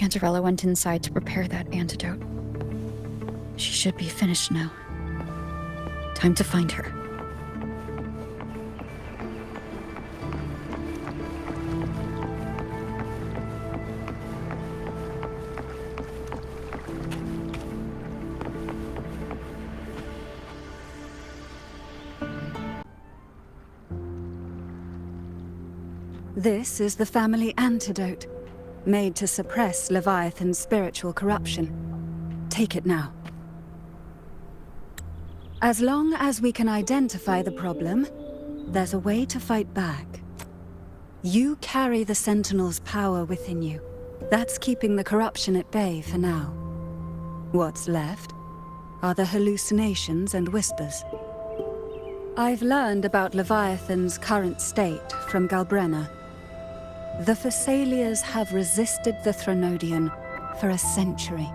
Cantarella went inside to prepare that antidote. She should be finished now. Time to find her. This is the family antidote, made to suppress Leviathan's spiritual corruption. Take it now. As long as we can identify the problem, there's a way to fight back. You carry the Sentinel's power within you. That's keeping the corruption at bay for now. What's left are the hallucinations and whispers. I've learned about Leviathan's current state from Galbrena. The Thessalians have resisted the Threnodian for a century.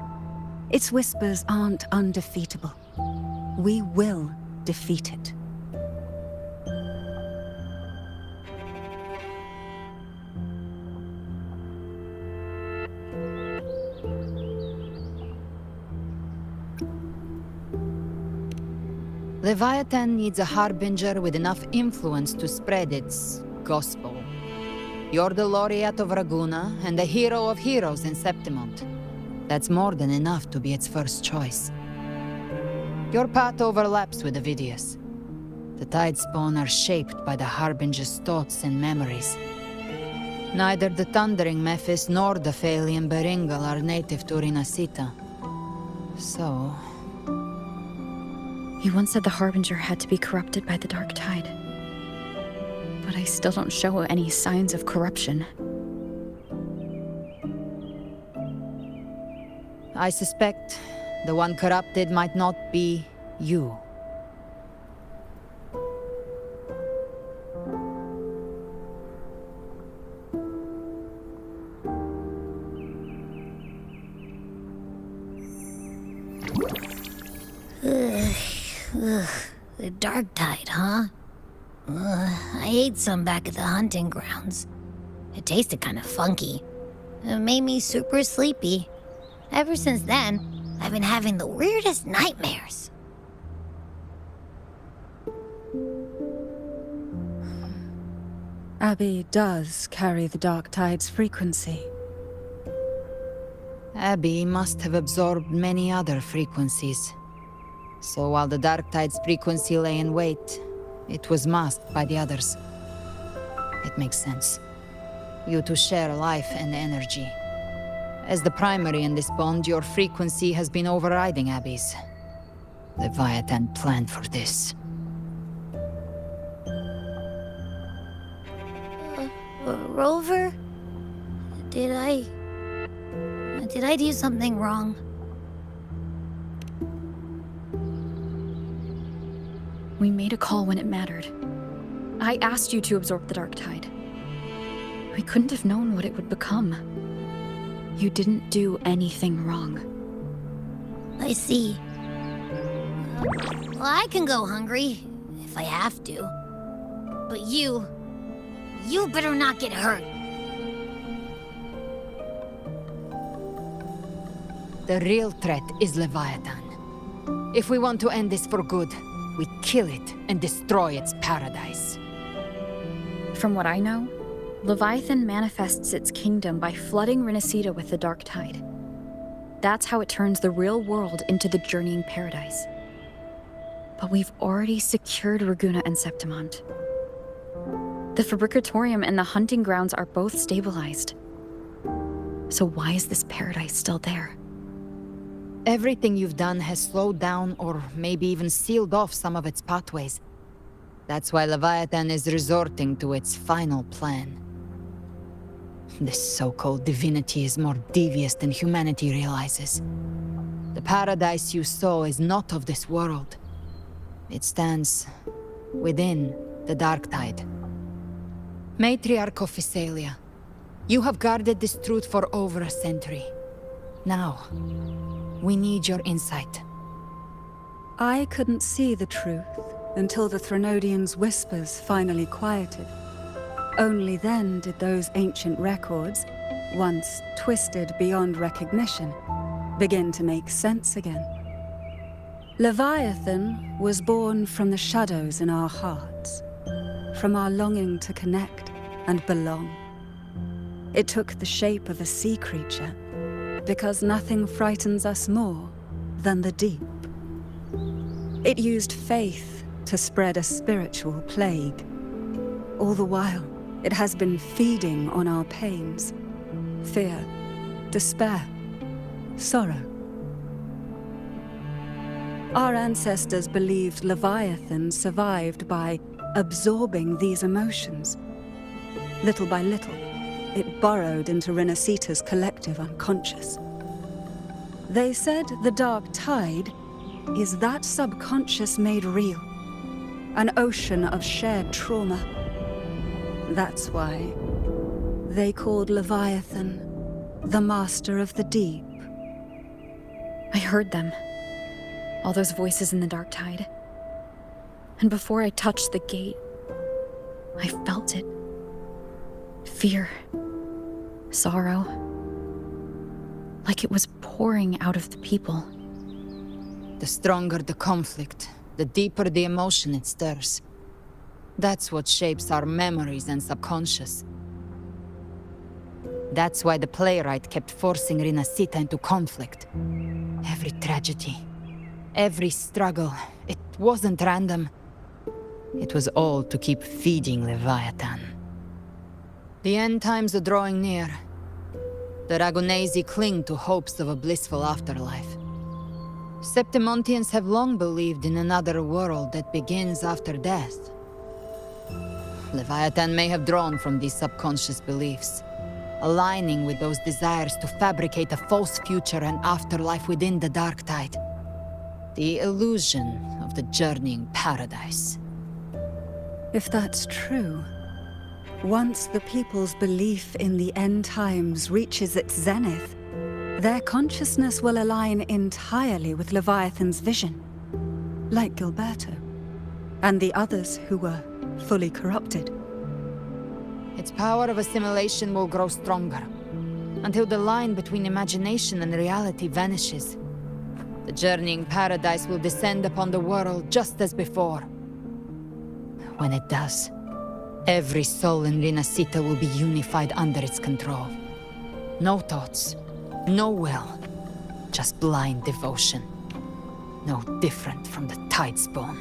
Its whispers aren't undefeatable. We will defeat it. Leviathan needs a harbinger with enough influence to spread its gospel. You're the laureate of Raguna and the hero of heroes in Septimont. That's more than enough to be its first choice. Your path overlaps with Ovidius. The Tidespawn are shaped by the Harbinger's thoughts and memories. Neither the Thundering Mephis nor the Phalian Beringal are native to Rinascita. So... You once said the Harbinger had to be corrupted by the Dark Tide. But I still don't show any signs of corruption. I suspect the one corrupted might not be you. The Dark Tide, huh? I ate some back at the hunting grounds. It tasted kind of funky. It made me super sleepy. Ever since then, I've been having the weirdest nightmares. Abby does carry the Dark Tide's frequency. Abby must have absorbed many other frequencies. So while the Dark Tide's frequency lay in wait, it was masked by the others. It makes sense. You two share life and energy. As the primary in this bond, your frequency has been overriding Abby's. Leviathan planned for this. Rover? Did I do something wrong? We made a call when it mattered. I asked you to absorb the Dark Tide. We couldn't have known what it would become. You didn't do anything wrong. I see. Well, I can go hungry, if I have to. But you better not get hurt. The real threat is Leviathan. If we want to end this for good, we kill it and destroy its paradise. From what I know, Leviathan manifests its kingdom by flooding Rinascita with the Dark Tide. That's how it turns the real world into the journeying paradise. But we've already secured Raguna and Septimont. The Fabricatorium and the hunting grounds are both stabilized. So why is this paradise still there? Everything you've done has slowed down or maybe even sealed off some of its pathways. That's why Leviathan is resorting to its final plan. This so-called divinity is more devious than humanity realizes. The paradise you saw is not of this world. It stands within the Dark Tide. Matriarch of Thessalia, you have guarded this truth for over a century. Now, we need your insight. I couldn't see the truth until the Threnodian's whispers finally quieted. Only then did those ancient records, once twisted beyond recognition, begin to make sense again. Leviathan was born from the shadows in our hearts, from our longing to connect and belong. It took the shape of a sea creature, because nothing frightens us more than the deep. It used faith to spread a spiritual plague. All the while, it has been feeding on our pains, fear, despair, sorrow. Our ancestors believed Leviathan survived by absorbing these emotions. Little by little, it burrowed into Rinascita's collective unconscious. They said the dark tide is that subconscious made real, an ocean of shared trauma. That's why they called Leviathan the Master of the Deep. I heard them. All those voices in the dark tide. And before I touched the gate, I felt it. Fear. Sorrow. Like it was pouring out of the people. The stronger the conflict, the deeper the emotion it stirs. That's what shapes our memories and subconscious. That's why the playwright kept forcing Rinascita into conflict. Every tragedy, every struggle, it wasn't random. It was all to keep feeding Leviathan. The end times are drawing near. The Ragonesi cling to hopes of a blissful afterlife. Septimontians have long believed in another world that begins after death. Leviathan may have drawn from these subconscious beliefs, aligning with those desires to fabricate a false future and afterlife within the dark tide. The illusion of the journeying paradise. If that's true, once the people's belief in the end times reaches its zenith, their consciousness will align entirely with Leviathan's vision, like Gilberto, and the others who were fully corrupted. Its power of assimilation will grow stronger, until the line between imagination and reality vanishes. The journeying paradise will descend upon the world just as before. When it does, every soul in Rinascita will be unified under its control. No thoughts, no will, just blind devotion. No different from the Tidespawn.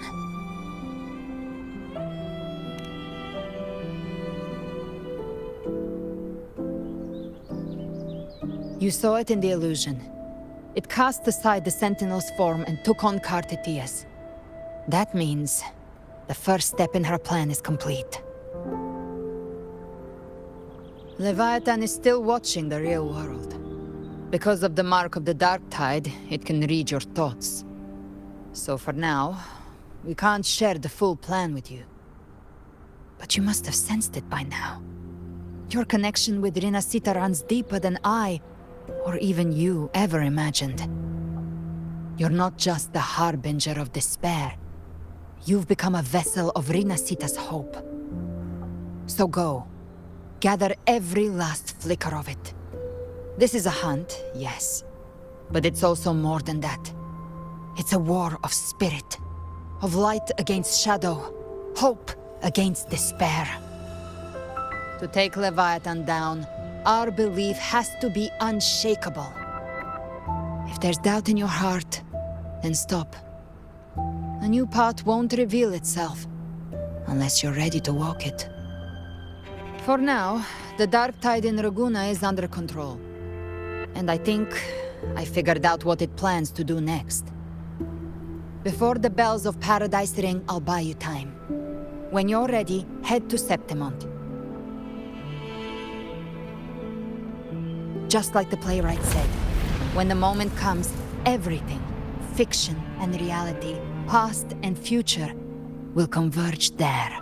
You saw it in the illusion. It cast aside the Sentinel's form and took on Cartethyia. That means the first step in her plan is complete. Leviathan is still watching the real world. Because of the mark of the dark tide, it can read your thoughts. So for now, we can't share the full plan with you. But you must have sensed it by now. Your connection with Rinascita runs deeper than I, or even you, ever imagined. You're not just the harbinger of despair. You've become a vessel of Rinascita's hope. So go. Gather every last flicker of it. This is a hunt, yes. But it's also more than that. It's a war of spirit. Of light against shadow. Hope against despair. To take Leviathan down, our belief has to be unshakable. If there's doubt in your heart, then stop. A new path won't reveal itself, unless you're ready to walk it. For now, the dark tide in Raguna is under control. And I think I figured out what it plans to do next. Before the bells of Paradise ring, I'll buy you time. When you're ready, head to Septimont. Just like the playwright said, when the moment comes, everything, fiction and reality, past and future, will converge there.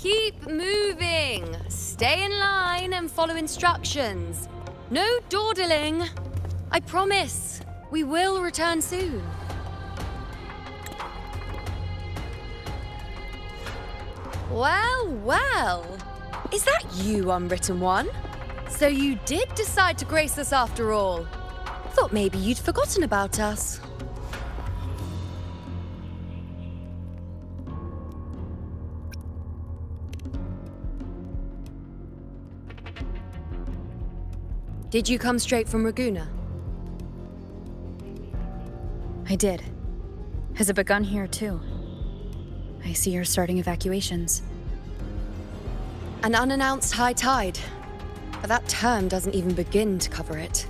Keep moving. Stay in line and follow instructions. No dawdling. I promise, we will return soon. Well, well. Is that you, Unwritten One? So you did decide to grace us after all. Thought maybe you'd forgotten about us. Did you come straight from Raguna? I did. Has it begun here, too? I see you're starting evacuations. An unannounced high tide. But that term doesn't even begin to cover it.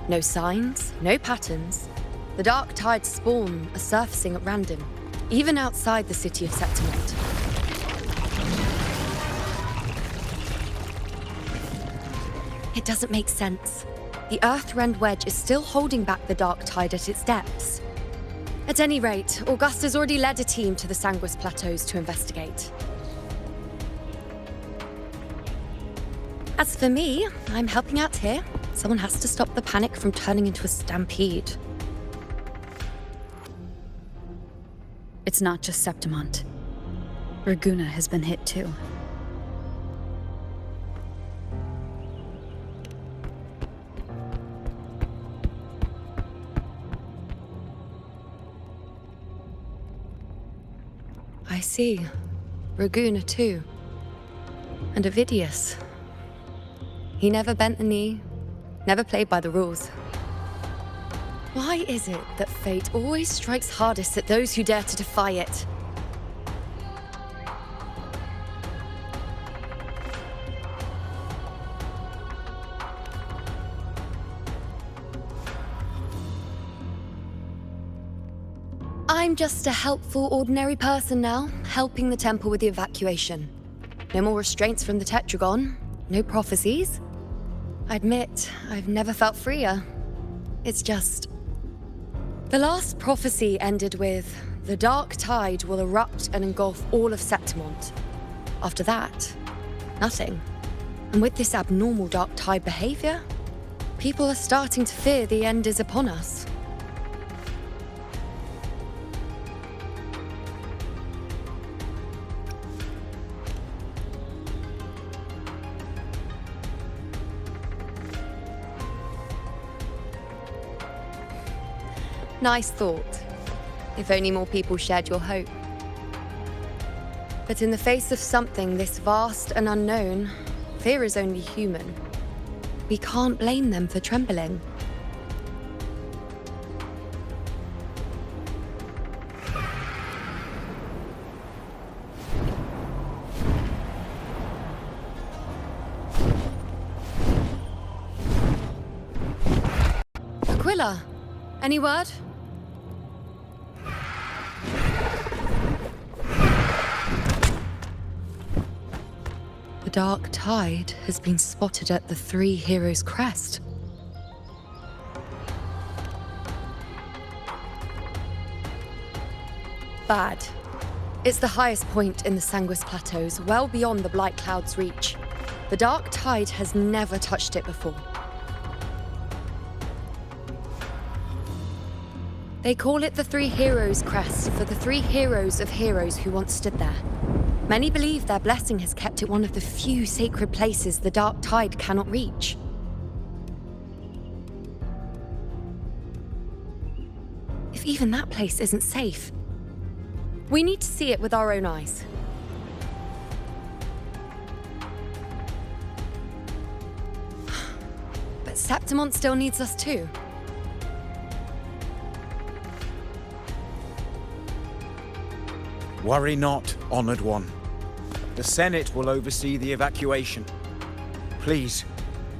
No signs, no patterns. The dark tide's spawn are surfacing at random, even outside the city of Septimont. It doesn't make sense. The Earth-rend wedge is still holding back the dark tide at its depths. At any rate, Augusta's already led a team to the Sanguis Plateaus to investigate. As for me, I'm helping out here. Someone has to stop the panic from turning into a stampede. It's not just Septimont. Raguna has been hit too. I see. Raguna too. And Ovidius. He never bent a knee, never played by the rules. Why is it that fate always strikes hardest at those who dare to defy it? I'm just a helpful, ordinary person now, helping the temple with the evacuation. No more restraints from the Tetragon, no prophecies. I admit, I've never felt freer. It's just... The last prophecy ended with, the dark tide will erupt and engulf all of Septimont. After that, nothing. And with this abnormal dark tide behavior, people are starting to fear the end is upon us. Nice thought. If only more people shared your hope. But in the face of something this vast and unknown, fear is only human. We can't blame them for trembling. Aquila, any word? The dark tide has been spotted at the Three Heroes' Crest. Bad. It's the highest point in the Sanguis Plateaus, well beyond the Blight Cloud's reach. The dark tide has never touched it before. They call it the Three Heroes' Crest for the three heroes of heroes who once stood there. Many believe their blessing has kept it one of the few sacred places the dark tide cannot reach. If even that place isn't safe, we need to see it with our own eyes. But Septimont still needs us too. Worry not, Honored One. The Senate will oversee the evacuation. Please,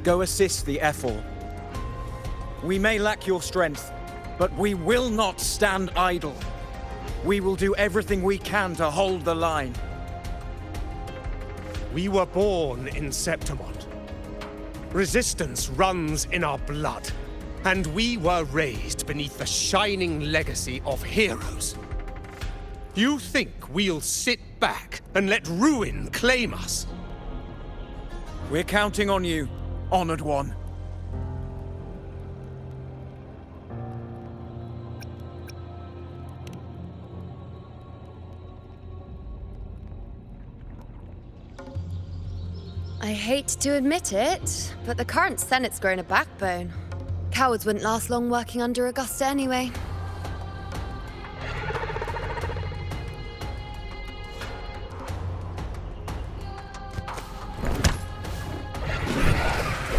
go assist the Ethel. We may lack your strength, but we will not stand idle. We will do everything we can to hold the line. We were born in Septimont. Resistance runs in our blood, and we were raised beneath the shining legacy of heroes. You think we'll sit back and let ruin claim us? We're counting on you, Honored One. I hate to admit it, but the current Senate's grown a backbone. Cowards wouldn't last long working under Augusta anyway.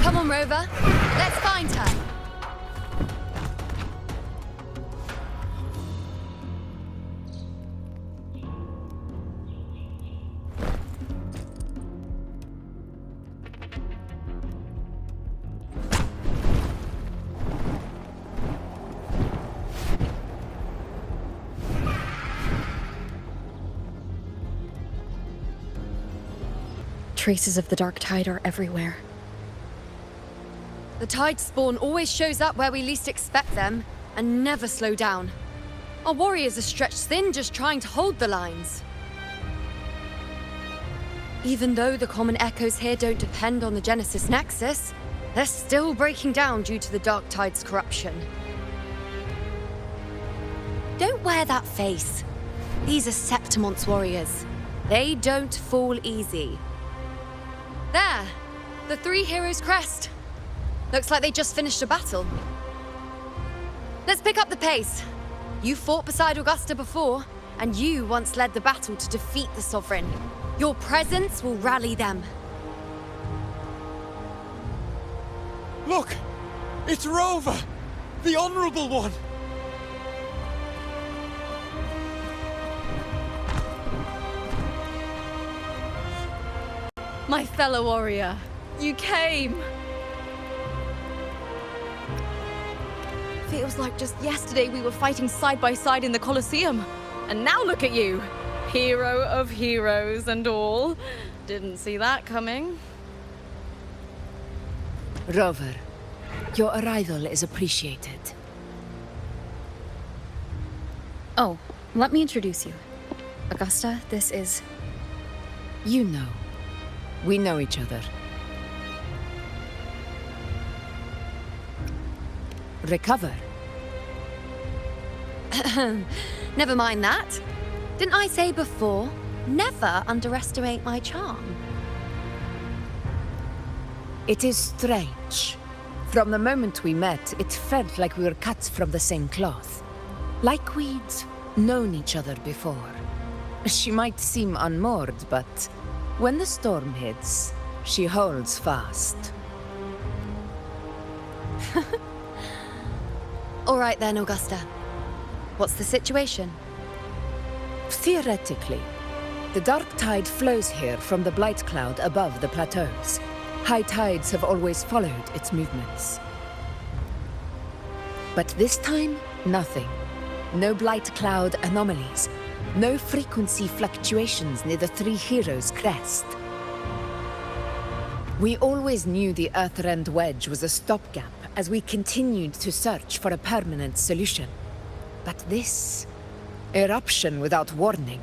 Come on, Rover. Let's find her. Traces of the dark tide are everywhere. The tide spawn always shows up where we least expect them, and never slow down. Our warriors are stretched thin just trying to hold the lines. Even though the common echoes here don't depend on the Genesis Nexus, they're still breaking down due to the dark tide's corruption. Don't wear that face. These are Septimont's warriors. They don't fall easy. There! The three heroes' crest. Looks like they just finished a battle. Let's pick up the pace. You fought beside Augusta before, and you once led the battle to defeat the Sovereign. Your presence will rally them. Look! It's Rover! The Honorable One! My fellow warrior, you came! Feels like just yesterday we were fighting side by side in the Colosseum. And now look at you! Hero of heroes and all. Didn't see that coming. Rover, your arrival is appreciated. Oh, let me introduce you. Augusta, this is... You know. We know each other. Recover. Never mind that. Didn't I say before, never underestimate my charm? It is strange. From the moment we met, it felt like we were cut from the same cloth. Like we'd known each other before. She might seem unmoored, but when the storm hits, she holds fast. All right then, Augusta. What's the situation? Theoretically, the dark tide flows here from the blight cloud above the plateaus. High tides have always followed its movements. But this time, nothing. No blight cloud anomalies. No frequency fluctuations near the Three Heroes' crest. We always knew the Earthrend Wedge was a stopgap as we continued to search for a permanent solution. But this eruption without warning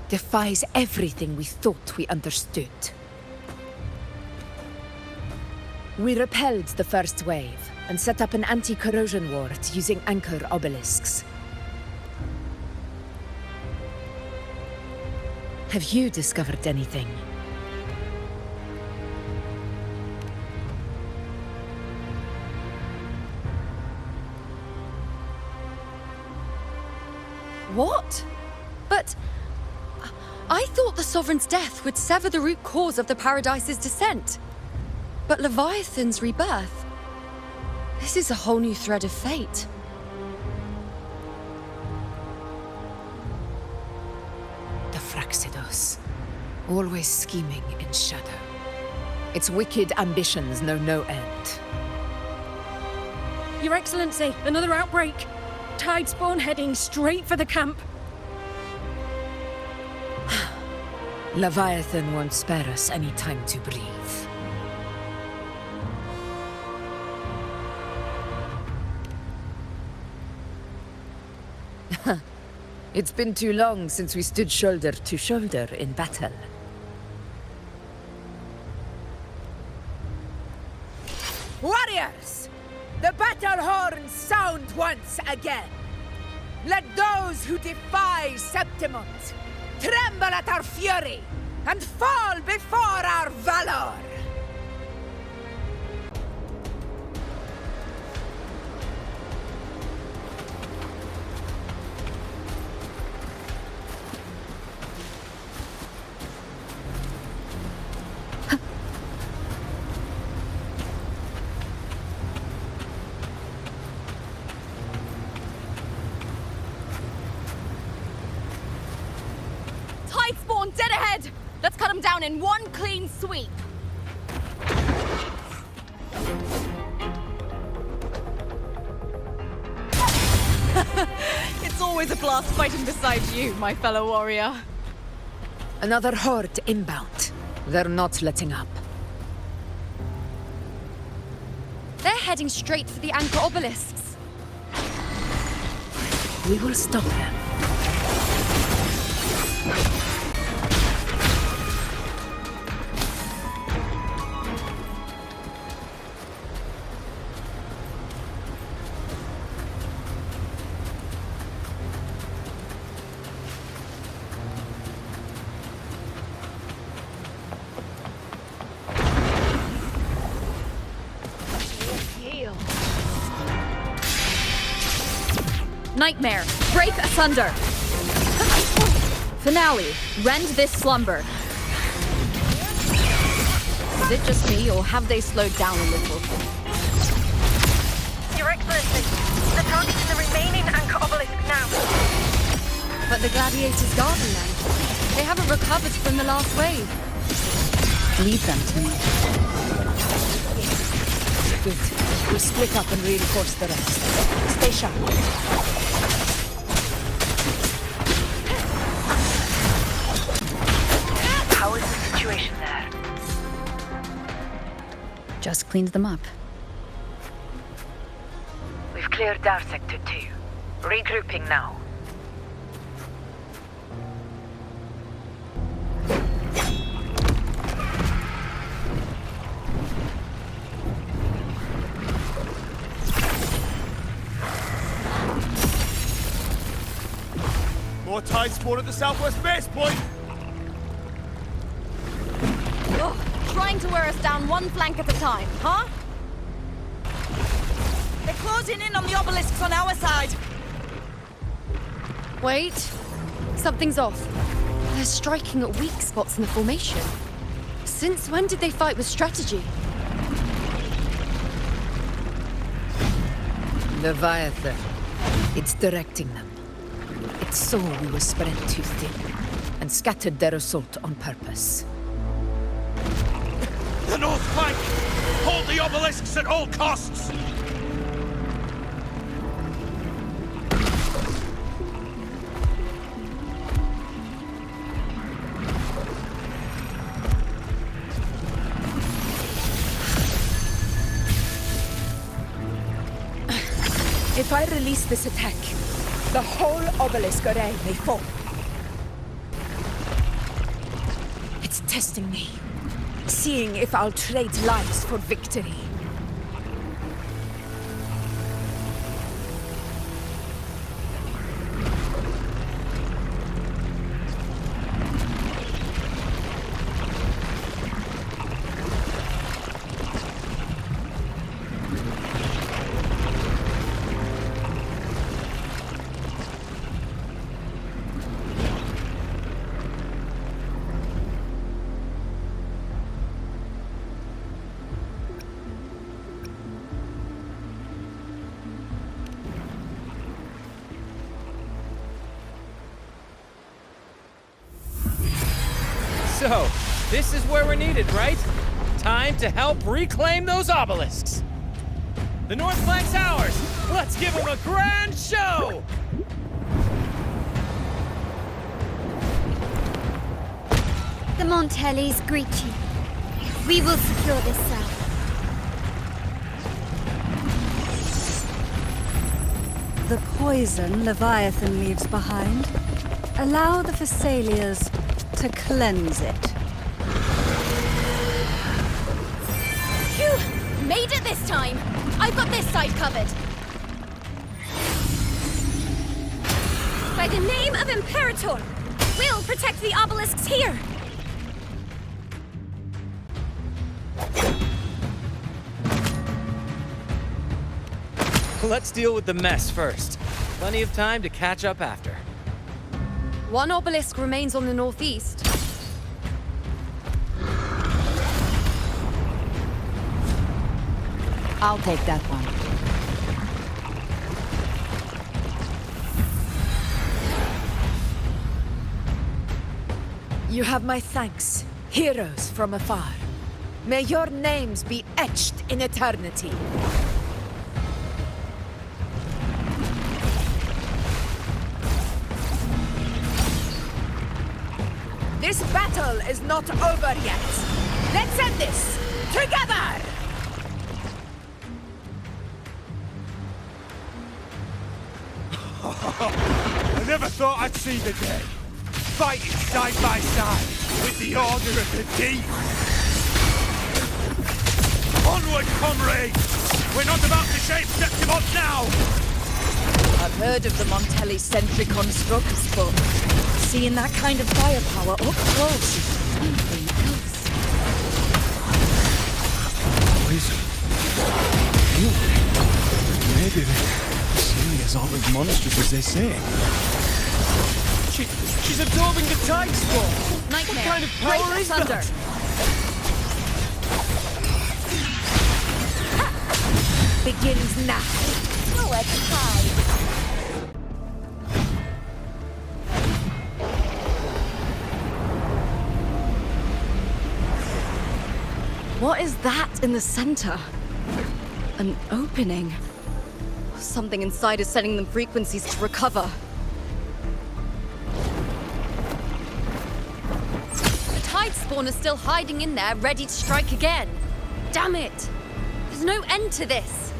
defies everything we thought we understood. We repelled the first wave and set up an anti-corrosion ward using anchor obelisks. Have you discovered anything? What? But... I thought the Sovereign's death would sever the root cause of the Paradise's descent. But Leviathan's rebirth... This is a whole new thread of fate. The Fractsidus. Always scheming in shadow. Its wicked ambitions know no end. Your Excellency, another outbreak. Tide spawn heading straight for the camp. Leviathan won't spare us any time to breathe. It's been too long since we stood shoulder to shoulder in battle. Warriors! The battle horns sound once again! Let those who defy Septimont tremble at our fury and fall before our valor! Tidespawn, dead ahead! Let's cut them down in one clean sweep. It's always a blast fighting beside you, my fellow warrior. Another horde inbound. They're not letting up. They're heading straight for the anchor obelisks. We will stop them. Nightmare, break asunder! Finale, rend this slumber. Is it just me, or have they slowed down a little? Your Excellency, the target is the remaining anchor obelisk now. But the gladiators guard them then. They haven't recovered from the last wave. Leave them to me. Good. We'll split up and reinforce the rest. Stay sharp. How is the situation there? Just cleaned them up. We've cleared our Sector 2. Regrouping now. More Tidespawn at the southwest base point! Ugh, trying to wear us down one flank at a time, huh? They're closing in on the obelisks on our side! Wait. Something's off. They're striking at weak spots in the formation. Since when did they fight with strategy? Leviathan. It's directing them. It saw we were spread too thin, and scattered their assault on purpose. The north flank! Hold the obelisks at all costs! If I release this attack, the whole obelisk array may fall. It's testing me, seeing if I'll trade lives for victory. So, this is where we're needed, right? Time to help reclaim those obelisks. The north flank's ours. Let's give them a grand show! The Montellis greet you. We will secure this south. the poison Leviathan leaves behind, allow the Thessalias to cleanse it. Phew! Made it this time! I've got this side covered. By the name of Imperator, we'll protect the obelisks here! Let's deal with the mess first. Plenty of time to catch up after. One obelisk remains on the northeast. I'll take that one. You have my thanks, heroes from afar. May your names be etched in eternity. This battle is not over yet. Let's end this together! I never thought I'd see the day. Fighting side by side with the Order of the Deep. Onward, comrades! We're not about to shake Septimont now! I've heard of the Montelli sentry constructs, but seeing that kind of firepower up close is something else. Poison. Maybe the Celia's aren't as monstrous as they say. She's absorbing the tide spawn! Nightmare. What kind of power is that? Begins now. Nowhere to hide. What is that in the center? An opening. Something inside is sending them frequencies to recover. The tide spawn is still hiding in there, ready to strike again. Damn it! There's no end to this.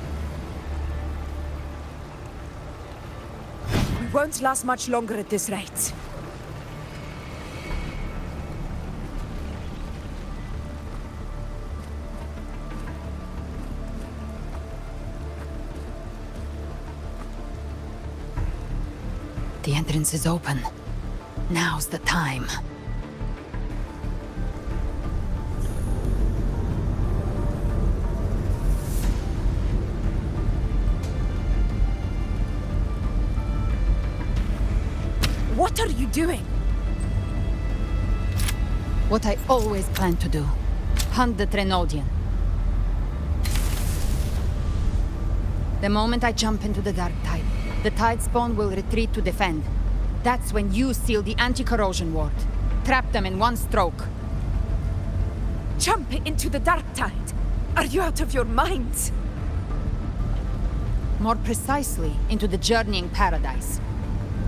We won't last much longer at this rate. The entrance is open. Now's the time. What are you doing? What I always planned to do. Hunt the Trenodian. The moment I jump into the dark tide, the tide spawn will retreat to defend. That's when you seal the anti-corrosion ward. Trap them in one stroke. Jump into the dark tide? Are you out of your minds? More precisely, into the journeying paradise.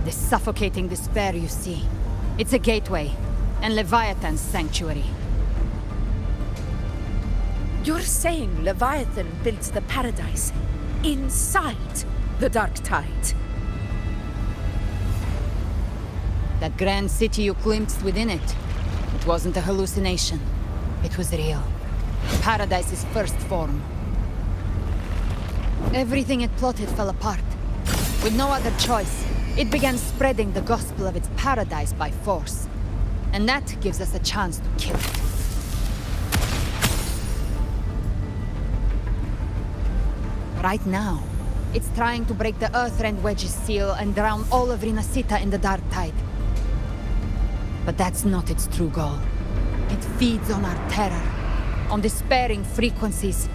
The suffocating despair you see. It's a gateway, and Leviathan's sanctuary. You're saying Leviathan built the paradise inside the dark tide? That grand city you glimpsed within it, it wasn't a hallucination. It was real. Paradise's first form. Everything it plotted fell apart. With no other choice, it began spreading the gospel of its paradise by force. And that gives us a chance to kill it. Right now, it's trying to break the Earthrend Wedge's seal and drown all of Rinascita in the dark tide. But that's not its true goal. It feeds on our terror, on despairing frequencies.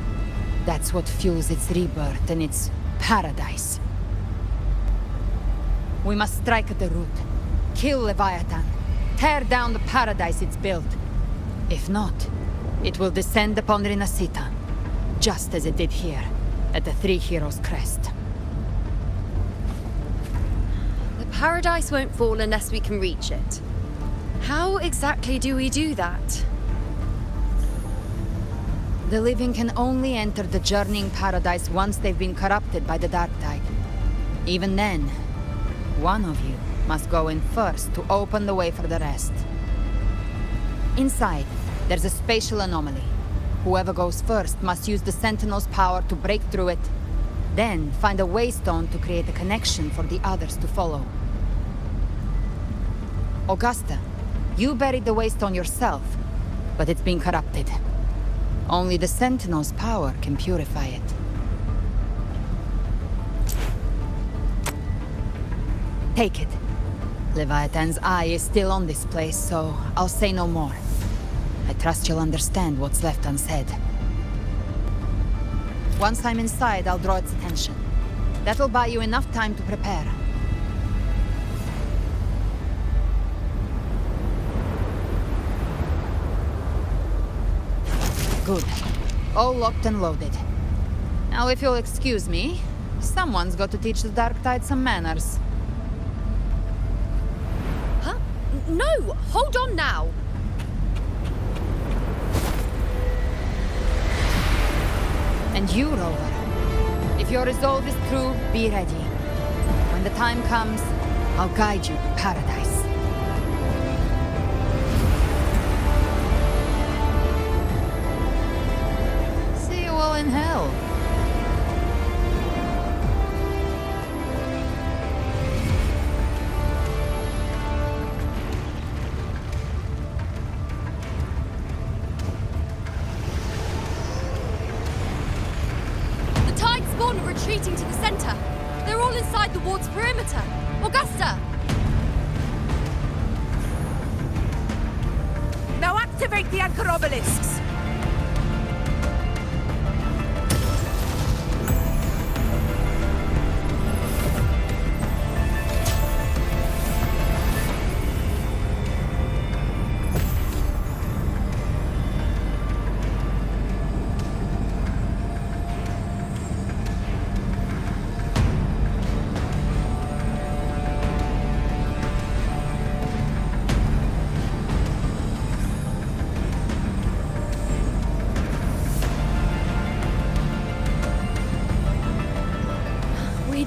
That's what fuels its rebirth and its paradise. We must strike at the root, kill Leviathan, tear down the paradise it's built. If not, it will descend upon Rinascita, just as it did here, at the Three Heroes' Crest. The paradise won't fall unless we can reach it. How exactly do we do that? The living can only enter the journeying paradise once they've been corrupted by the dark tide. Even then, one of you must go in first to open the way for the rest. Inside, there's a spatial anomaly. Whoever goes first must use the Sentinel's power to break through it, then find a waystone to create a connection for the others to follow. Augusta, you buried the waystone yourself, but it's been corrupted. Only the Sentinel's power can purify it. Take it. Leviathan's eye is still on this place, so I'll say no more. I trust you'll understand what's left unsaid. Once I'm inside, I'll draw its attention. That'll buy you enough time to prepare. Good. All locked and loaded. Now, if you'll excuse me, someone's got to teach the Dark Tide some manners. Huh? No! Hold on now! And you, Rover. If your resolve is true, be ready. When the time comes, I'll guide you to paradise. See you all in hell. Retreating to the center. They're all inside the ward's perimeter. Augusta! Now activate the anchor obelisks!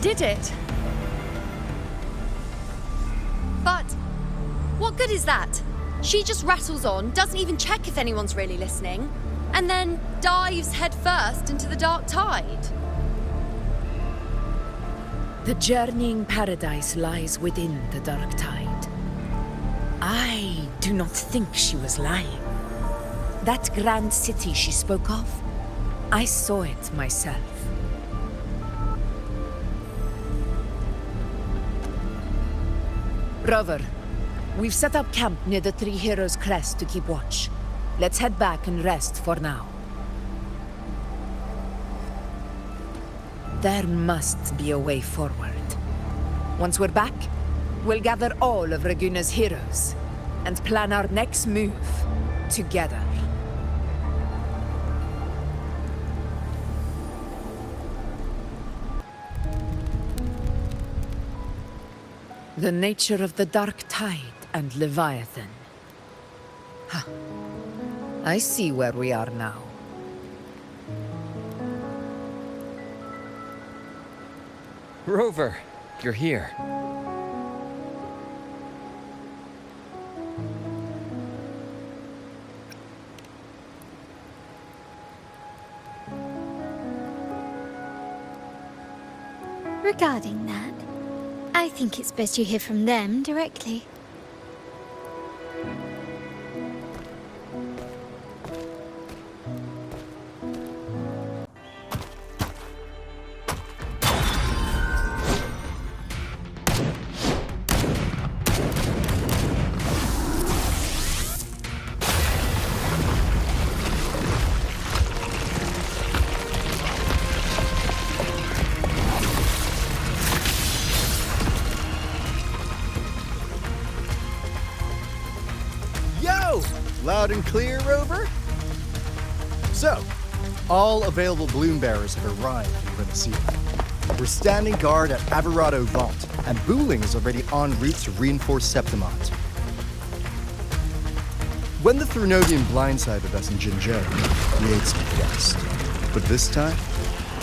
Did it. But what good is that? She just rattles on, doesn't even check if anyone's really listening, and then dives headfirst into the dark tide. The journeying paradise lies within the dark tide. I do not think she was lying. That grand city she spoke of, I saw it myself. Rover, we've set up camp near the Three Heroes crest to keep watch. Let's head back and rest for now. There must be a way forward. Once we're back, we'll gather all of Raguna's heroes and plan our next move together. The nature of the Dark Tide and Leviathan. Huh. I see where we are now. Rover, you're here. Regarding that, I think it's best you hear from them directly. Loud and clear, Rover? So, all available bloom bearers have arrived in Rinascita. We're standing guard at Averado Vault, and Booling is already en route to reinforce Septimont. When the Thrinovian blindsided us in Jinzhou, we ate some guests. But this time,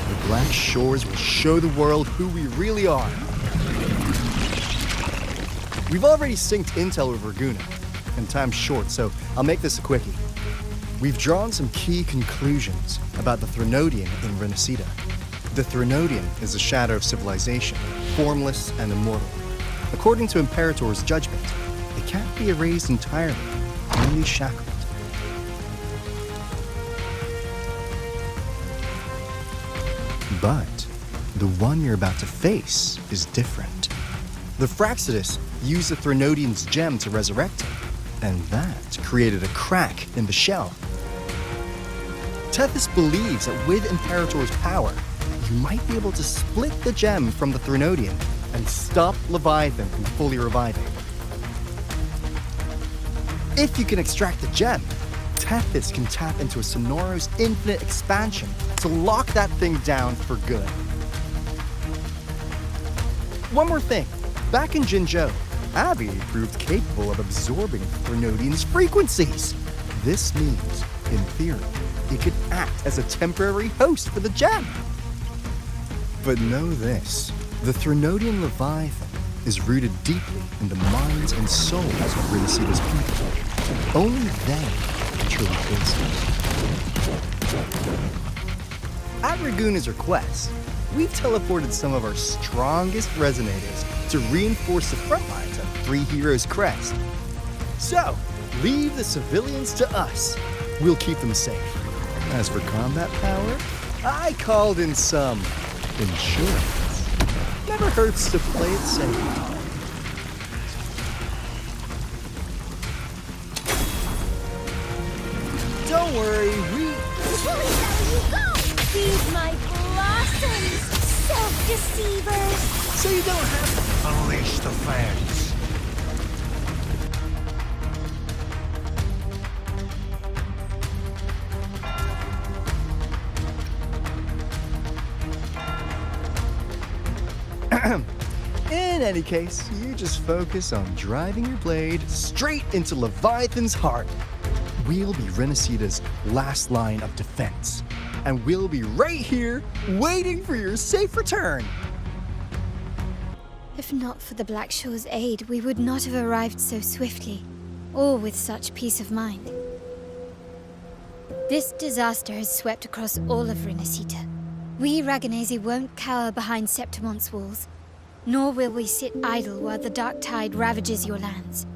the Black Shores will show the world who we really are. We've already synced intel with Raguna, and time's short, so I'll make this a quickie. We've drawn some key conclusions about the Threnodian in Rinascita. The Threnodian is a shadow of civilization, formless and immortal. According to Imperator's judgment, it can't be erased entirely, only shackled. But the one you're about to face is different. The Fractsidus used the Threnodian's gem to resurrect him, and that created a crack in the shell. Tethys believes that with Imperator's power, you might be able to split the gem from the Threnodian and stop Leviathan from fully reviving. If you can extract the gem, Tethys can tap into a Sonoro's infinite expansion to lock that thing down for good. One more thing. Back in Jinzhou, Abby proved capable of absorbing Threnodian's frequencies. This means, in theory, it could act as a temporary host for the gem. But know this, the Threnodian Leviathan is rooted deeply in the minds and souls of Rinascita's people. Only they can truly face it. At Raguna's request, we've teleported some of our strongest Resonators to reinforce the front lines of Three Heroes Crest. So, leave the civilians to us. We'll keep them safe. As for combat power, I called in some insurance. Never hurts to play it safe. Don't worry, you go! Feed my blossoms, self-deceivers! So you don't have to unleash the flames. In any case, you just focus on driving your blade straight into Leviathan's heart. We'll be Rinascita's last line of defense, and we'll be right here waiting for your safe return. If not for the Black Shore's aid, we would not have arrived so swiftly, or with such peace of mind. This disaster has swept across all of Rinascita. We Raganese won't cower behind Septimont's walls, nor will we sit idle while the dark tide ravages your lands.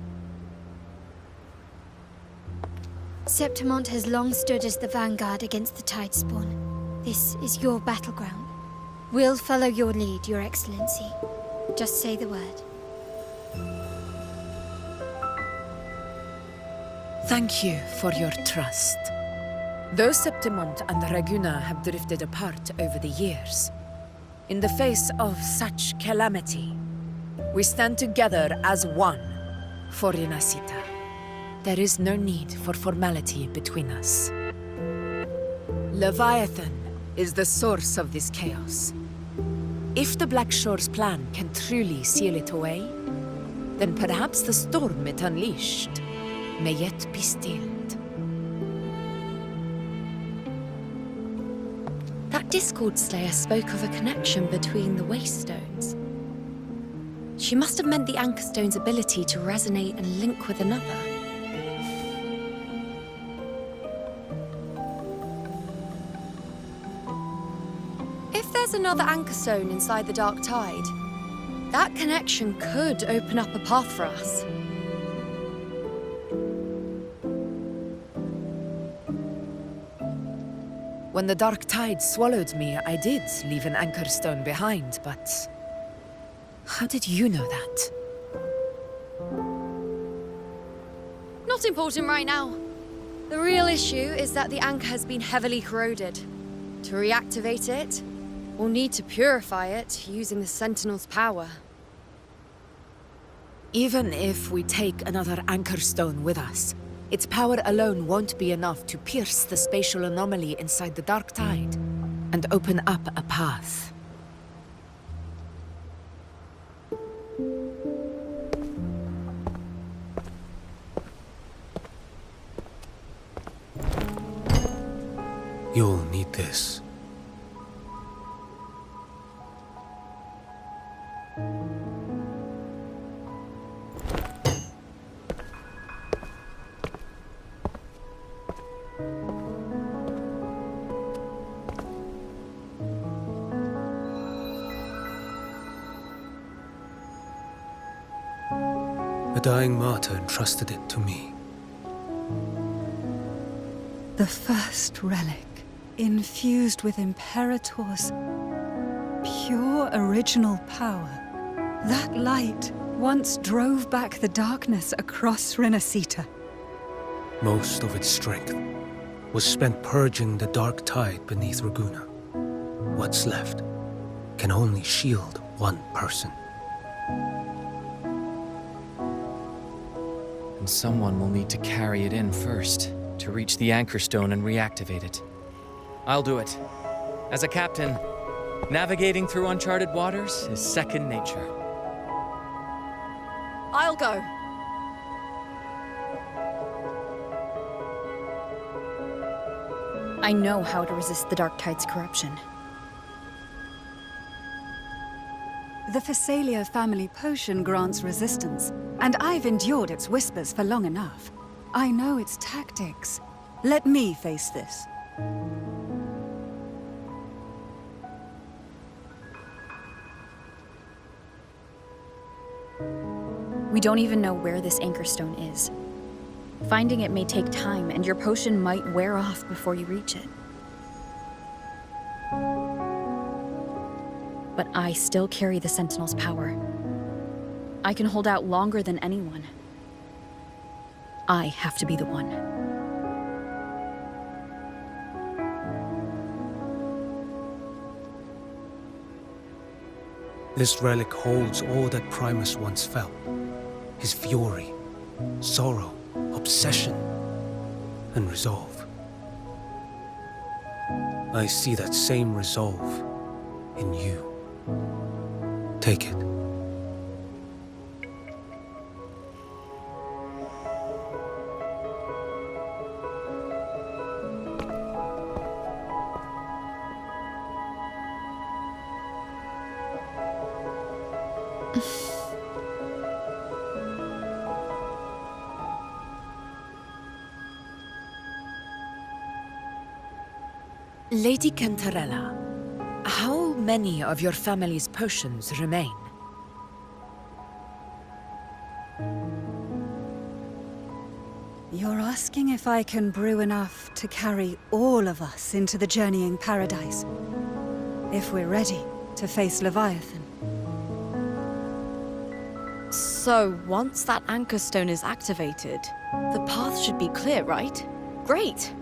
Septimont has long stood as the vanguard against the Tidespawn. This is your battleground. We'll follow your lead, Your Excellency. Just say the word. Thank you for your trust. Though Septimont and Raguna have drifted apart over the years, in the face of such calamity, we stand together as one for Rinascita. There is no need for formality between us. Leviathan is the source of this chaos. If the Black Shore's plan can truly seal it away, then perhaps the storm it unleashed may yet be stilled. That Discord Slayer spoke of a connection between the Wastestones. She must have meant the Anchor Stone's ability to resonate and link with another. If there's another Anchor Stone inside the Dark Tide, that connection could open up a path for us. When the Dark Tide swallowed me, I did leave an Anchor Stone behind, but how did you know that? Not important right now. The real issue is that the anchor has been heavily corroded. To reactivate it, we'll need to purify it using the Sentinel's power. Even if we take another Anchor Stone with us, its power alone won't be enough to pierce the spatial anomaly inside the Dark Tide and open up a path. You'll need this. A dying martyr entrusted it to me. The first relic, infused with Imperator's pure original power. That light once drove back the darkness across Rinascita. Most of its strength was spent purging the dark tide beneath Ragunna. What's left can only shield one person. And someone will need to carry it in first, to reach the anchor stone and reactivate it. I'll do it. As a captain, navigating through uncharted waters is second nature. I'll go. I know how to resist the Dark Tide's corruption. The Phasalia family potion grants resistance, and I've endured its whispers for long enough. I know its tactics. Let me face this. We don't even know where this anchor stone is. Finding it may take time, and your potion might wear off before you reach it. But I still carry the Sentinel's power. I can hold out longer than anyone. I have to be the one. This relic holds all that Primus once felt. His fury, sorrow, obsession, and resolve. I see that same resolve in you. Take it. Lady Cantarella, how many of your family's potions remain? You're asking if I can brew enough to carry all of us into the journeying paradise. If we're ready to face Leviathan. So, once that anchor stone is activated, the path should be clear, right? Great!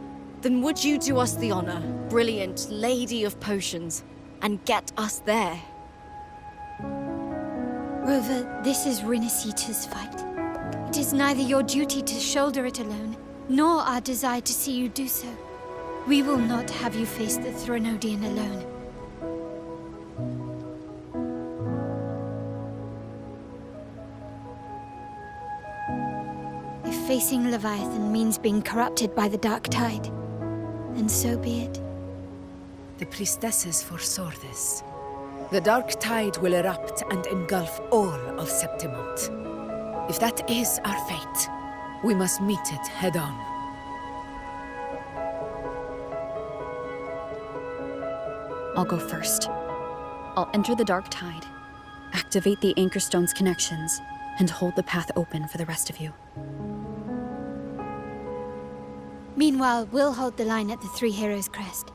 Then would you do us the honor, brilliant Lady of Potions, and get us there? Rover, this is Rinascita's fight. It is neither your duty to shoulder it alone, nor our desire to see you do so. We will not have you face the Thronodian alone. If facing Leviathan means being corrupted by the Dark Tide, then so be it. The priestesses foresaw this. The Dark Tide will erupt and engulf all of Septimont. If that is our fate, we must meet it head-on. I'll go first. I'll enter the Dark Tide, activate the Anchor Stone's connections, and hold the path open for the rest of you. Meanwhile, we'll hold the line at the Three Heroes Crest.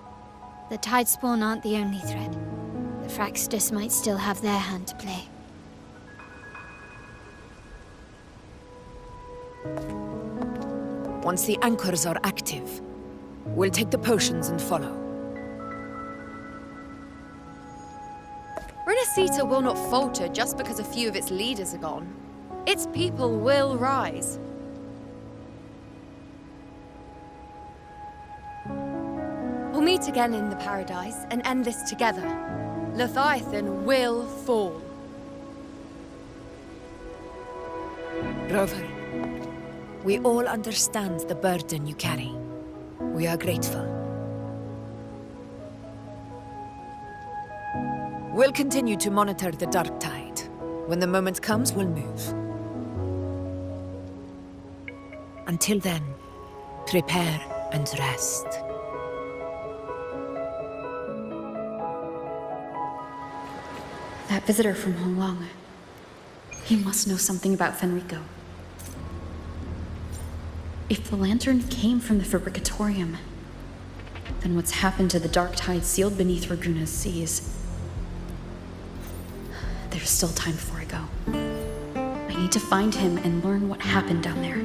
The Tidespawn aren't the only threat. The Fractsidus might still have their hand to play. Once the anchors are active, we'll take the potions and follow. Rinascita will not falter just because a few of its leaders are gone. Its people will rise. We'll meet again in the paradise and end this together. Leviathan will fall. Rover, we all understand the burden you carry. We are grateful. We'll continue to monitor the Dark Tide. When the moment comes, we'll move. Until then, prepare and rest. That visitor from Hong Long. He must know something about Fenrico. If the lantern came from the Fabricatorium, then what's happened to the dark tide sealed beneath Raguna's seas? There's still time before I go. I need to find him and learn what happened down there.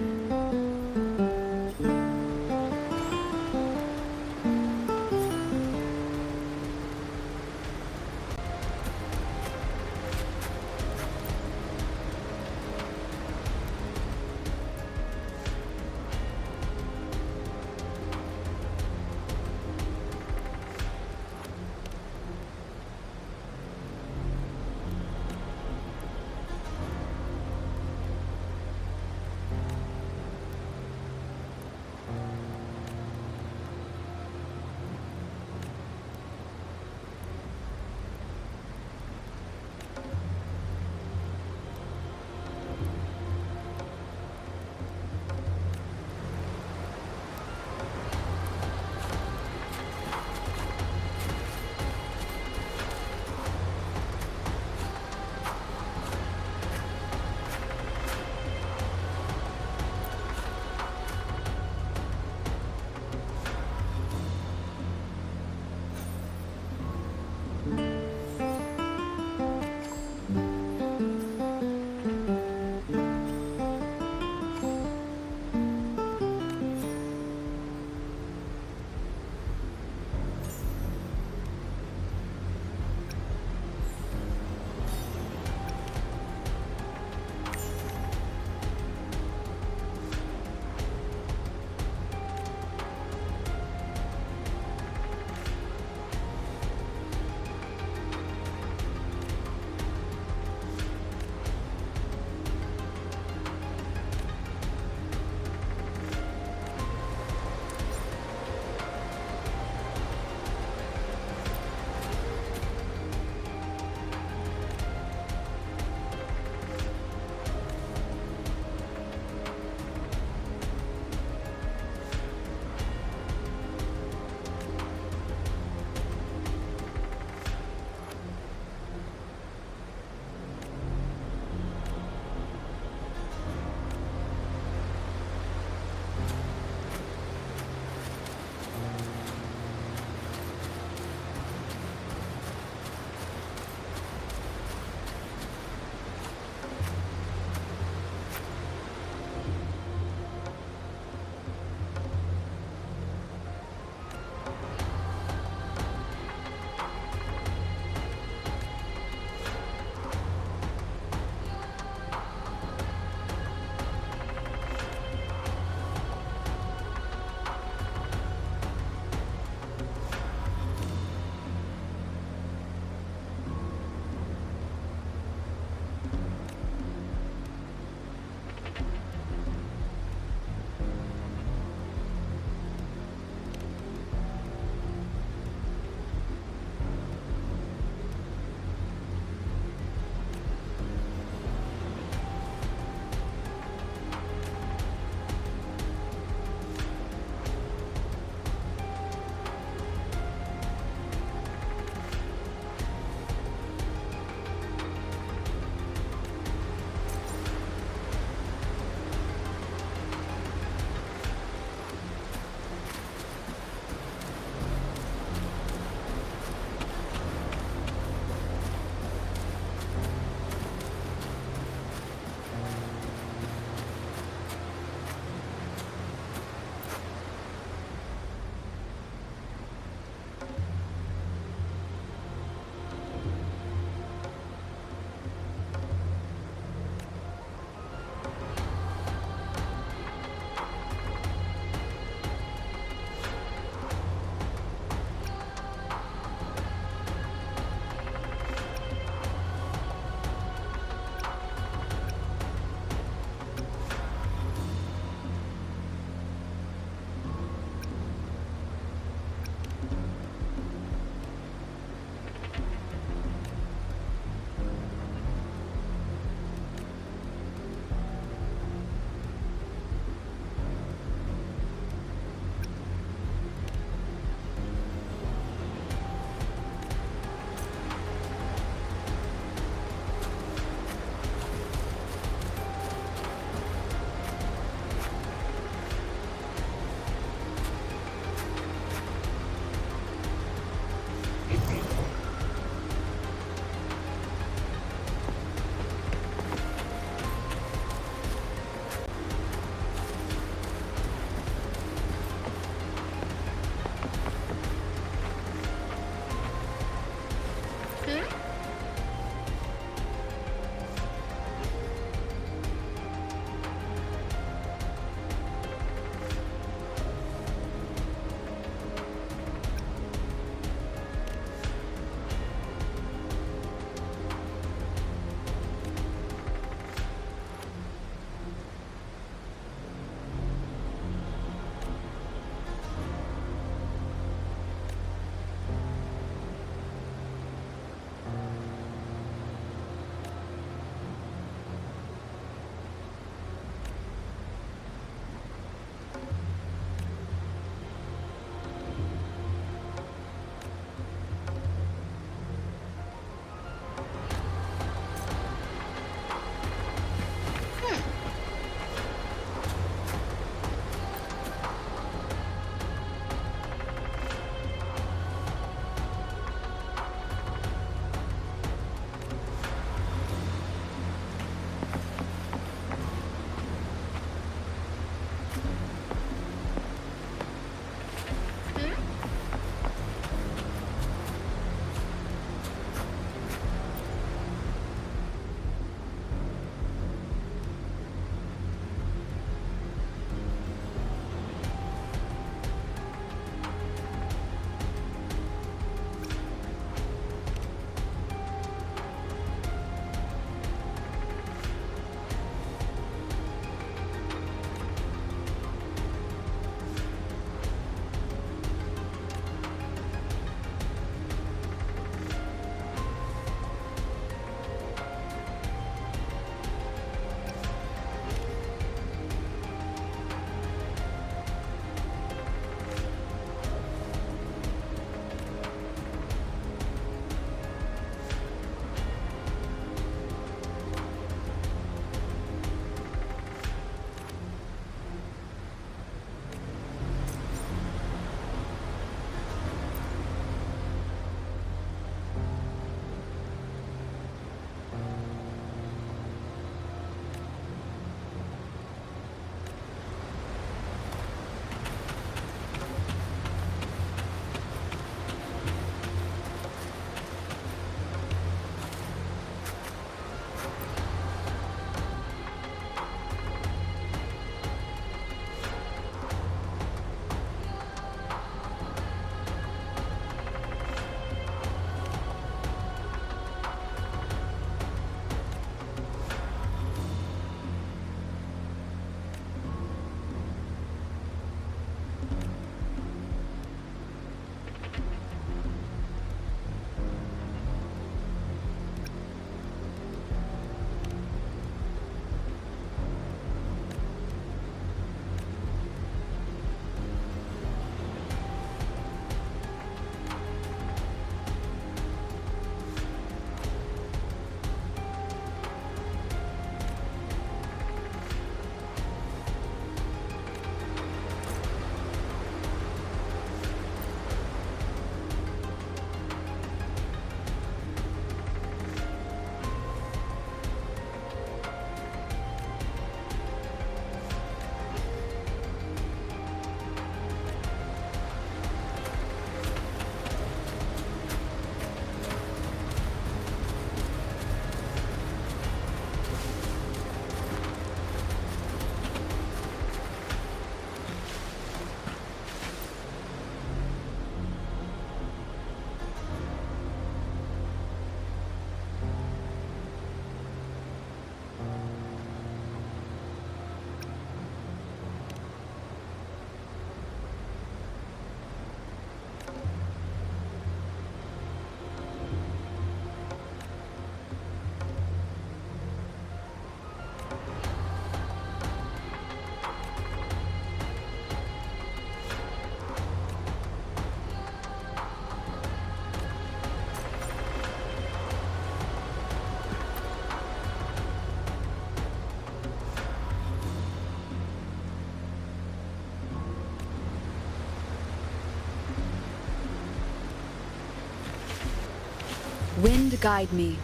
Wind guide me.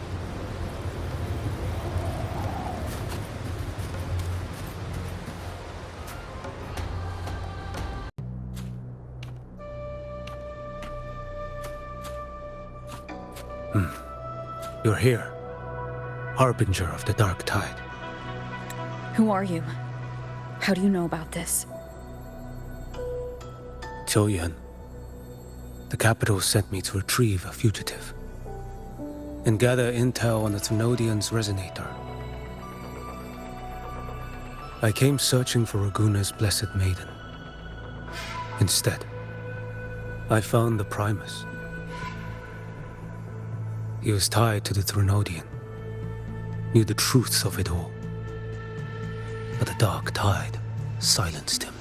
You're here, harbinger of the dark tide. Who are you? How do you know about this? Quiyuan. The capital sent me to retrieve a fugitive and gather intel on the Thrunodian's Resonator. I came searching for Raguna's Blessed Maiden. Instead, I found the Primus. He was tied to the Thrunodian, knew the truths of it all. But the dark tide silenced him.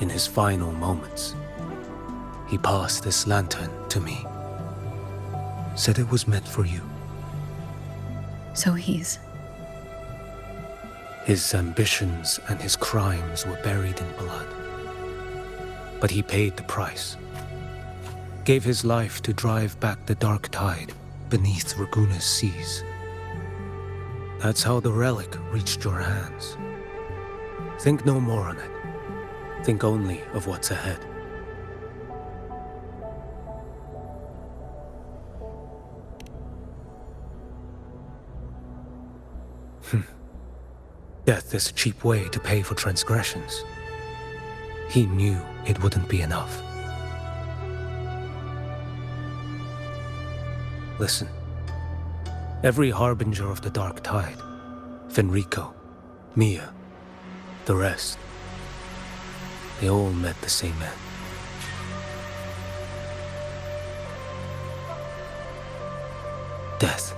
In his final moments, he passed this lantern to me. Said it was meant for you. So he's... His ambitions and his crimes were buried in blood. But he paid the price. Gave his life to drive back the dark tide beneath Raguna's seas. That's how the relic reached your hands. Think no more on it. Think only of what's ahead. Death is a cheap way to pay for transgressions. He knew it wouldn't be enough. Listen. Every harbinger of the dark tide, Fenrico, Mia, the rest, they all met the same end. Death.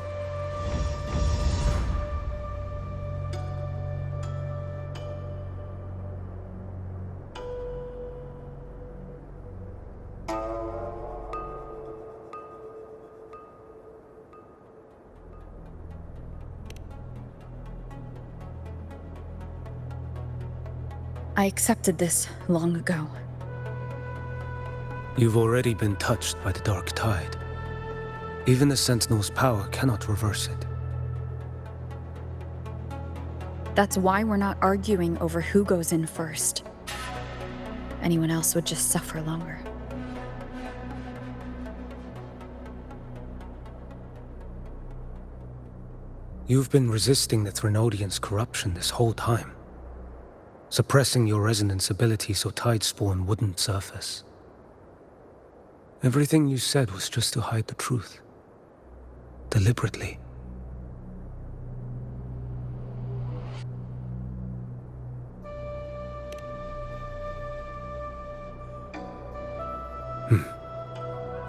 I accepted this long ago. You've already been touched by the dark tide. Even the Sentinel's power cannot reverse it. That's why we're not arguing over who goes in first. Anyone else would just suffer longer. You've been resisting the Thrunodian's corruption this whole time. Suppressing your resonance ability so Tidespawn wouldn't surface. Everything you said was just to hide the truth. Deliberately.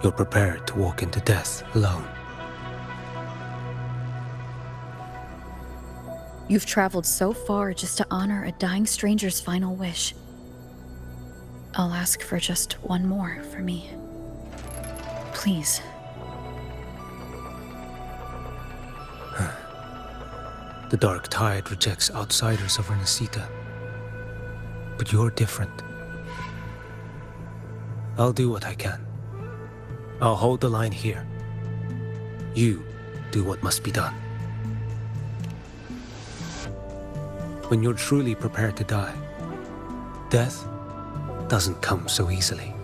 You're prepared to walk into death alone. You've traveled so far just to honor a dying stranger's final wish. I'll ask for just one more for me. Please. The dark tide rejects outsiders of Rinascita. But you're different. I'll do what I can. I'll hold the line here. You do what must be done. When you're truly prepared to die, death doesn't come so easily.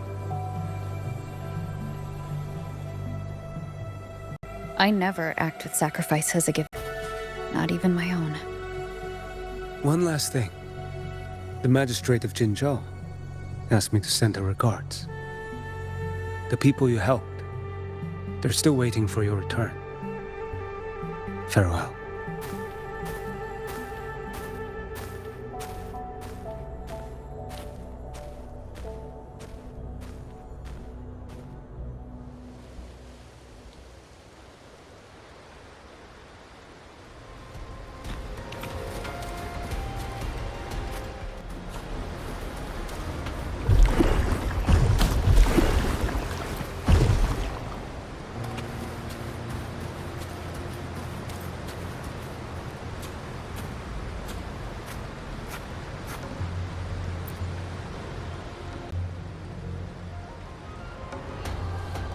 I never act with sacrifice as a gift, not even my own. One last thing. The magistrate of Jinzhou asked me to send her regards. The people you helped, they're still waiting for your return. Farewell.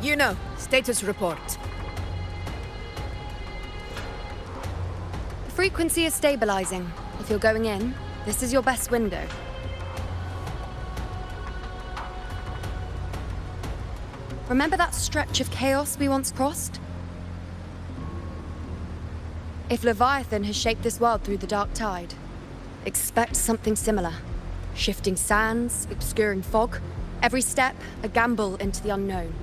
You know, status report. frequency is stabilizing. If you're going in, this is your best window. Remember that stretch of chaos we once crossed? If Leviathan has shaped this world through the dark tide, expect something similar. Shifting sands, obscuring fog, every step a gamble into the unknown.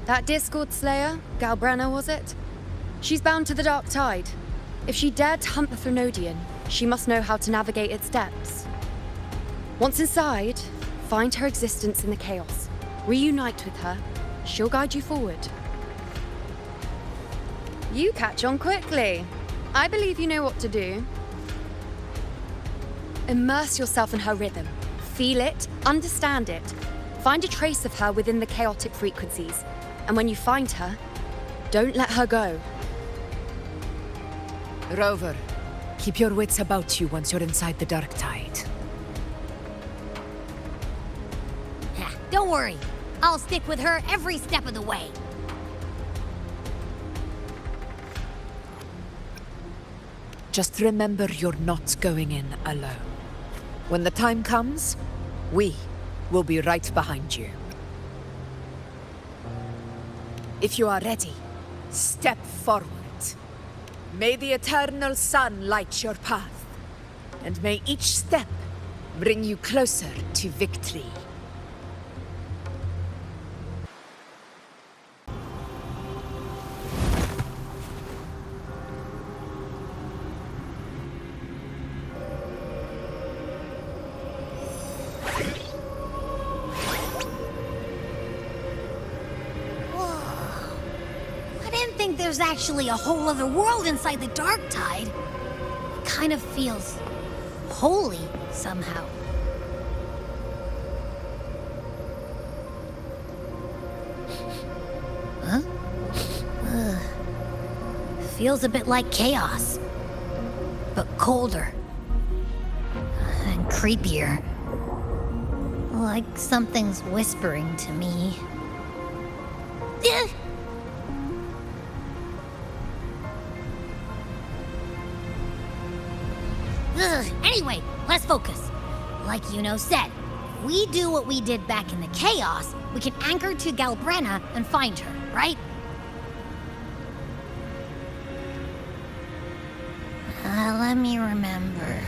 That Discord Slayer, Galbrena was it? She's bound to the dark tide. If she dared to hunt the Threnodian, she must know how to navigate its depths. Once inside, find her existence in the chaos. Reunite with her. She'll guide you forward. You catch on quickly. I believe you know what to do. Immerse yourself in her rhythm. Feel it, understand it. Find a trace of her within the chaotic frequencies. And when you find her, don't let her go. Rover, keep your wits about you once you're inside the dark tide. Don't worry. I'll stick with her every step of the way. Just remember you're not going in alone. When the time comes, we will be right behind you. If you are ready, step forward. May the eternal sun light your path, and may each step bring you closer to victory. There's actually a whole other world inside the dark tide. It kind of feels holy somehow. Huh? Feels a bit like chaos, but colder and creepier. Like something's whispering to me. Anyway, let's focus. Like Yuno said, if we do what we did back in the chaos, we can anchor to Galbrena and find her, right? Let me remember.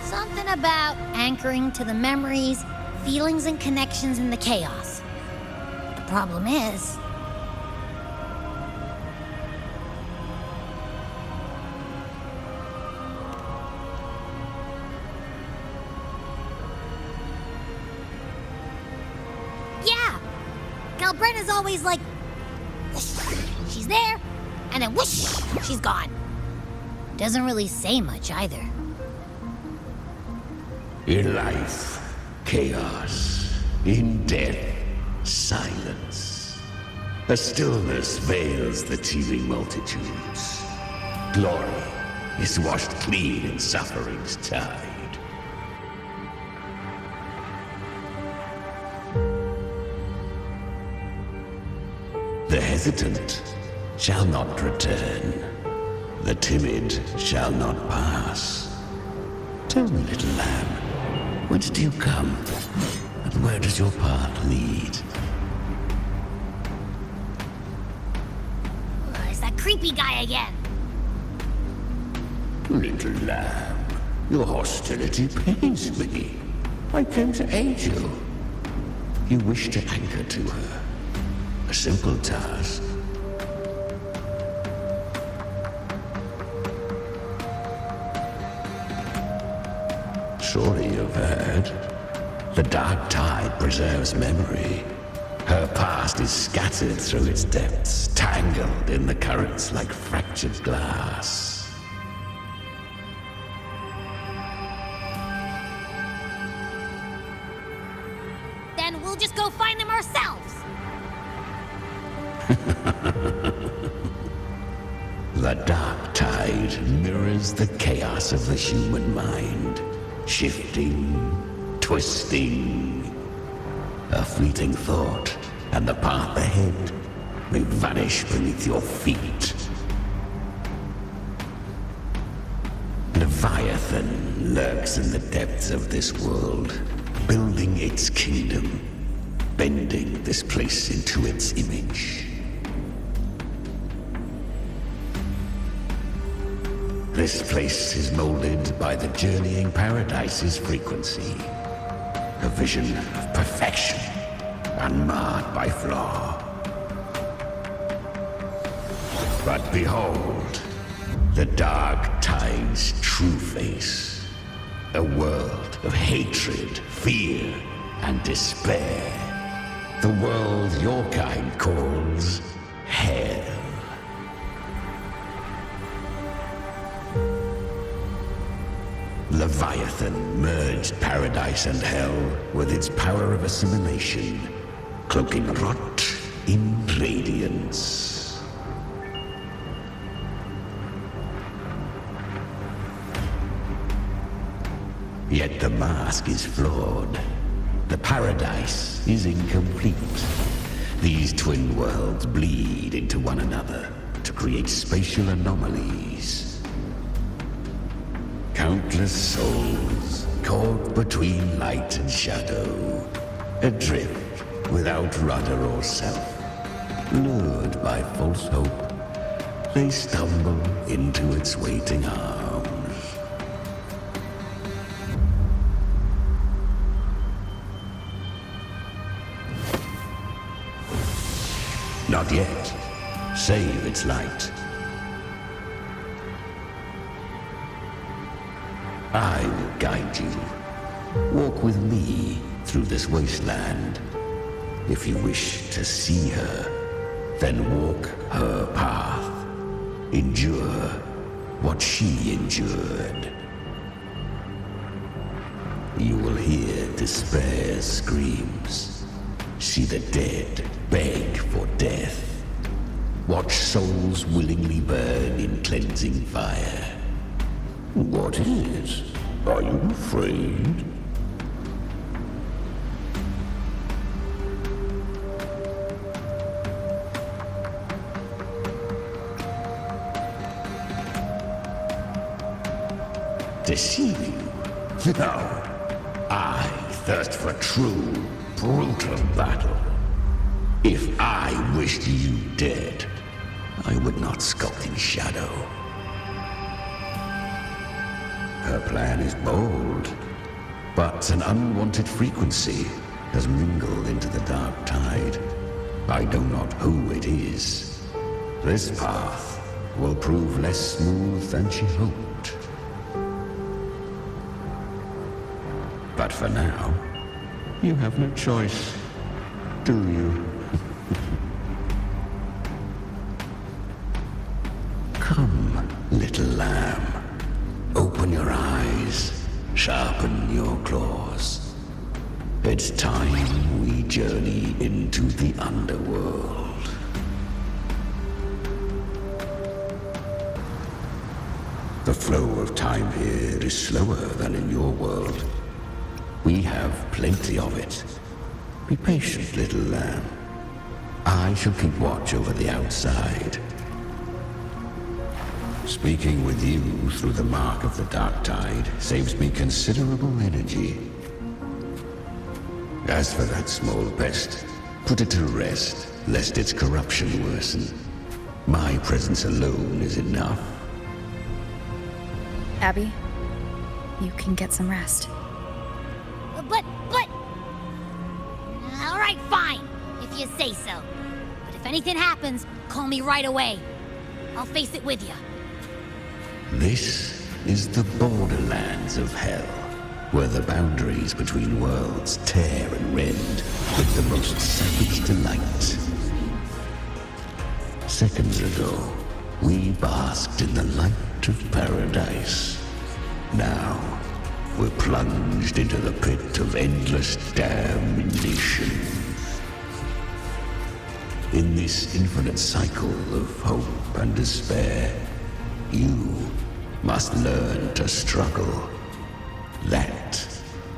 Something about anchoring to the memories, feelings, and connections in the chaos. The problem is, Galbrena's always like, she's there, and then whoosh, she's gone. Doesn't really say much either. In life, chaos. In death, silence. A stillness veils the teeming multitudes. Glory is washed clean in suffering's tide. The hesitant shall not return. The timid shall not pass. Tell me, little lamb, whence do you come? And where does your path lead? It's that creepy guy again. Little lamb, your hostility pains me. I came to aid you. You wish to anchor to her. A simple task. Surely you've heard. The dark tide preserves memory. Her past is scattered through its depths, tangled in the currents like fractured glass. Then we'll just go find them ourselves. The dark tide mirrors the chaos of the human mind, shifting, twisting. A fleeting thought, and the path ahead may vanish beneath your feet. Leviathan lurks in the depths of this world, building its kingdom, bending this place into its image. This place is molded by the journeying paradise's frequency, a vision of perfection, unmarred by flaw. But behold, the dark tide's true face. A world of hatred, fear, and despair. The world your kind calls hell. Leviathan merged paradise and hell with its power of assimilation, cloaking rot in radiance. Yet the mask is flawed. The paradise is incomplete. These twin worlds bleed into one another to create spatial anomalies. Countless souls caught between light and shadow, adrift without rudder or self, lured by false hope, they stumble into its waiting arms. Not yet. Save its light. I will guide you. Walk with me through this wasteland. If you wish to see her, then walk her path. Endure what she endured. You will hear despair's screams. See the dead beg for death. Watch souls willingly burn in cleansing fire. What is it? Are you afraid? Deceive you? No. I thirst for true, brutal battle. If I wished you dead, I would not skulk in shadow. Her plan is bold, but an unwanted frequency has mingled into the dark tide. I know not who it is. This path will prove less smooth than she hoped. But for now, you have no choice, do you? Come, little lamb. Open your eyes, sharpen your claws. It's time we journey into the underworld. The flow of time here is slower than in your world. We have plenty of it. Be patient, little lamb. I shall keep watch over the outside. Speaking with you through the mark of the dark tide saves me considerable energy. As for that small pest, put it to rest, lest its corruption worsen. My presence alone is enough. Abby, you can get some rest. But... All right, fine, if you say so. But if anything happens, call me right away. I'll face it with you. This is the borderlands of hell, where the boundaries between worlds tear and rend with the most savage delight. Seconds ago, we basked in the light of paradise. Now, we're plunged into the pit of endless damnation. In this infinite cycle of hope and despair, you must learn to struggle. That,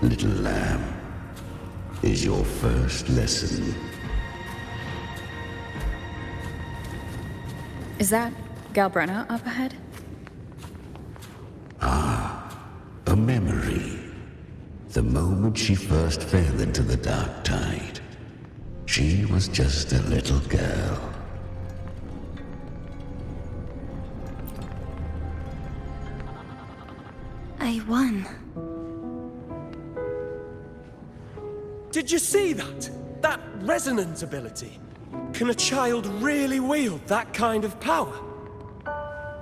little lamb, is your first lesson. Is that Galbrena up ahead? Ah, A memory. The moment she first fell into the dark tide, she was just a little girl. I won. Did you see that? That resonance ability? Can a child really wield that kind of power?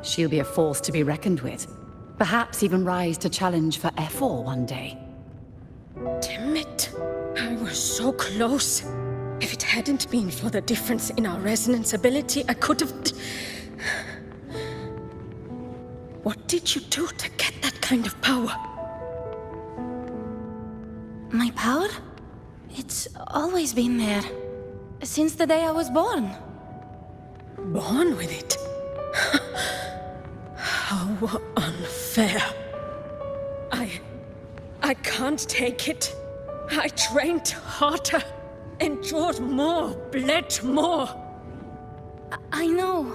She'll be a force to be reckoned with. Perhaps even rise to challenge for F4 one day. Damn it. I was so close. If it hadn't been for the difference in our resonance ability, I could have... What did you do to get that kind of power? My power? It's always been there. Since the day I was born. Born with it? How unfair. I can't take it. I trained harder, endured more, bled more. I know.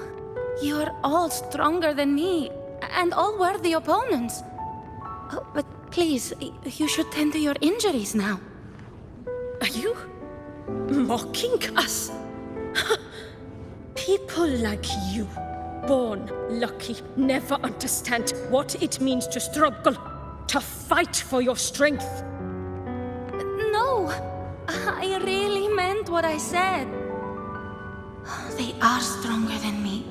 You're all stronger than me, and all worthy opponents. Oh, but please, you should tend to your injuries now. Are you mocking us? People like you, born lucky, never understand what it means to struggle, to fight for your strength. No, I really meant what I said. They are stronger than me,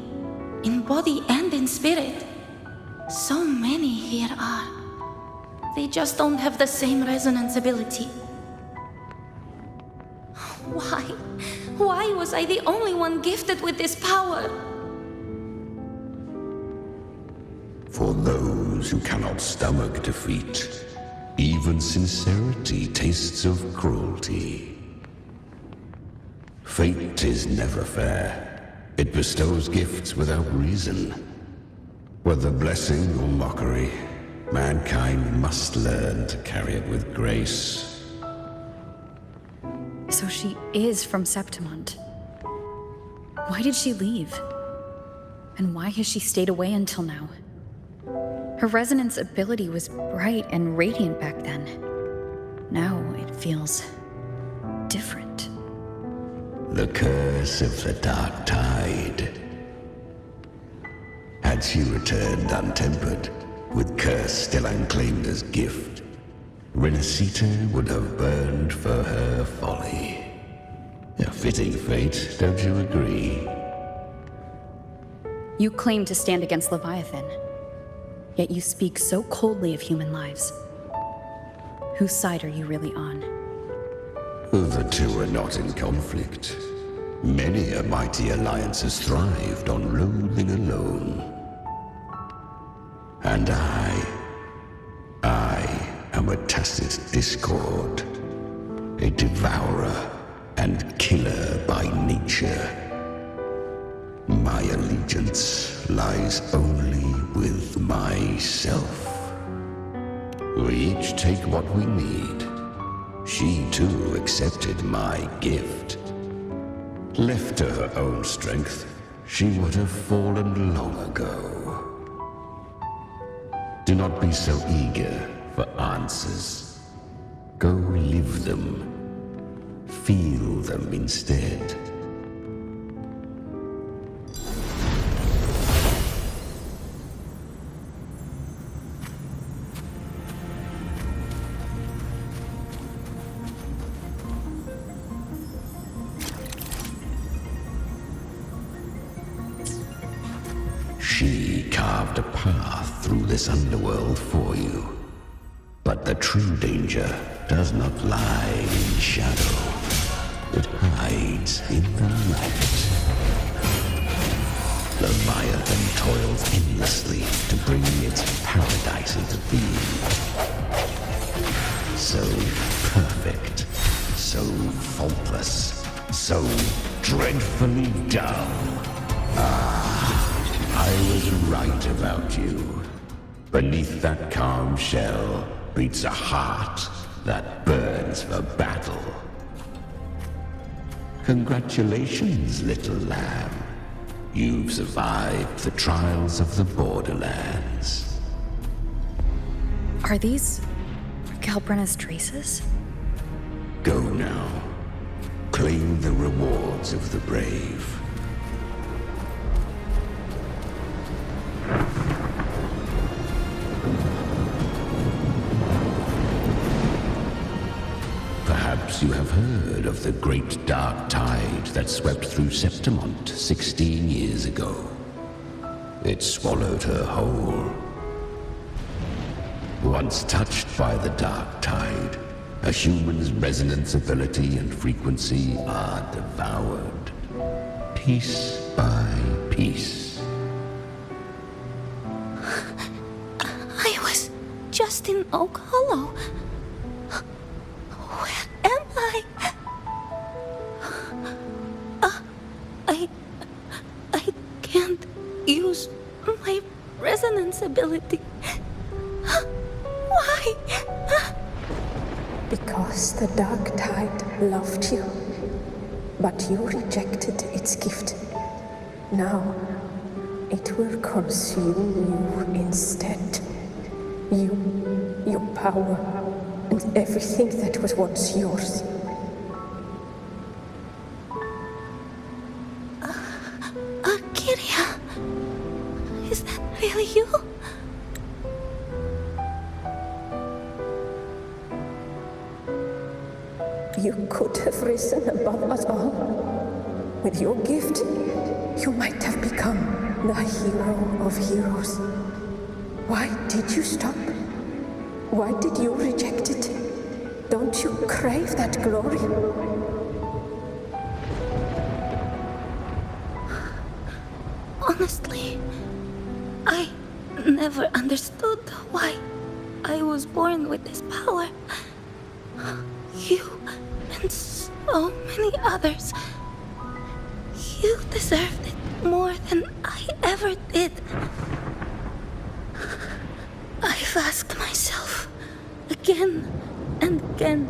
in body and in spirit. So many here are. They just don't have the same resonance ability. Why? Why was I the only one gifted with this power? For those who cannot stomach defeat, even sincerity tastes of cruelty. Fate is never fair. It bestows gifts without reason. Whether blessing or mockery, mankind must learn to carry it with grace. So she is from Septimont. Why did she leave? And why has she stayed away until now? Her resonance ability was bright and radiant back then. Now it feels different. The curse of the dark tide. Had she returned untempered, with curse still unclaimed as gift, Rinascita would have burned for her folly. A fitting fate, don't you agree? You claim to stand against Leviathan, yet you speak so coldly of human lives. Whose side are you really on? The two are not in conflict. Many a mighty alliance has thrived on loathing alone. And I am a tacit discord, a devourer and killer by nature. My allegiance lies only with myself. We each take what we need. She too accepted my gift. Left to her own strength, she would have fallen long ago. Do not be so eager for answers. Go live them. Feel them instead. She carved a path through this underworld for you. But the true danger does not lie in shadow. It hides in the light. Leviathan toils endlessly to bring its paradise into being. So perfect, so faultless, so dreadfully dumb. I was right about you. Beneath that calm shell beats a heart that burns for battle. Congratulations, little lamb. You've survived the trials of the Borderlands. Are these Galbrena's traces? Go now. Claim the rewards of the brave. Perhaps you have heard of the great dark tide that swept through Septimont 16 years ago. It swallowed her whole. Once touched by the dark tide, a human's resonance ability and frequency are devoured, piece by piece. I was just in Oak Hollow. Where am I? I can't use my resonance ability. Why? Because the dark tide loved you, but you rejected its gift. Now, it will consume you instead. You, your power, and everything that was once yours. Kyria, is that really you? You could have risen above us all. With your gift, you might have become the hero of heroes. Why did you stop? Why did you reject it? Don't you crave that glory? Honestly, I never understood why I was born with this power. You and so many others. You deserved it more than I ever did. I've asked myself again and again,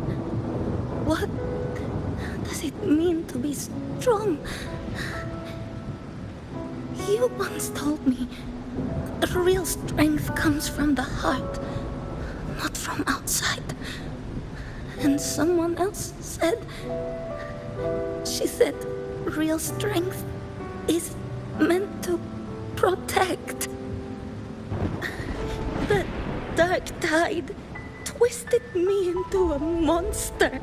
what does it mean to be strong? You once told me real strength comes from the heart, not from outside. And someone else said, she said, real strength is meant to protect. The dark tide twisted me into a monster.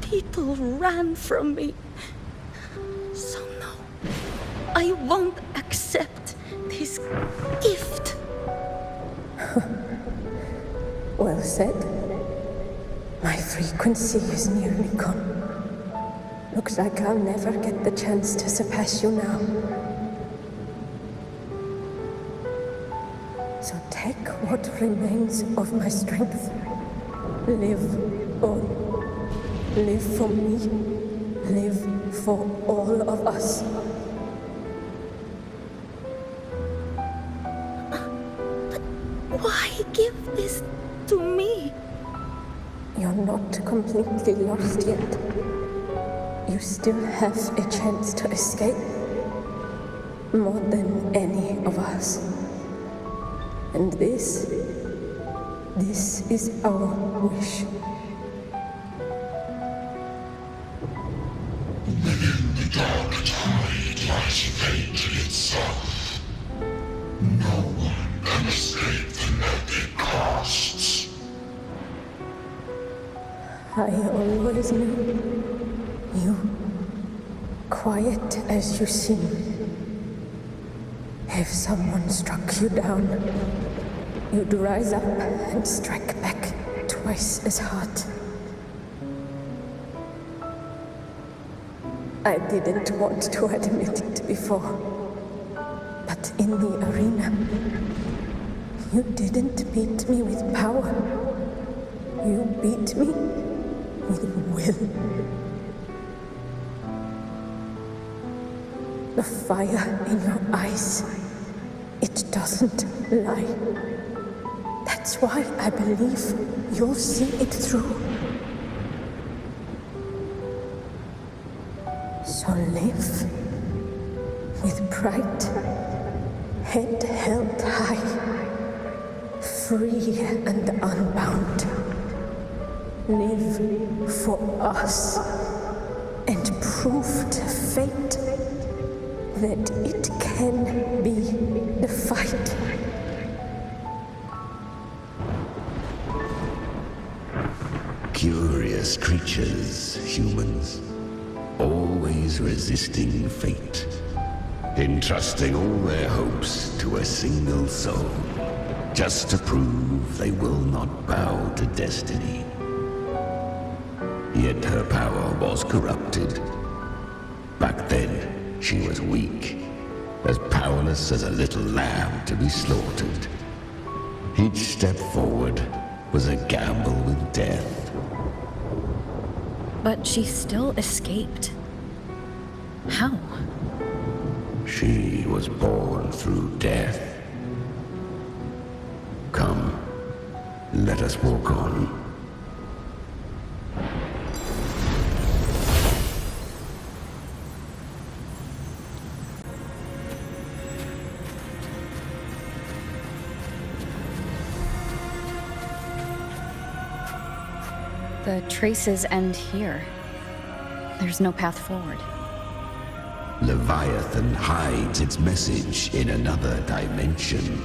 People ran from me. So no, I won't accept this gift. Well said. My frequency is nearly gone. Looks like I'll never get the chance to surpass you now. So take what remains of my strength. Live on. Live for me. Live for all of us. But why give this to me? You're not completely lost yet. You still have a chance to escape. More than any of us. And this is our wish. Within the dark tide lies fate itself. No one can escape the net it casts. I always knew you, quiet as you seem. If someone struck you down, you'd rise up and strike back twice as hard. I didn't want to admit it before, but in the arena, you didn't beat me with power. You beat me with will. The fire in your eyes, it doesn't lie. That's why I believe you'll see it through. So live with pride, head held high, free and unbound. Live for us and prove to fate that it can be defied. Curious creatures, humans, always resisting fate, entrusting all their hopes to a single soul, just to prove they will not bow to destiny. Yet her power was corrupted. Back then, she was weak, as powerless as a little lamb to be slaughtered. Each step forward was a gamble with death. But she still escaped. How? She was born through death. Come, let us walk on. The traces end here. There's no path forward. Leviathan hides its message in another dimension.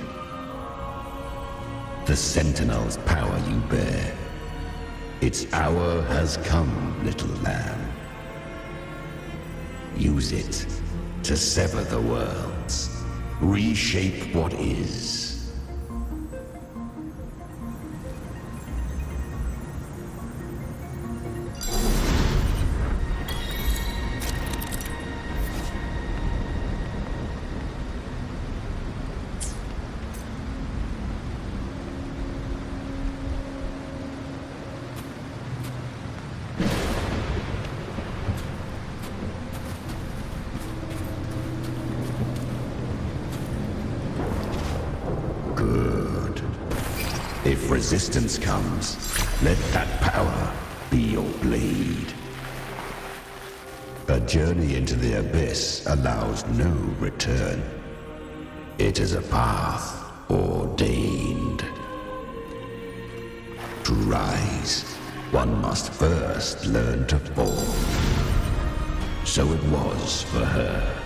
The Sentinel's power you bear. Its hour has come, little lamb. Use it to sever the worlds, reshape what is. If resistance comes, let that power be your blade. A journey into the abyss allows no return. It is a path ordained. To rise, one must first learn to fall. So it was for her.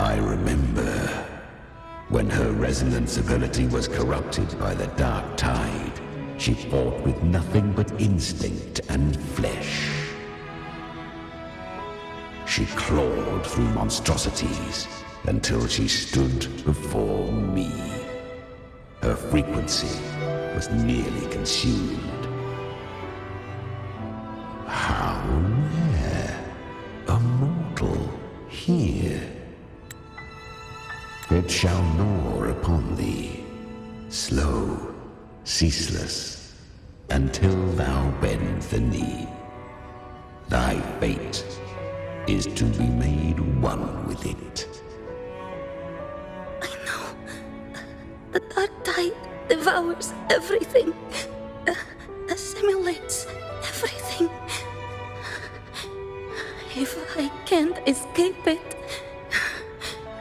I remember when her resonance ability was corrupted by the dark tide. She fought with nothing but instinct and flesh. She clawed through monstrosities until she stood before me. Her frequency was nearly consumed. How rare! A mortal here. It shall gnaw upon thee, slow, ceaseless, until thou bend the knee. Thy fate is to be made one with it. I know. The dark tide devours everything, assimilates everything. If I can't escape it,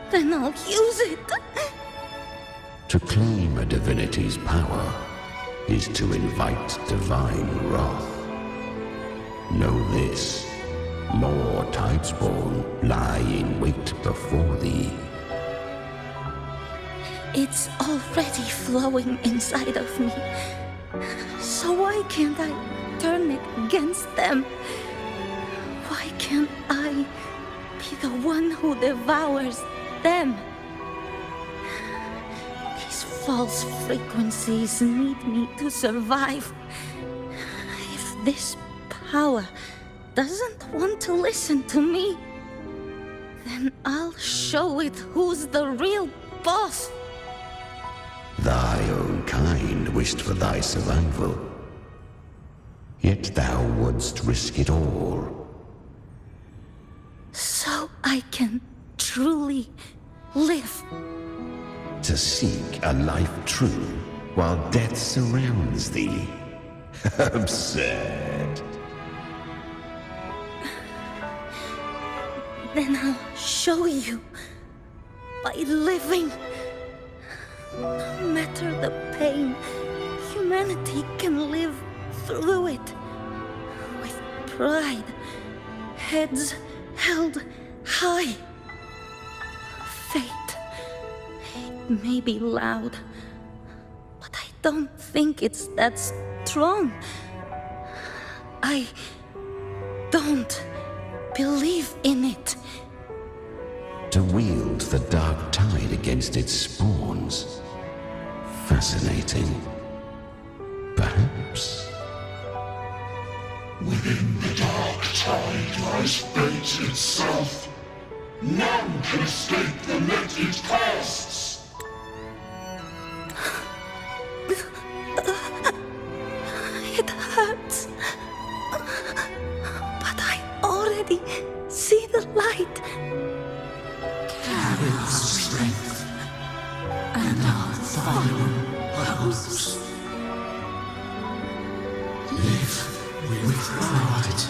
then I'll use it. To claim a divinity's power is to invite divine wrath. Know this, more Tidespawn lie in wait before thee. It's already flowing inside of me. So why can't I turn it against them? Why can't I be the one who devours them? These false frequencies need me to survive. If this power doesn't want to listen to me, then I'll show it who's the real boss. Thy own kind wished for thy survival, yet thou wouldst risk it all. So I can truly live. To seek a life true while death surrounds thee. Absurd. Then I'll show you. By living. No matter the pain, humanity can live through it. With pride. Heads held high. Fate. It may be loud, but I don't think it's that strong. I don't believe in it. To wield the dark tide against its spawns. Fascinating. Perhaps. Within the dark tide lies fate itself. None can escape the net it casts. It hurts. But I already see the light. Carry our strength and our final hopes. Live with pride,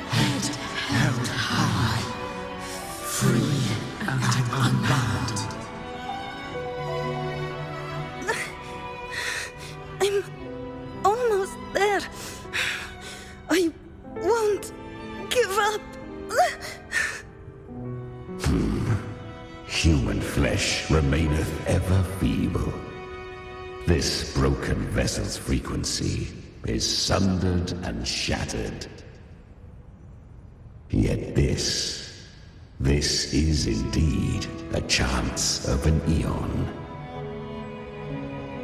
head held high, free and unbound. I'm almost there. I won't give up. Human flesh remaineth ever feeble. This broken vessel's frequency is sundered and shattered. Yet this is indeed a chance of an eon.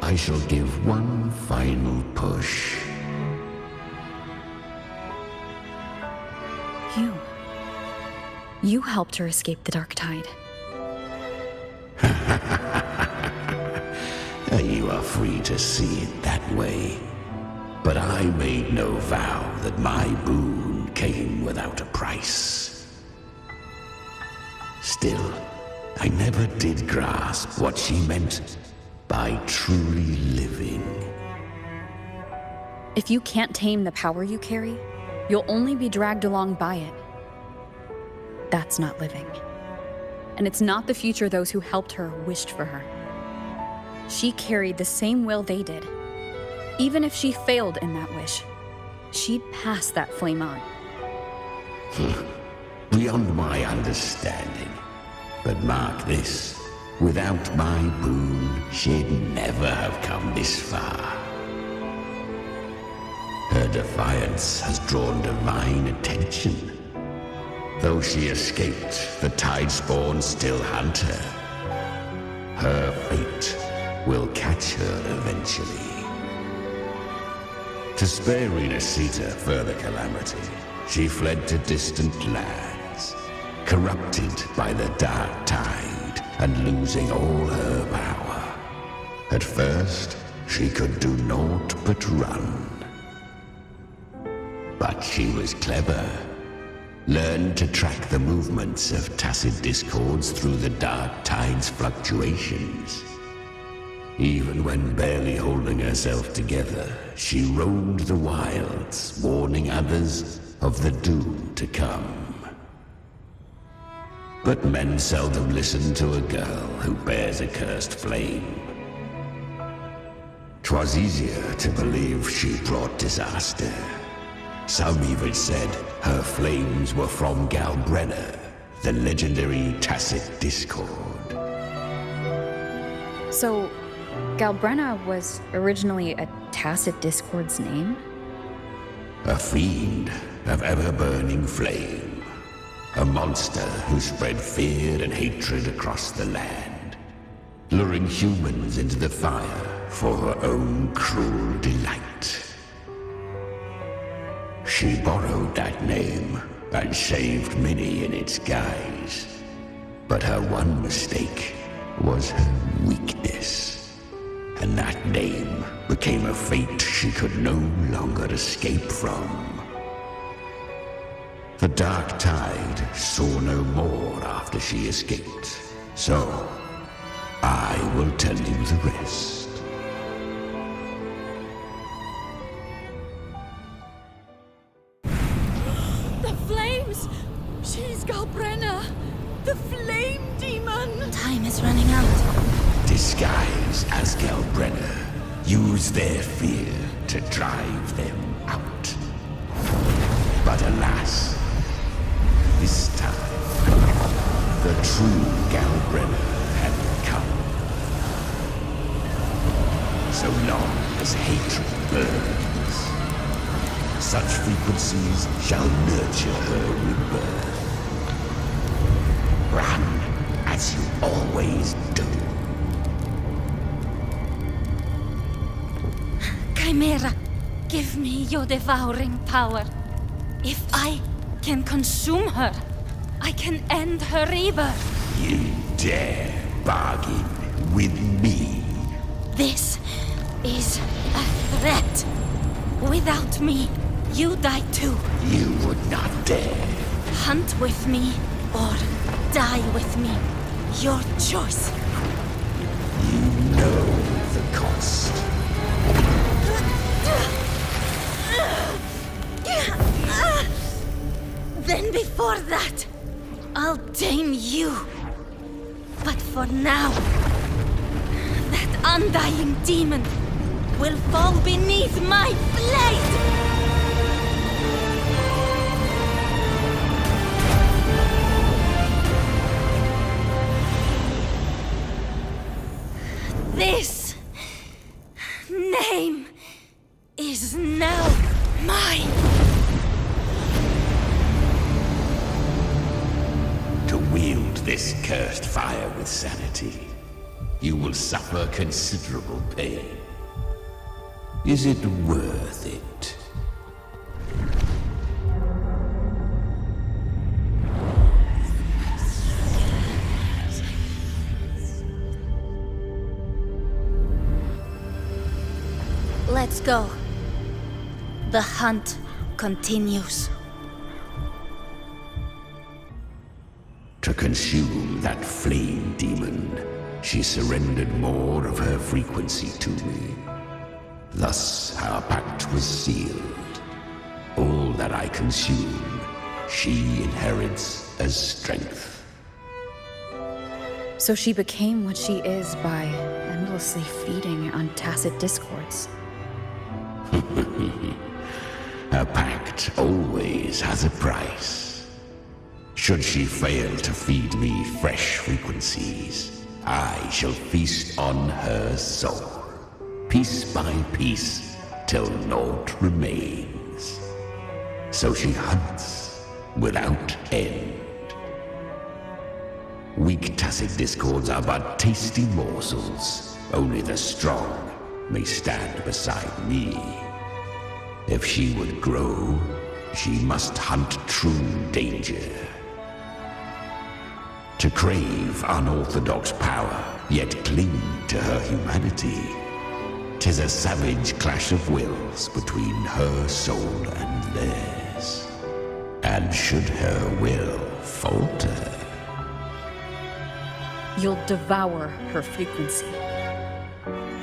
I shall give one final push. You helped her escape the dark tide. You are free to see it that way. But I made no vow that my boon came without a price. Still, I never did grasp what she meant by truly living. If you can't tame the power you carry, you'll only be dragged along by it. That's not living. And it's not the future those who helped her wished for her. She carried the same will they did. Even if she failed in that wish, she'd pass that flame on. Beyond my understanding. But mark this, without my boon, she'd never have come this far. Her defiance has drawn divine attention. Though she escaped, the tide spawn still hunt her. Her fate will catch her eventually. To spare Rinascita further calamity, she fled to distant lands, corrupted by the dark tide and losing all her power. At first, she could do naught but run. But she was clever. Learned to track the movements of tacit discords through the dark tide's fluctuations. Even when barely holding herself together, she roamed the wilds, warning others of the doom to come. But men seldom listen to a girl who bears a cursed flame. 'Twas easier to believe she brought disaster. Some even said her flames were from Galbrena, the legendary tacit discord. So, Galbrena was originally a tacit discord's name? A fiend of ever-burning flame. A monster who spread fear and hatred across the land, luring humans into the fire for her own cruel delight. She borrowed that name and saved many in its guise. But her one mistake was her weakness. And that name became a fate she could no longer escape from. The Dark Tide saw no more after she escaped, so I will tell you the rest. The flames! She's Galbrena! The flame demon! Time is running out. Disguise as Galbrena. Use their fear to drive them out. But alas, this time, the true Galbrena had come. So long as hatred burns, such frequencies shall nurture her rebirth. Run as you always do. Chimera, give me your devouring power. If I can consume her, I can end her rebirth. You dare bargain with me? This is a threat. Without me, you die too. You would not dare. Hunt with me or die with me. Your choice. You know the cost. Then before that, I'll tame you. But for now, that undying demon will fall beneath my blade! This name is now mine. To wield this cursed fire with sanity, you will suffer considerable pain. Is it worth it? Let's go. The hunt continues. To consume that flame demon, she surrendered more of her frequency to me. Thus our pact was sealed. All that I consume, she inherits as strength. So she became what she is by endlessly feeding on tacit discords. A pact always has a price. Should she fail to feed me fresh frequencies, I shall feast on her soul, piece by piece, till naught remains. So she hunts without end. Weak tacit discords are but tasty morsels. Only the strong may stand beside me. If she would grow, she must hunt true danger. To crave unorthodox power, yet cling to her humanity, 'tis a savage clash of wills between her soul and theirs. And should her will falter, You'll devour her frequency.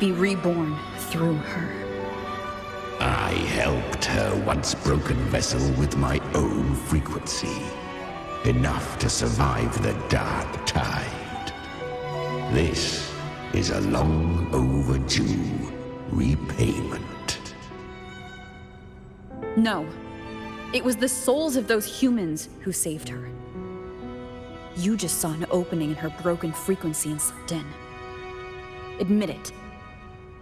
Be reborn through her. I helped her once broken vessel with my own frequency. Enough to survive the Dark Tide. This is a long overdue repayment. No. It was the souls of those humans who saved her. You just saw an opening in her broken frequency and slipped in. Admit it.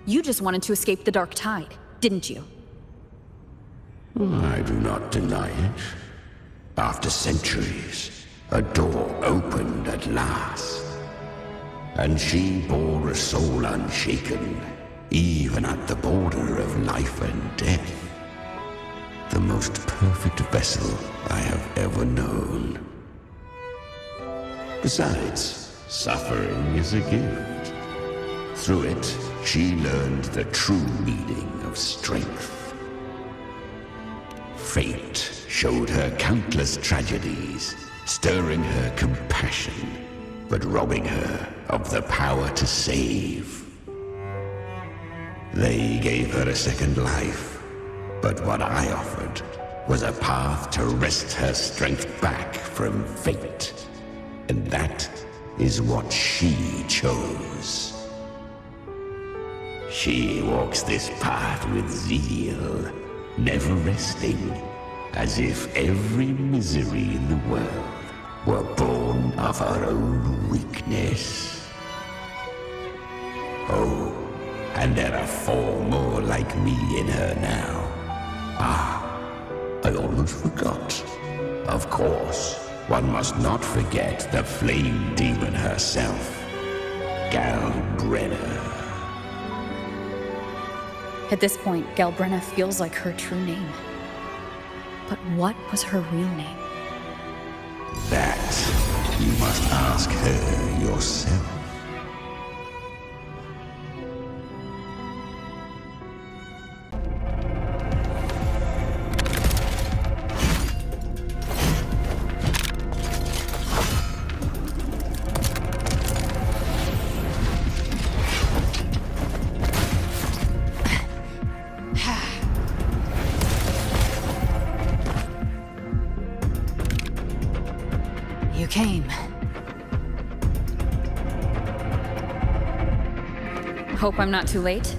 You just wanted to escape the Dark Tide, didn't you? I do not deny it. After centuries, a door opened at last. And she bore a soul unshaken, even at the border of life and death. The most perfect vessel I have ever known. Besides, suffering is a gift. Through it, she learned the true meaning of strength. Fate showed her countless tragedies, stirring her compassion, but robbing her of the power to save. They gave her a second life, but what I offered was a path to wrest her strength back from fate. And that is what she chose. She walks this path with zeal, never resting, as if every misery in the world were born of her own weakness. Oh, and there are 4 more like me in her now. Ah, I almost forgot. Of course, one must not forget the flame demon herself, Galbrena. At this point, Galbrena feels like her true name. But what was her real name? That you must ask her yourself. You came. Hope I'm not too late.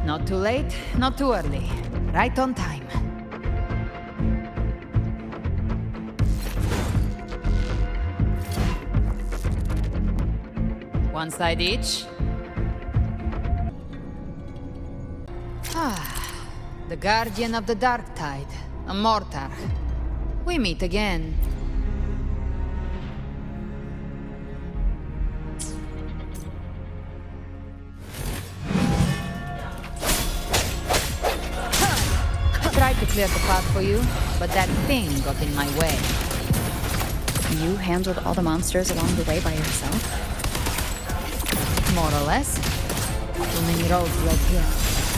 Not too late, not too early. Right on time. One side each. The Guardian of the Dark Tide, a mortar. We meet again. Tried to clear the path for you, but that thing got in my way. You handled all the monsters along the way by yourself? More or less. Too many roads led here,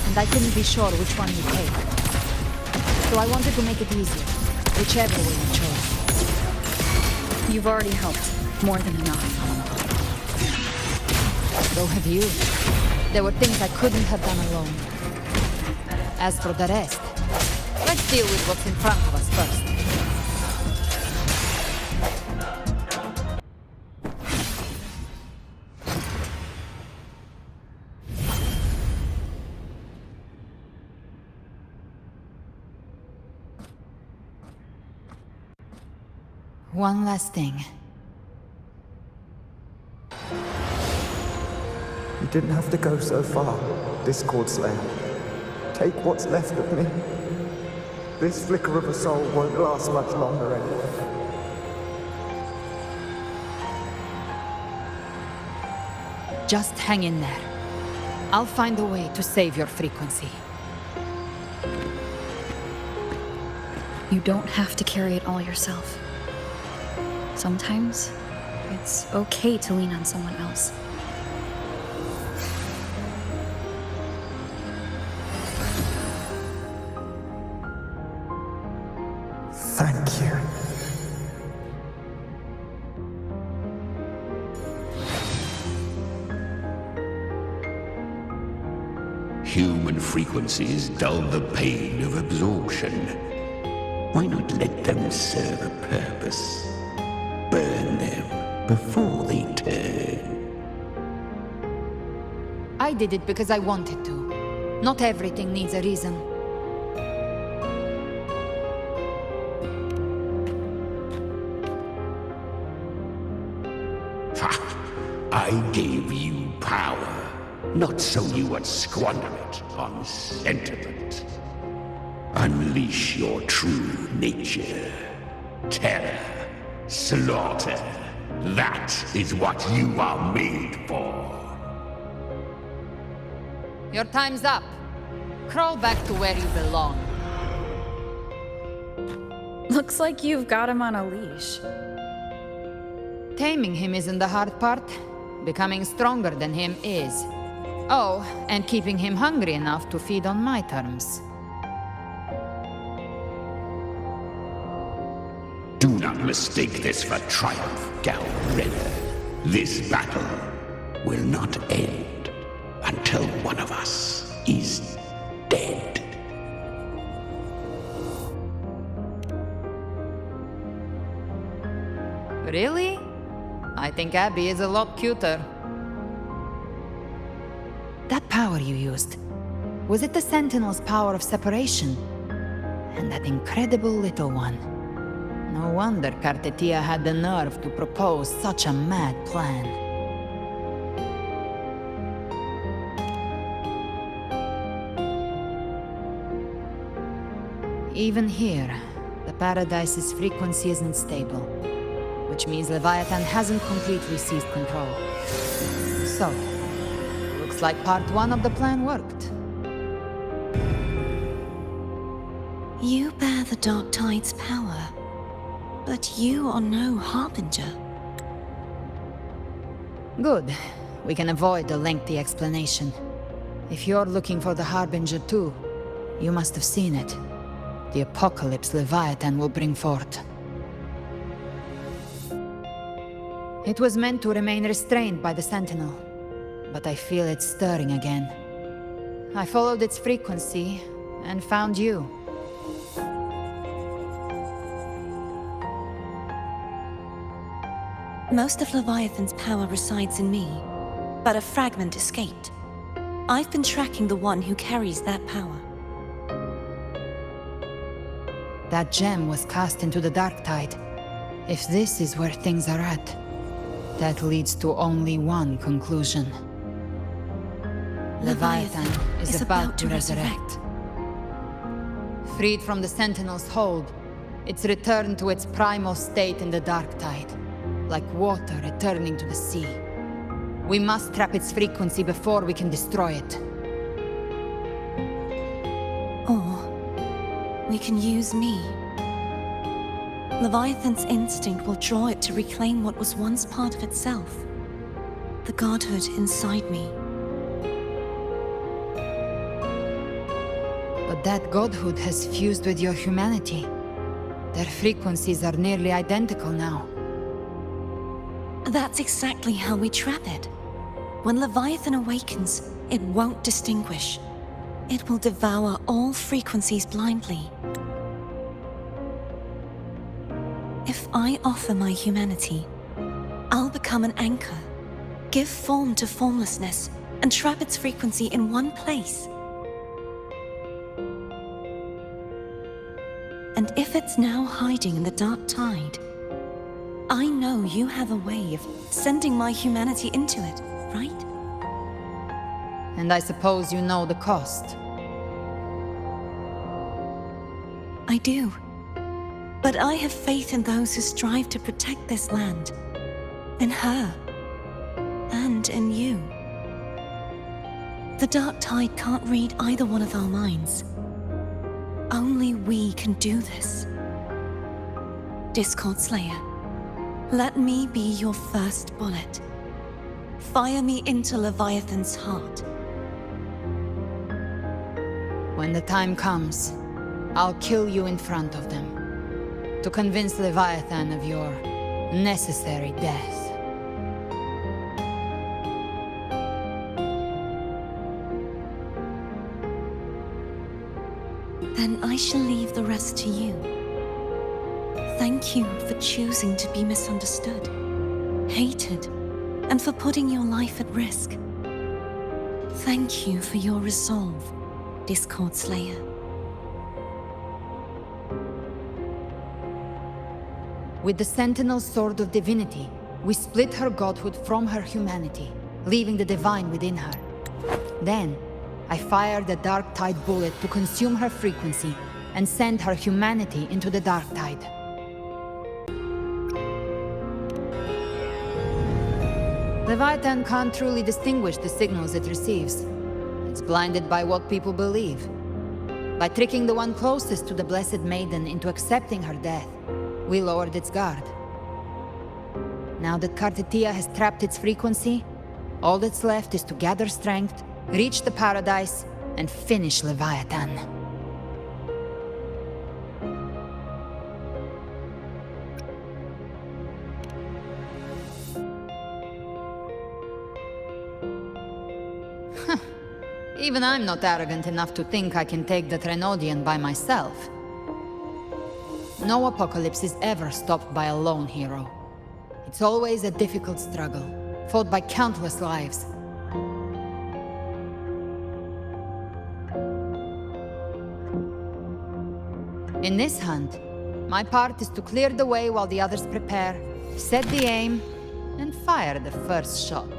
and I couldn't be sure which one you take. So I wanted to make it easier, whichever way you chose. You've already helped. More than enough. So have you. There were things I couldn't have done alone. As for the rest, let's deal with what's in front of us first. One last thing. You didn't have to go so far, Discord Slayer. Take what's left of me. This flicker of a soul won't last much longer anyway. Just hang in there. I'll find a way to save your frequency. You don't have to carry it all yourself. Sometimes, it's okay to lean on someone else. Thank you. Human frequencies dull the pain of absorption. Why not let them serve a purpose? Burn them before they turn. I did it because I wanted to. Not everything needs a reason. I gave you power, not so you would squander it on sentiment. Unleash your true nature. Terror, slaughter. That is what you are made for. Your time's up. Crawl back to where you belong. Looks like you've got him on a leash. Taming him isn't the hard part. Becoming stronger than him is. Oh, and keeping him hungry enough to feed on my terms. Do not mistake this for triumph, Galbrena. This battle will not end until one of us is dead. Really? I think Abby is a lot cuter. That power you used, was it the Sentinel's power of separation? And that incredible little one. No wonder Cartethyia had the nerve to propose such a mad plan. Even here, the Paradise's frequency isn't stable, which means Leviathan hasn't completely seized control. So, looks like part 1 of the plan worked. You bear the Dark Tide's power, but you are no Harbinger. Good. We can avoid a lengthy explanation. If you're looking for the Harbinger too, you must have seen it. The apocalypse Leviathan will bring forth. It was meant to remain restrained by the Sentinel, but I feel it stirring again. I followed its frequency and found you. Most of Leviathan's power resides in me, but a fragment escaped. I've been tracking the one who carries that power. That gem was cast into the Dark Tide. If this is where things are at, that leads to only one conclusion. Leviathan is about to resurrect. Freed from the Sentinel's hold, it's returned to its primal state in the Dark Tide, like water returning to the sea. We must trap its frequency before we can destroy it. Or we can use me. Leviathan's instinct will draw it to reclaim what was once part of itself. The godhood inside me. But that godhood has fused with your humanity. Their frequencies are nearly identical now. That's exactly how we trap it. When Leviathan awakens, it won't distinguish. It will devour all frequencies blindly. If I offer my humanity, I'll become an anchor, give form to formlessness, and trap its frequency in one place. And if it's now hiding in the Dark Tide, I know you have a way of sending my humanity into it, right? And I suppose you know the cost. I do. But I have faith in those who strive to protect this land. In her. And in you. The Dark Tide can't read either one of our minds. Only we can do this. Discord Slayer, let me be your first bullet. Fire me into Leviathan's heart. When the time comes, I'll kill you in front of them, to convince Leviathan of your necessary death. Then I shall leave the rest to you. Thank you for choosing to be misunderstood, hated, and for putting your life at risk. Thank you for your resolve, Discord Slayer. With the Sentinel's Sword of Divinity, we split her godhood from her humanity, leaving the divine within her. Then, I fired the Dark Tide bullet to consume her frequency and send her humanity into the Dark Tide. Leviathan can't truly distinguish the signals it receives. It's blinded by what people believe. By tricking the one closest to the Blessed Maiden into accepting her death, we lowered its guard. Now that Cartethyia has trapped its frequency, all that's left is to gather strength, reach the Paradise, and finish Leviathan. Even I'm not arrogant enough to think I can take the Trenodian by myself. No apocalypse is ever stopped by a lone hero. It's always a difficult struggle, fought by countless lives. In this hunt, my part is to clear the way while the others prepare, set the aim, and fire the first shot.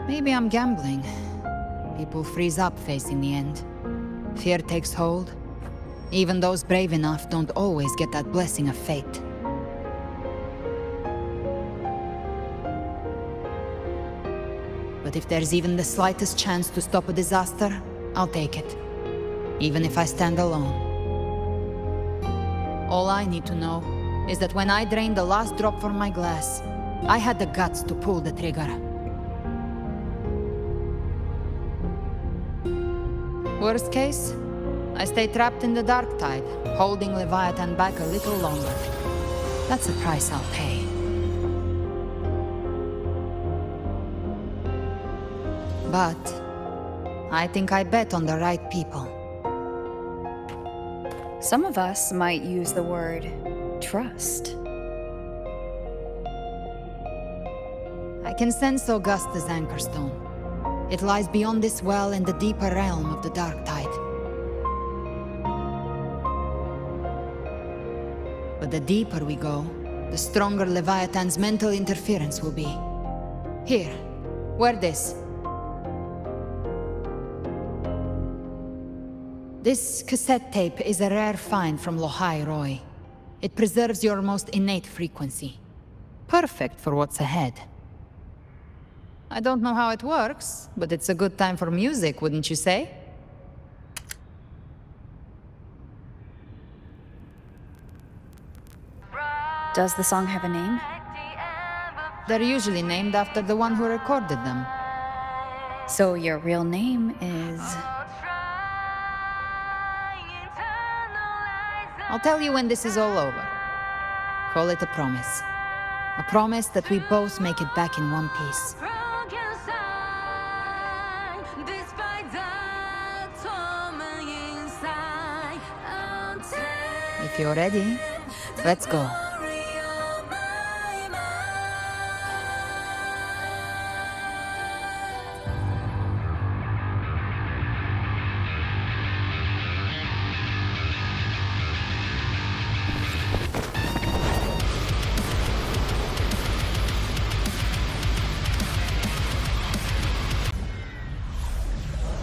Maybe I'm gambling. People freeze up facing the end. Fear takes hold. Even those brave enough don't always get that blessing of fate. But if there's even the slightest chance to stop a disaster, I'll take it. Even if I stand alone. All I need to know is that when I drained the last drop from my glass, I had the guts to pull the trigger. Worst case, I stay trapped in the dark tide, holding Leviathan back a little longer. That's a price I'll pay. But I think I bet on the right people. Some of us might use the word trust. I can sense Augusta's anchorstone. It lies beyond this well in the deeper realm of the dark tide. But the deeper we go, the stronger Leviathan's mental interference will be. Here, wear this. This cassette tape is a rare find from Lahai-Roi. It preserves your most innate frequency. Perfect for what's ahead. I don't know how it works, but it's a good time for music, wouldn't you say? Does the song have a name? They're usually named after the one who recorded them. So your real name is... I'll tell you when this is all over. Call it a promise. A promise that we both make it back in one piece. If you're ready, let's go.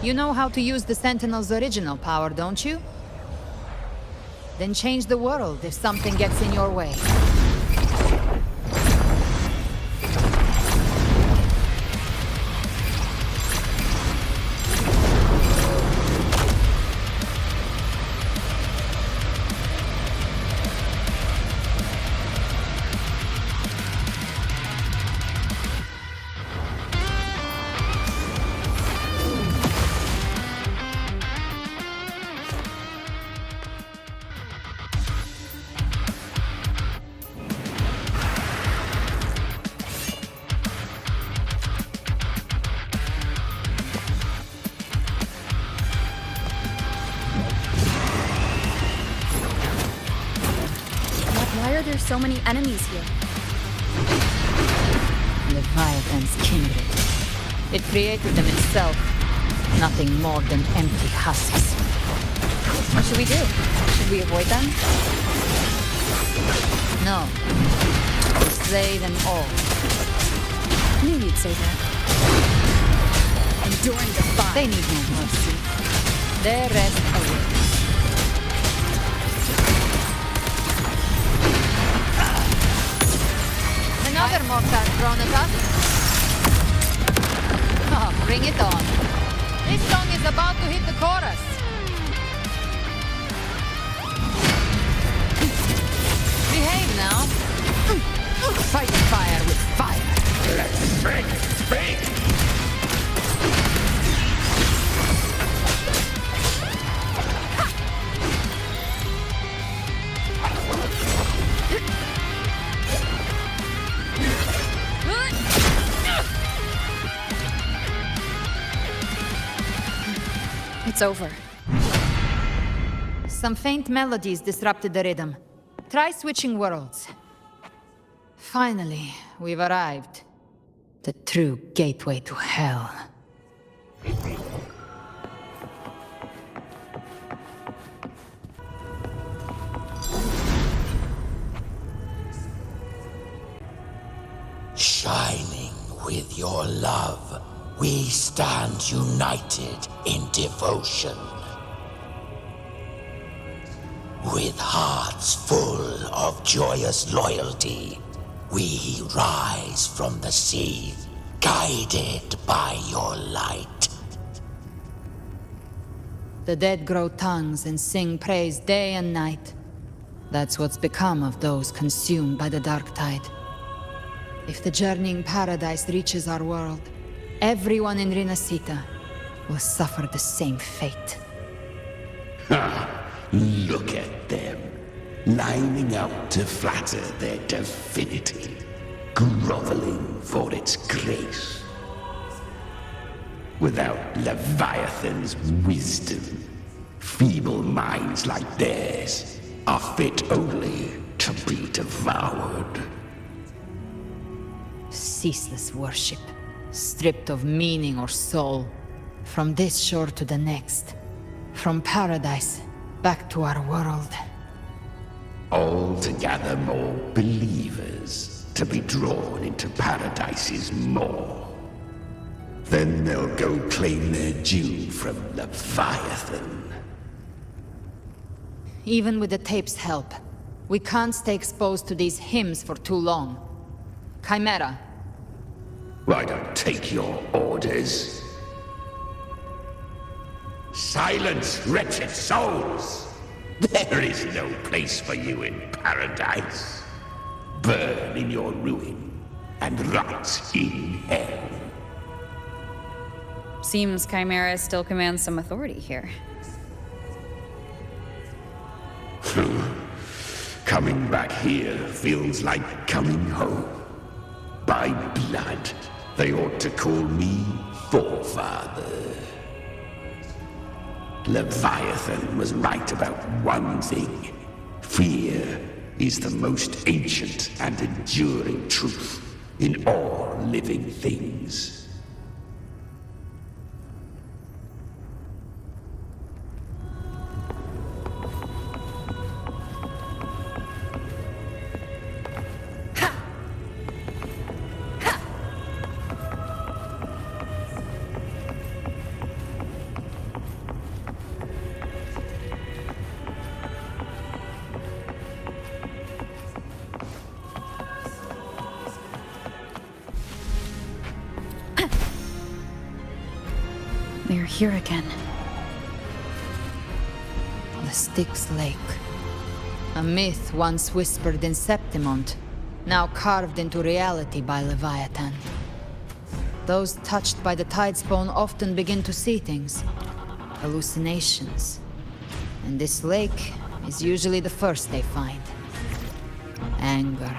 You know how to use the Sentinel's original power, don't you? Then change the world if something gets in your way. Why are there so many enemies here? Leviathan's kindred. It created them itself. Nothing more than empty husks. What should we do? Should we avoid them? No. We slay them all. I knew you'd say that. Enduring the fire. They need no mercy. Their rest awaits. Another mortar thrown at us. Oh, bring it on. This song is about to hit the chorus. Behave now. Fight fire with fire. Let's break. It's over. Some faint melodies disrupted the rhythm. Try switching worlds. Finally, we've arrived. The true gateway to hell. Shining with your love, we stand united in devotion. With hearts full of joyous loyalty, we rise from the sea, guided by your light. The dead grow tongues and sing praise day and night. That's what's become of those consumed by the dark tide. If the journeying paradise reaches our world, everyone in Rinascita will suffer the same fate. Ha! Look at them, lining up to flatter their divinity, groveling for its grace. Without Leviathan's wisdom, feeble minds like theirs are fit only to be devoured. Ceaseless worship, stripped of meaning or soul, from this shore to the next, from paradise back to our world. All to gather more believers to be drawn into Paradise's maw. Then they'll go claim their due from Leviathan. Even with the tape's help, we can't stay exposed to these hymns for too long. Chimera. I don't take your orders. Silence, wretched souls! There is no place for you in paradise. Burn in your ruin, and rot in hell. Seems Chimera still commands some authority here. Coming back here feels like coming home. By blood, they ought to call me Forefather. Leviathan was right about one thing. Fear is the most ancient and enduring truth in all living things. We're here again. The Styx Lake. A myth once whispered in Septimont, now carved into reality by Leviathan. Those touched by the tidespawn often begin to see things. Hallucinations. And this lake is usually the first they find. Anger,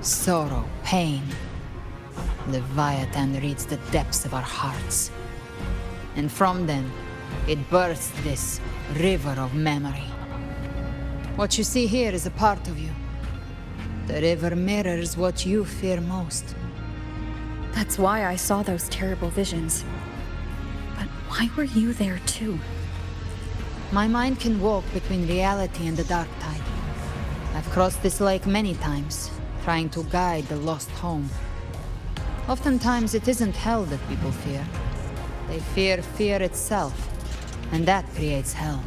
sorrow, pain. Leviathan reads the depths of our hearts. And from them, it births this river of memory. What you see here is a part of you. The river mirrors what you fear most. That's why I saw those terrible visions. But why were you there too? My mind can walk between reality and the dark tide. I've crossed this lake many times, trying to guide the lost home. Oftentimes it isn't hell that people fear. They fear fear itself, and that creates hell.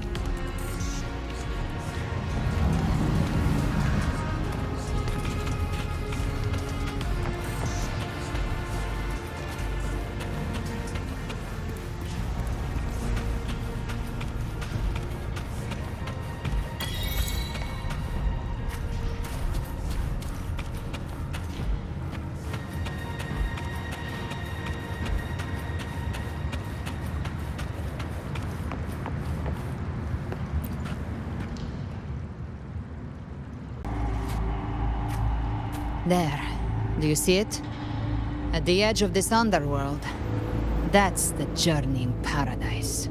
There. Do you see it? At the edge of this underworld. That's the journeying paradise.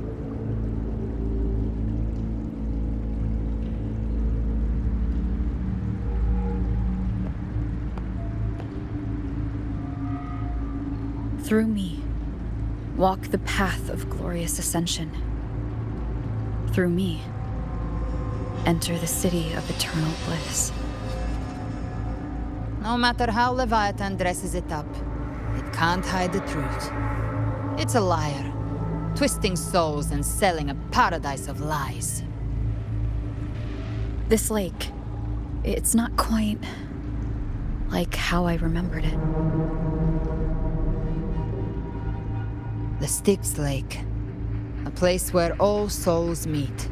Through me, walk the path of glorious ascension. Through me, enter the city of eternal bliss. No matter how Leviathan dresses it up, it can't hide the truth. It's a liar, twisting souls and selling a paradise of lies. This lake, it's not quite like how I remembered it. The Styx Lake, a place where all souls meet.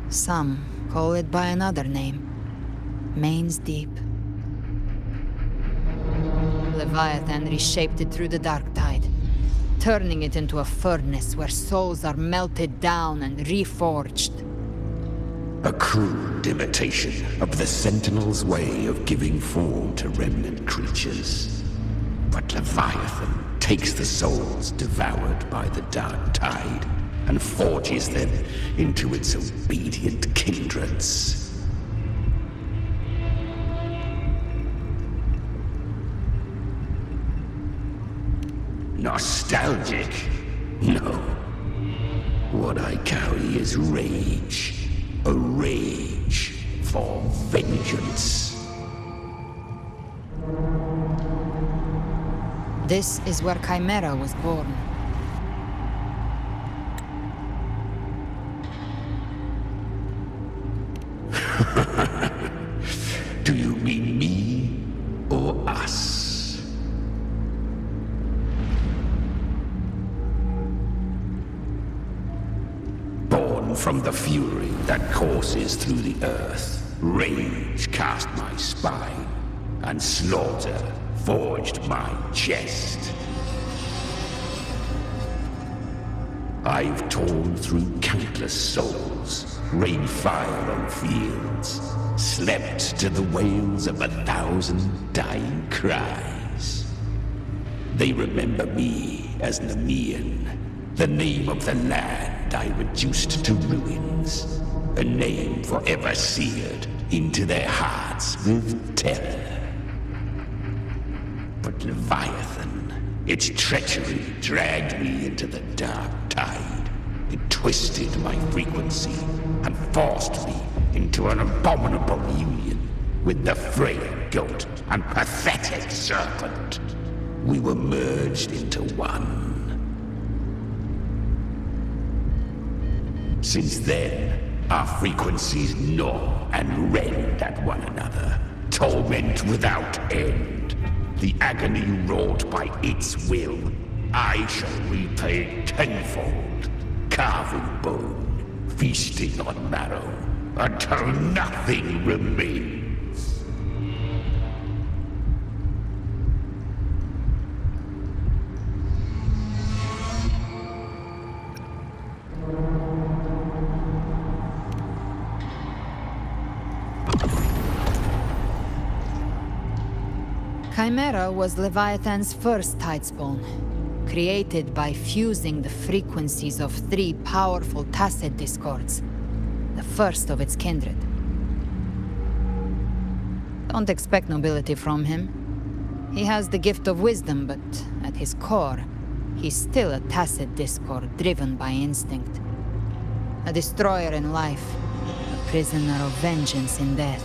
Some call it by another name, Main's Deep. Leviathan reshaped it through the dark tide, turning it into a furnace where souls are melted down and reforged. A crude imitation of the Sentinel's way of giving form to remnant creatures. But Leviathan takes the souls devoured by the dark tide and forges them into its obedient kindreds. Nostalgic? No. What I carry is rage. A rage for vengeance. This is where Chimera was born. Do you mean me or us? Born from the fury that courses through the earth, rage cast my spine, and slaughter forged my chest. I've torn through countless souls, rained fire on fields, slept to the wails of 1,000 dying cries. They remember me as Nemean, the name of the land I reduced to ruins, a name forever seared into their hearts with terror. But Leviathan, its treachery dragged me into the dark tide. It twisted my frequency and forced me into an abominable union with the frail goat and pathetic serpent. We were merged into one. Since then, our frequencies gnaw and rend at one another, torment without end. The agony wrought by its will, I shall repay tenfold, carving bone, feasting on marrow, until nothing remains. Chimera was Leviathan's first tidespawn, created by fusing the frequencies of 3 powerful tacet discords, the first of its kindred. Don't expect nobility from him. He has the gift of wisdom, but at his core, he's still a tacet discord driven by instinct. A destroyer in life, a prisoner of vengeance in death.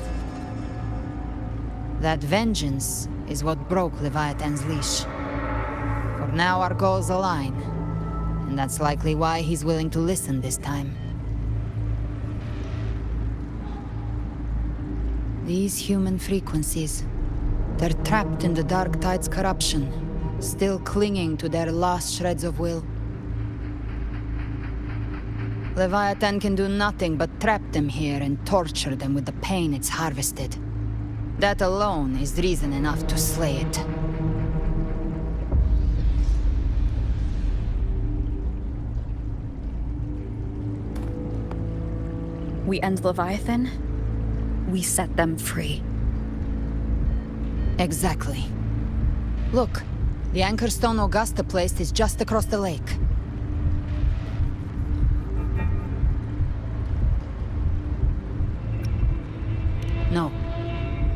That vengeance is what broke Leviathan's leash. For now our goals align, and that's likely why he's willing to listen this time. These human frequencies, they're trapped in the Dark Tide's corruption, still clinging to their last shreds of will. Leviathan can do nothing but trap them here and torture them with the pain it's harvested. That alone is reason enough to slay it. We end Leviathan, we set them free. Exactly. Look, the anchor stone Augusta placed is just across the lake. No.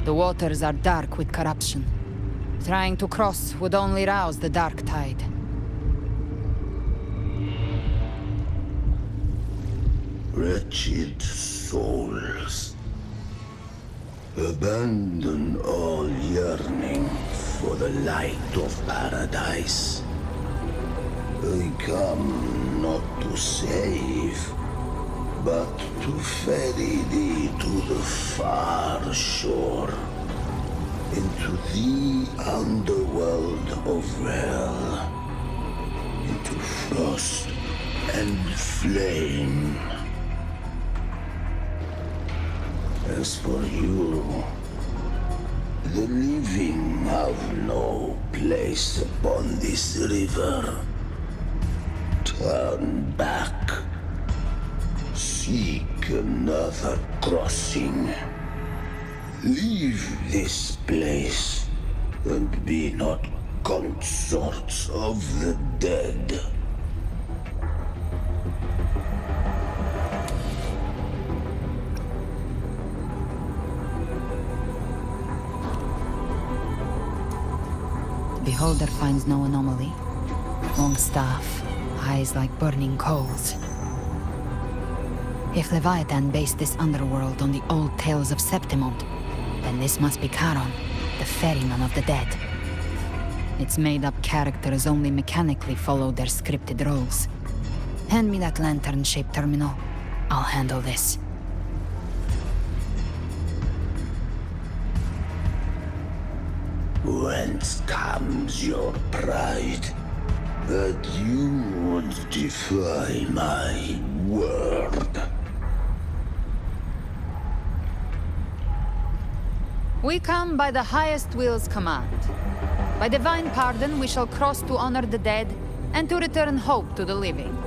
The waters are dark with corruption. Trying to cross would only rouse the dark tide. Wretched souls, abandon all yearning for the light of paradise. I come not to save, but to ferry thee to the far shore, into the underworld of hell, into frost and flame. As for you, the living have no place upon this river. Turn back. Seek another crossing. Leave this place, and be not consorts of the dead. The beholder finds no anomaly. Long staff, eyes like burning coals. If Leviathan based this underworld on the old tales of Septimont, then this must be Charon, the ferryman of the dead. Its made-up characters only mechanically follow their scripted roles. Hand me that lantern-shaped terminal. I'll handle this. Whence comes your pride? That you would defy my word? We come by the highest will's command. By divine pardon, we shall cross to honor the dead and to return hope to the living.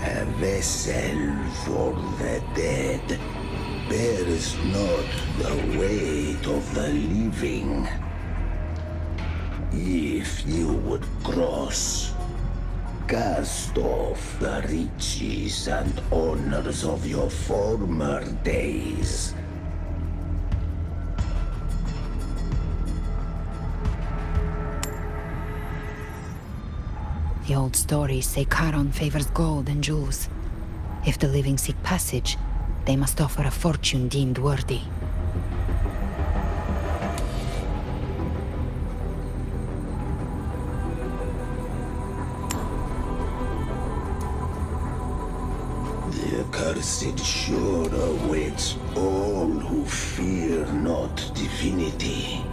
A vessel for the dead bears not the weight of the living. If you would cross, cast off the riches and honors of your former days. The old stories say Charon favors gold and jewels. If the living seek passage, they must offer a fortune deemed worthy. The accursed shore awaits all who fear not divinity.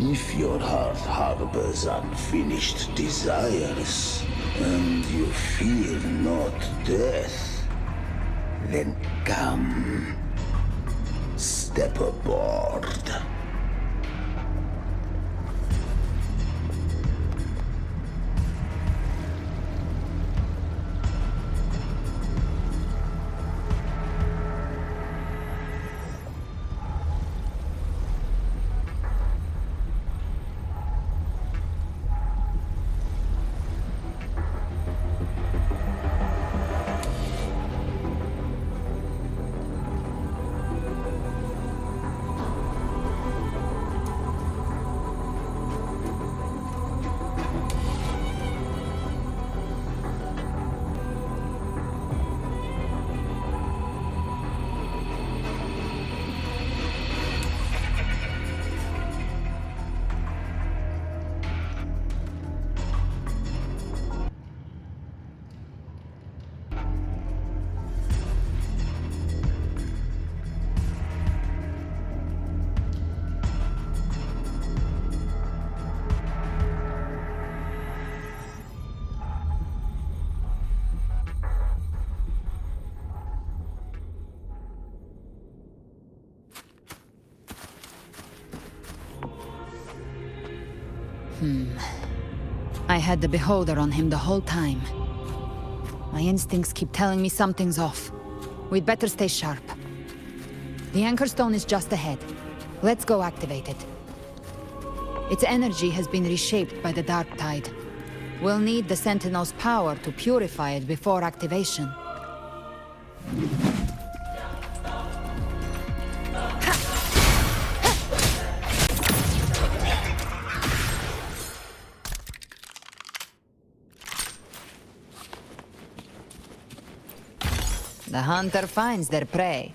If your heart harbors unfinished desires, and you fear not death, then come, step aboard. I had the beholder on him the whole time. My instincts keep telling me something's off. We'd better stay sharp. The anchor stone is just ahead. Let's go activate it. Its energy has been reshaped by the dark tide. We'll need the Sentinel's power to purify it before activation. The hunter finds their prey.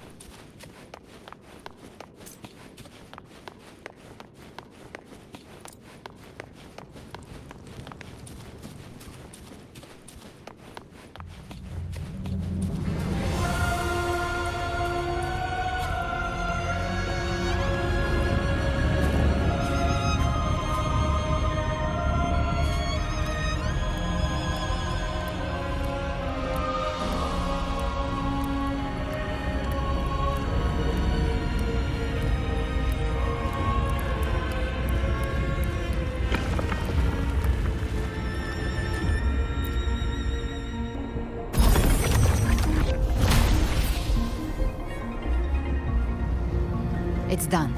It's done.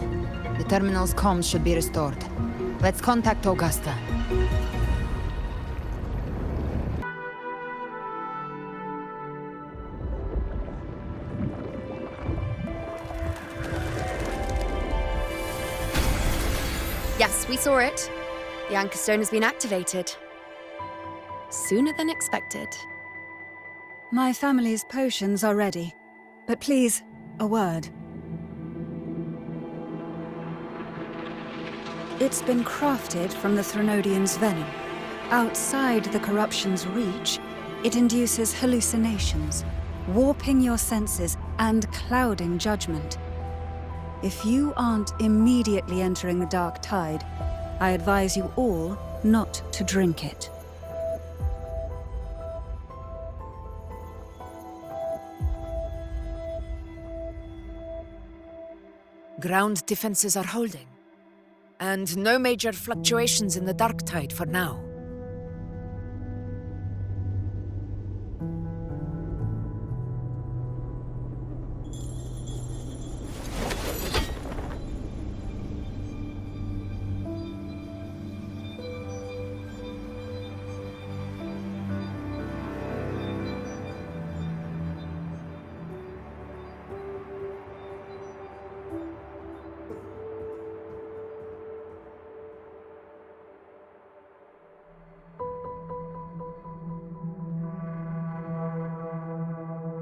The terminal's comms should be restored. Let's contact Augusta. Yes, we saw it. The anchor stone has been activated. Sooner than expected. My family's potions are ready. But please, a word. It's been crafted from the Threnodian's venom. Outside the corruption's reach, it induces hallucinations, warping your senses and clouding judgment. If you aren't immediately entering the dark tide, I advise you all not to drink it. Ground defenses are holding. And no major fluctuations in the dark tide for now.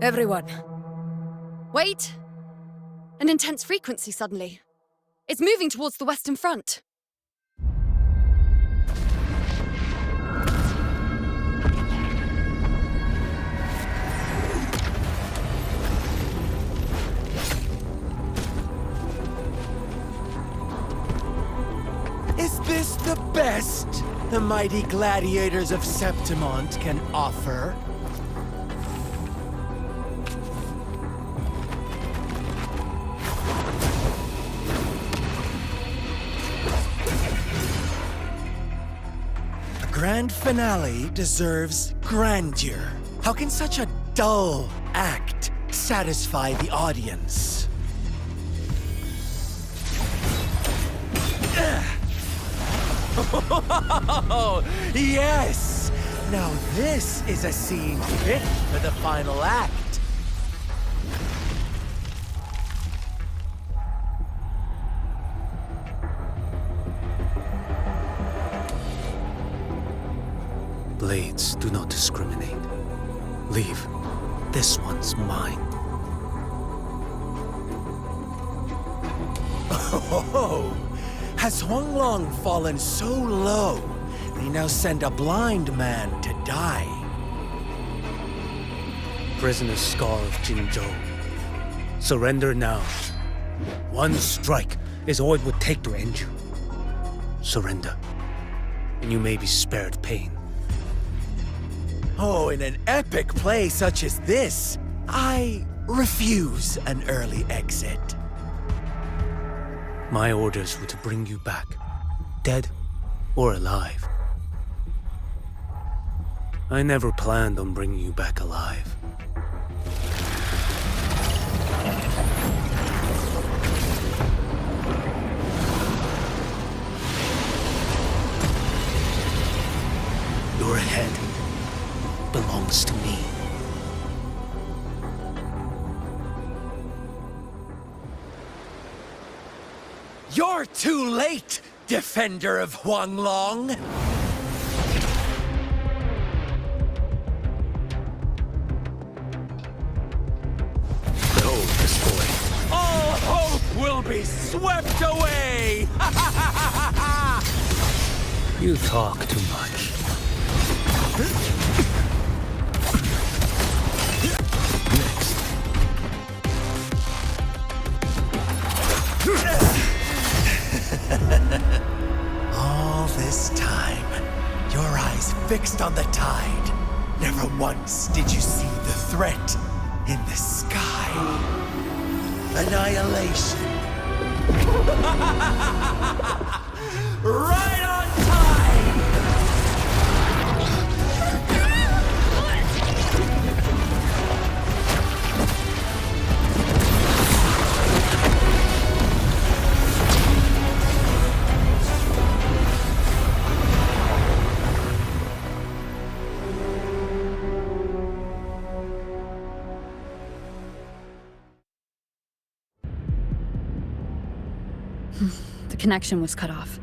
Everyone. Wait! An intense frequency suddenly. It's moving towards the Western Front. Is this the best the mighty gladiators of Septimont can offer? Grand finale deserves grandeur. How can such a dull act satisfy the audience? Yes! Now this is a scene fit for the final act. Blades do not discriminate. Leave. This one's mine. Oh, has Huanglong fallen so low, they now send a blind man to die? Prisoner Scar of Jinzhou. Surrender now. One strike is all it would take to end you. Surrender, and you may be spared pain. Oh, in an epic play such as this, I refuse an early exit. My orders were to bring you back, dead or alive. I never planned on bringing you back alive. Your You're too late, defender of Huanglong! Behold this boy. All hope will be swept away! You talk too much. All this time, your eyes fixed on the tide. Never once did you see the threat in the sky. Annihilation. Right on time! The connection was cut off.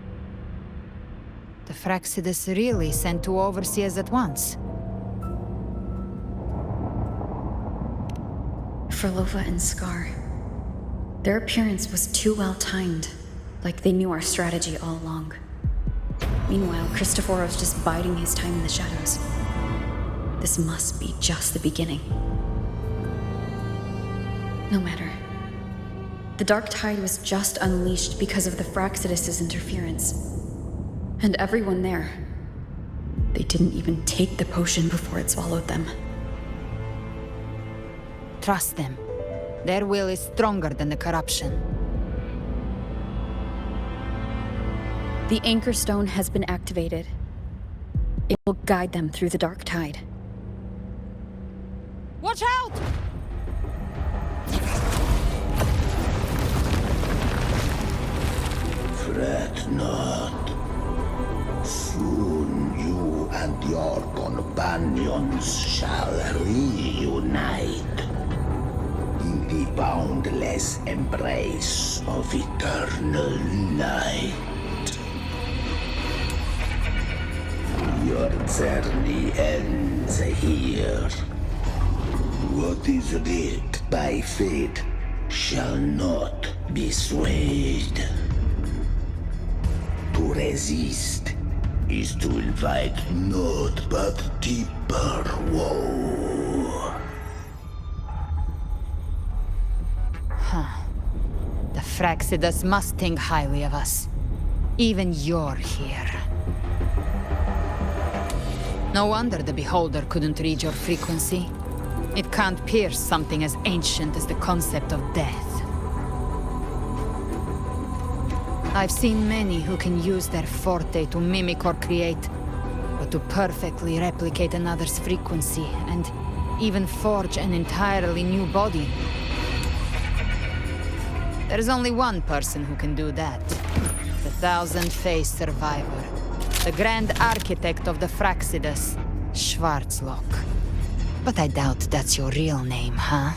The Fractsidus really sent two overseers at once. For Lova and Scar, their appearance was too well timed, like they knew our strategy all along. Meanwhile, Cristoforo's just biding his time in the shadows. This must be just the beginning. No matter. The Dark Tide was just unleashed because of the Fractsidus' interference. And everyone there, they didn't even take the potion before it swallowed them. Trust them. Their will is stronger than the corruption. The Anchor Stone has been activated. It will guide them through the Dark Tide. Watch out! Fret not. Soon you and your companions shall reunite in the boundless embrace of eternal light. Your journey ends here. What is writ by fate shall not be swayed. To resist is to invite naught but deeper woe. Huh. The Fractsidus must think highly of us. Even you're here. No wonder the Beholder couldn't read your frequency. It can't pierce something as ancient as the concept of death. I've seen many who can use their forte to mimic or create, but to perfectly replicate another's frequency and even forge an entirely new body. There's only one person who can do that. The thousand-faced survivor. The grand architect of the Fractsidus, Schwarzlock. But I doubt that's your real name, huh?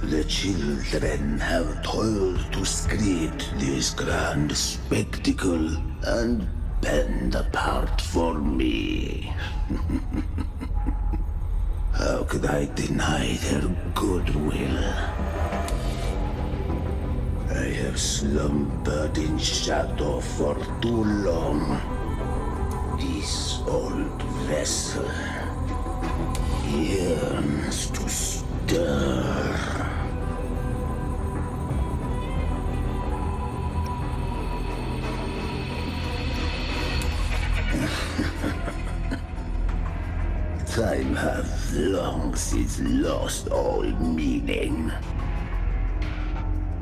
The children have toiled to script this grand spectacle and bend apart for me. How could I deny their goodwill? I have slumbered in shadow for too long. This old vessel yearns to stir. Time hath long since lost all meaning.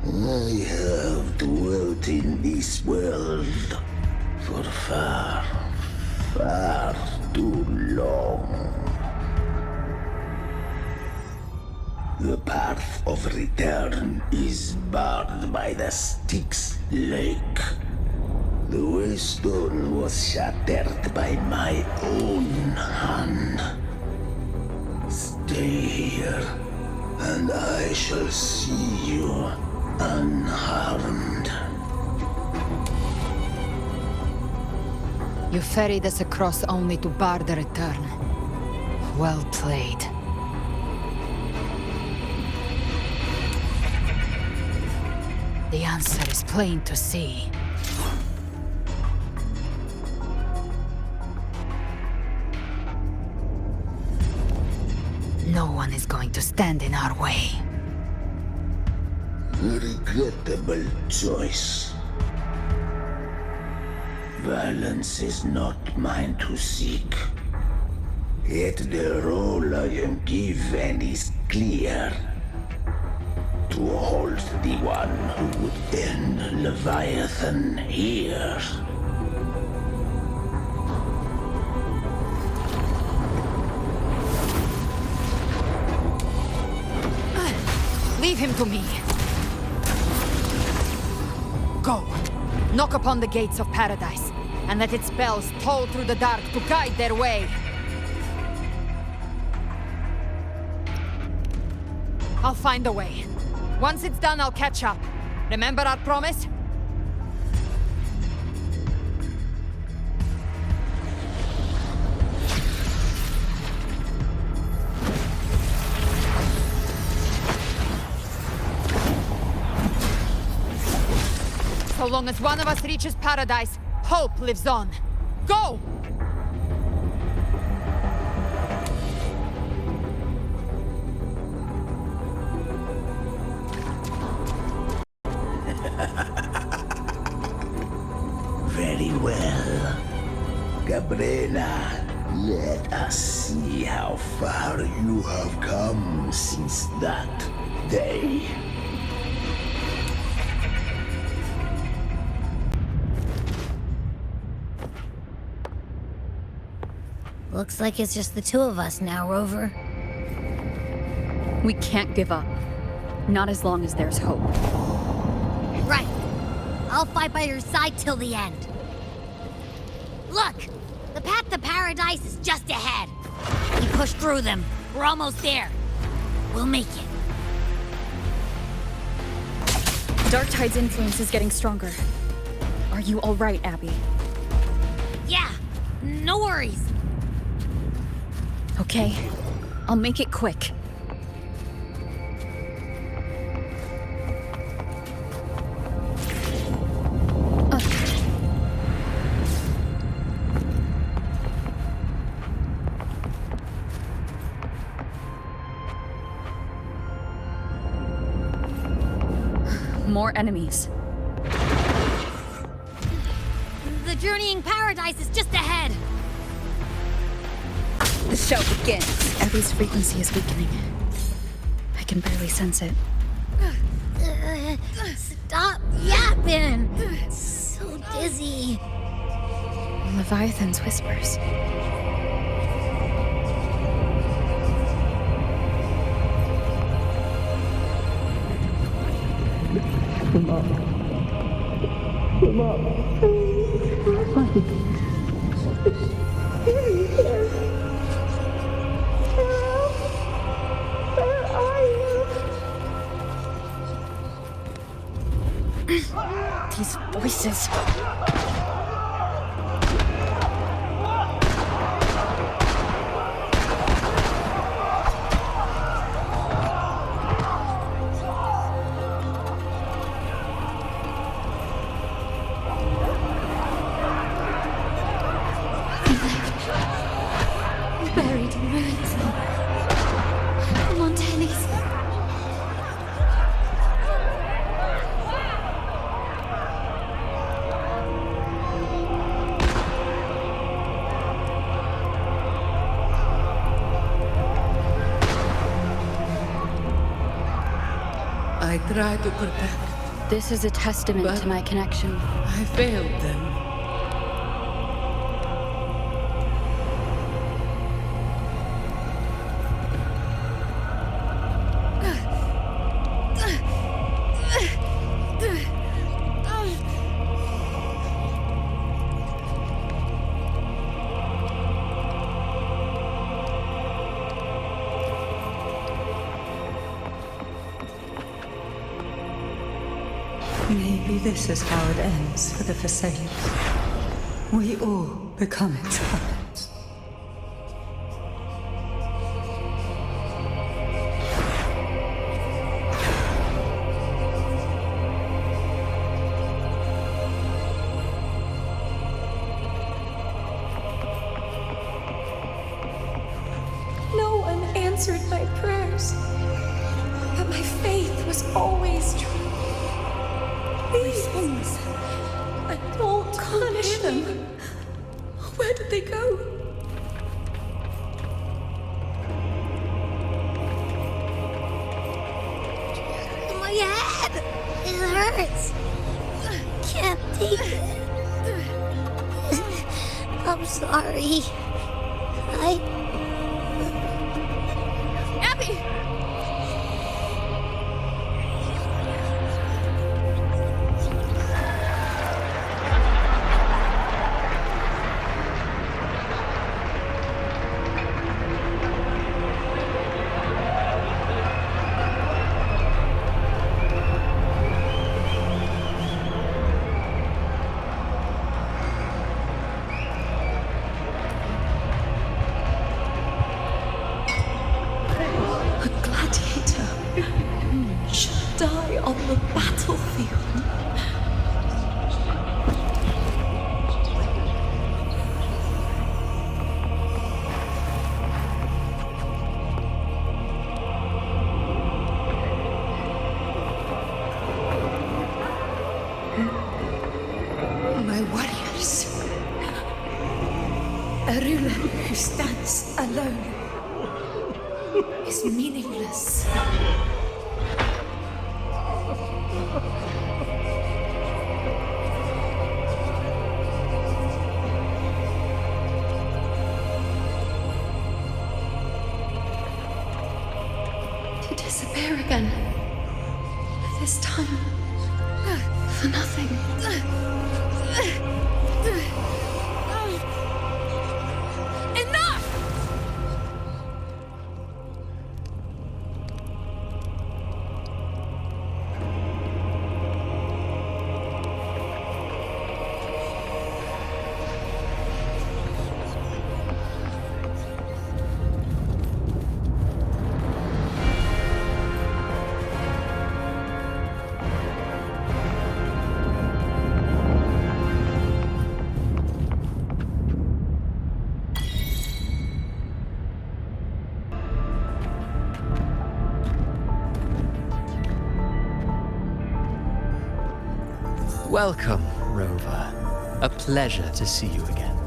I have dwelt in this world for far, far too long. The path of return is barred by the Styx Lake. The Waystone was shattered by my own hand. Stay here, and I shall see you unharmed. You ferried us across only to bar the return. Well played. The answer is plain to see. No one is going to stand in our way. Regrettable choice. Violence is not mine to seek. Yet the role I am given is clear. To hold the one who would end Leviathan here. Leave him to me. Go. Knock upon the gates of paradise, and let its bells toll through the dark to guide their way. I'll find a way. Once it's done, I'll catch up. Remember our promise? So long as one of us reaches paradise, hope lives on. Go! Very well. Galbrena, let us see how far you have come since that day. Looks like it's just the two of us now, Rover. We can't give up. Not as long as there's hope. Right. I'll fight by your side till the end. Look! The path to paradise is just ahead. We push through them. We're almost there. We'll make it. Darktide's influence is getting stronger. Are you all right, Abby? Yeah, no worries. Okay, I'll make it quick. More enemies. The journeying paradise is just ahead. The show begins. Abby's frequency is weakening. I can barely sense it. Stop yapping! So dizzy. Leviathan's whispers. Come up. Come up. Where are you? These voices. Buried in ruins. Montanis. I tried to protect. This is a testament to my connection. I failed them. Maybe this is how it ends for the Phasaelus. We all become its puppets. No one answered my prayers, but my faith was always true. These things, I don't punish them. Where did they go? My head! It hurts! Can't take it. I'm sorry. Abby! Die on the battlefield. My warriors. A ruler who stands alone is meaningless. To disappear again. This time, for nothing. Enough! Welcome, Rover. A pleasure to see you again.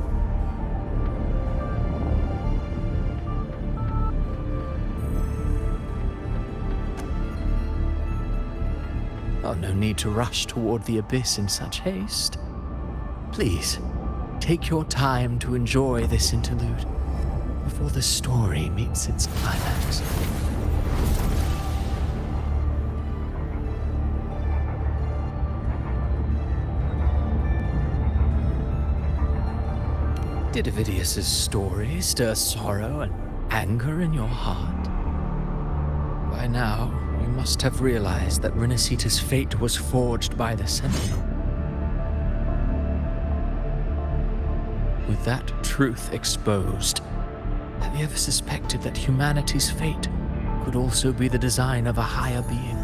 Oh, no need to rush toward the abyss in such haste. Please, take your time to enjoy this interlude before the story meets its climax. Did Avidius's story stir sorrow and anger in your heart? By now, you must have realized that Rinascita's fate was forged by the Sentinel. With that truth exposed, have you ever suspected that humanity's fate could also be the design of a higher being?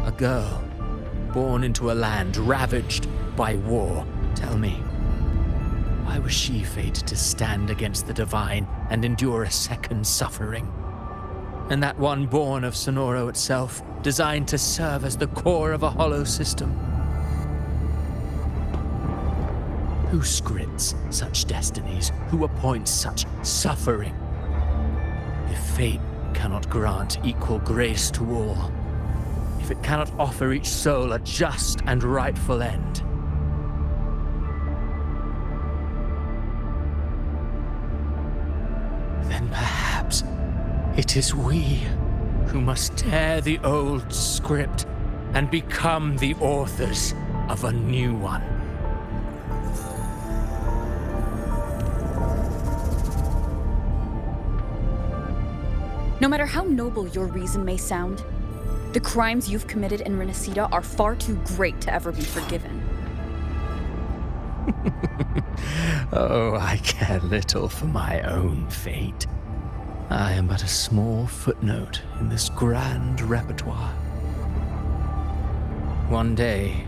A girl born into a land ravaged by war. Tell me, why was she fated to stand against the divine and endure a second suffering? And that one born of Sonoro itself, designed to serve as the core of a hollow system? Who scripts such destinies? Who appoints such suffering? If fate cannot grant equal grace to all, if it cannot offer each soul a just and rightful end, then perhaps it is we who must tear the old script and become the authors of a new one. No matter how noble your reason may sound, the crimes you've committed in Rinascita are far too great to ever be forgiven. Oh, I care little for my own fate. I am but a small footnote in this grand repertoire. One day,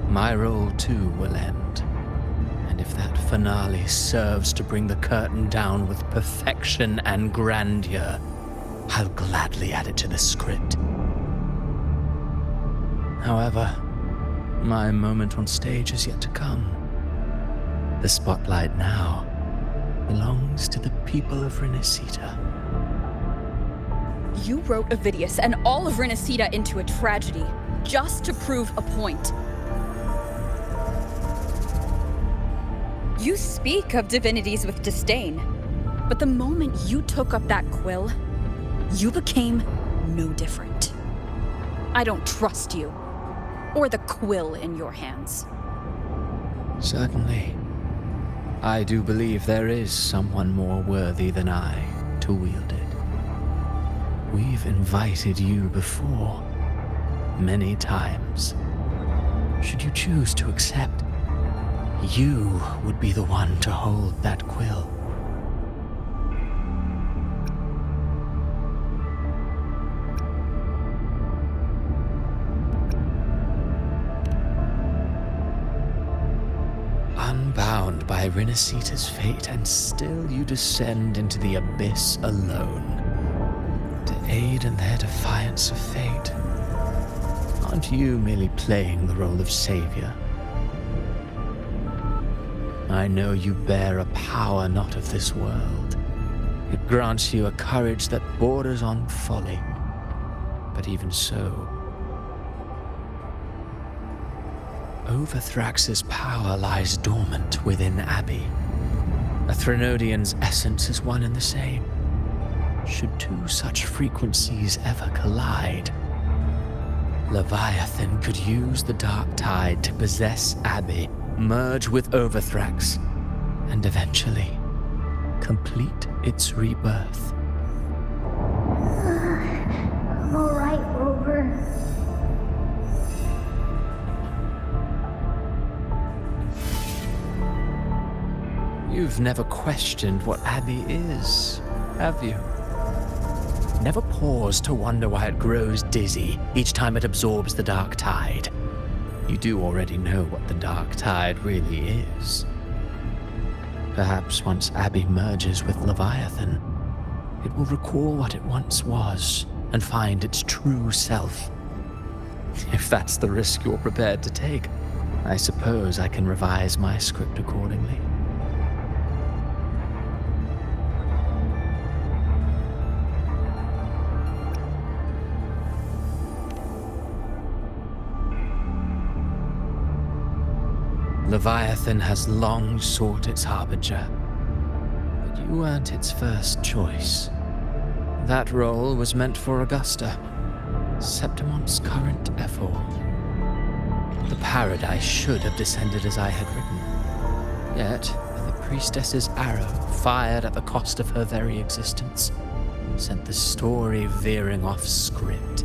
my role too will end. And if that finale serves to bring the curtain down with perfection and grandeur, I'll gladly add it to the script. However, my moment on stage is yet to come. The spotlight now belongs to the people of Rinascita. You wrote Ovidius and all of Rinascita into a tragedy, just to prove a point. You speak of divinities with disdain, but the moment you took up that quill, you became no different. I don't trust you, or the quill in your hands. Certainly. I do believe there is someone more worthy than I to wield it. We've invited you before, many times. Should you choose to accept, you would be the one to hold that quill. Unbound by Rinascita's fate, and still you descend into the abyss alone, to aid in their defiance of fate. Aren't you merely playing the role of savior? I know you bear a power not of this world. It grants you a courage that borders on folly. But even so, Overthrax's power lies dormant within Abbey. A Threnodian's essence is one and the same. Should two such frequencies ever collide, Leviathan could use the dark tide to possess Abbey, merge with Overthrax, and eventually complete its rebirth. I'm alright, Rover. You've never questioned what Abbey is, have you? Never paused to wonder why it grows dizzy each time it absorbs the dark tide. You do already know what the dark tide really is. Perhaps once Abbey merges with Leviathan, it will recall what it once was and find its true self. If that's the risk you're prepared to take, I suppose I can revise my script accordingly. Leviathan has long sought its harbinger, but you weren't its first choice. That role was meant for Augusta, Septimont's current ephor. The paradise should have descended as I had written. Yet, the priestess's arrow, fired at the cost of her very existence, sent the story veering off script.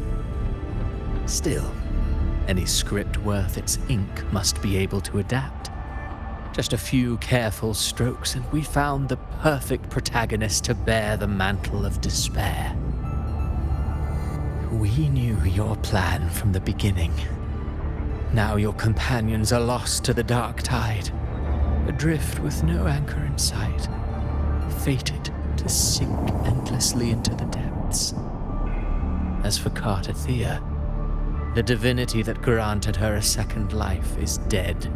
Still, any script worth its ink must be able to adapt. Just a few careful strokes and we found the perfect protagonist to bear the mantle of despair. We knew your plan from the beginning. Now your companions are lost to the dark tide, adrift with no anchor in sight, fated to sink endlessly into the depths. As for Cartethyia, the divinity that granted her a second life is dead.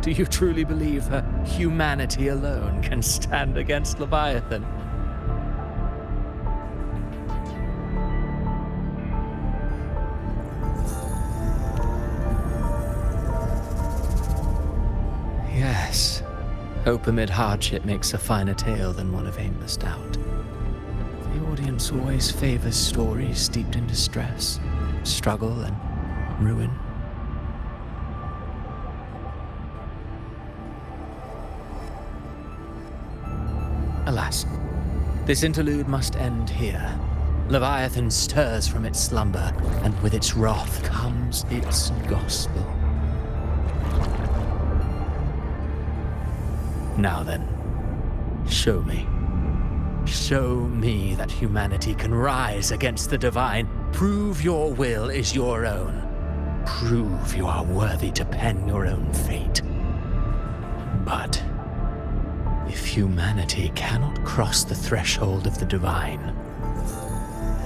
Do you truly believe her humanity alone can stand against Leviathan? Yes, hope amid hardship makes a finer tale than one of aimless doubt. The audience always favors stories steeped in distress, struggle, and ruin. Alas, this interlude must end here. Leviathan stirs from its slumber, and with its wrath comes its gospel. Now then, show me. Show me that humanity can rise against the divine. Prove your will is your own. Prove you are worthy to pen your own fate. But if humanity cannot cross the threshold of the divine,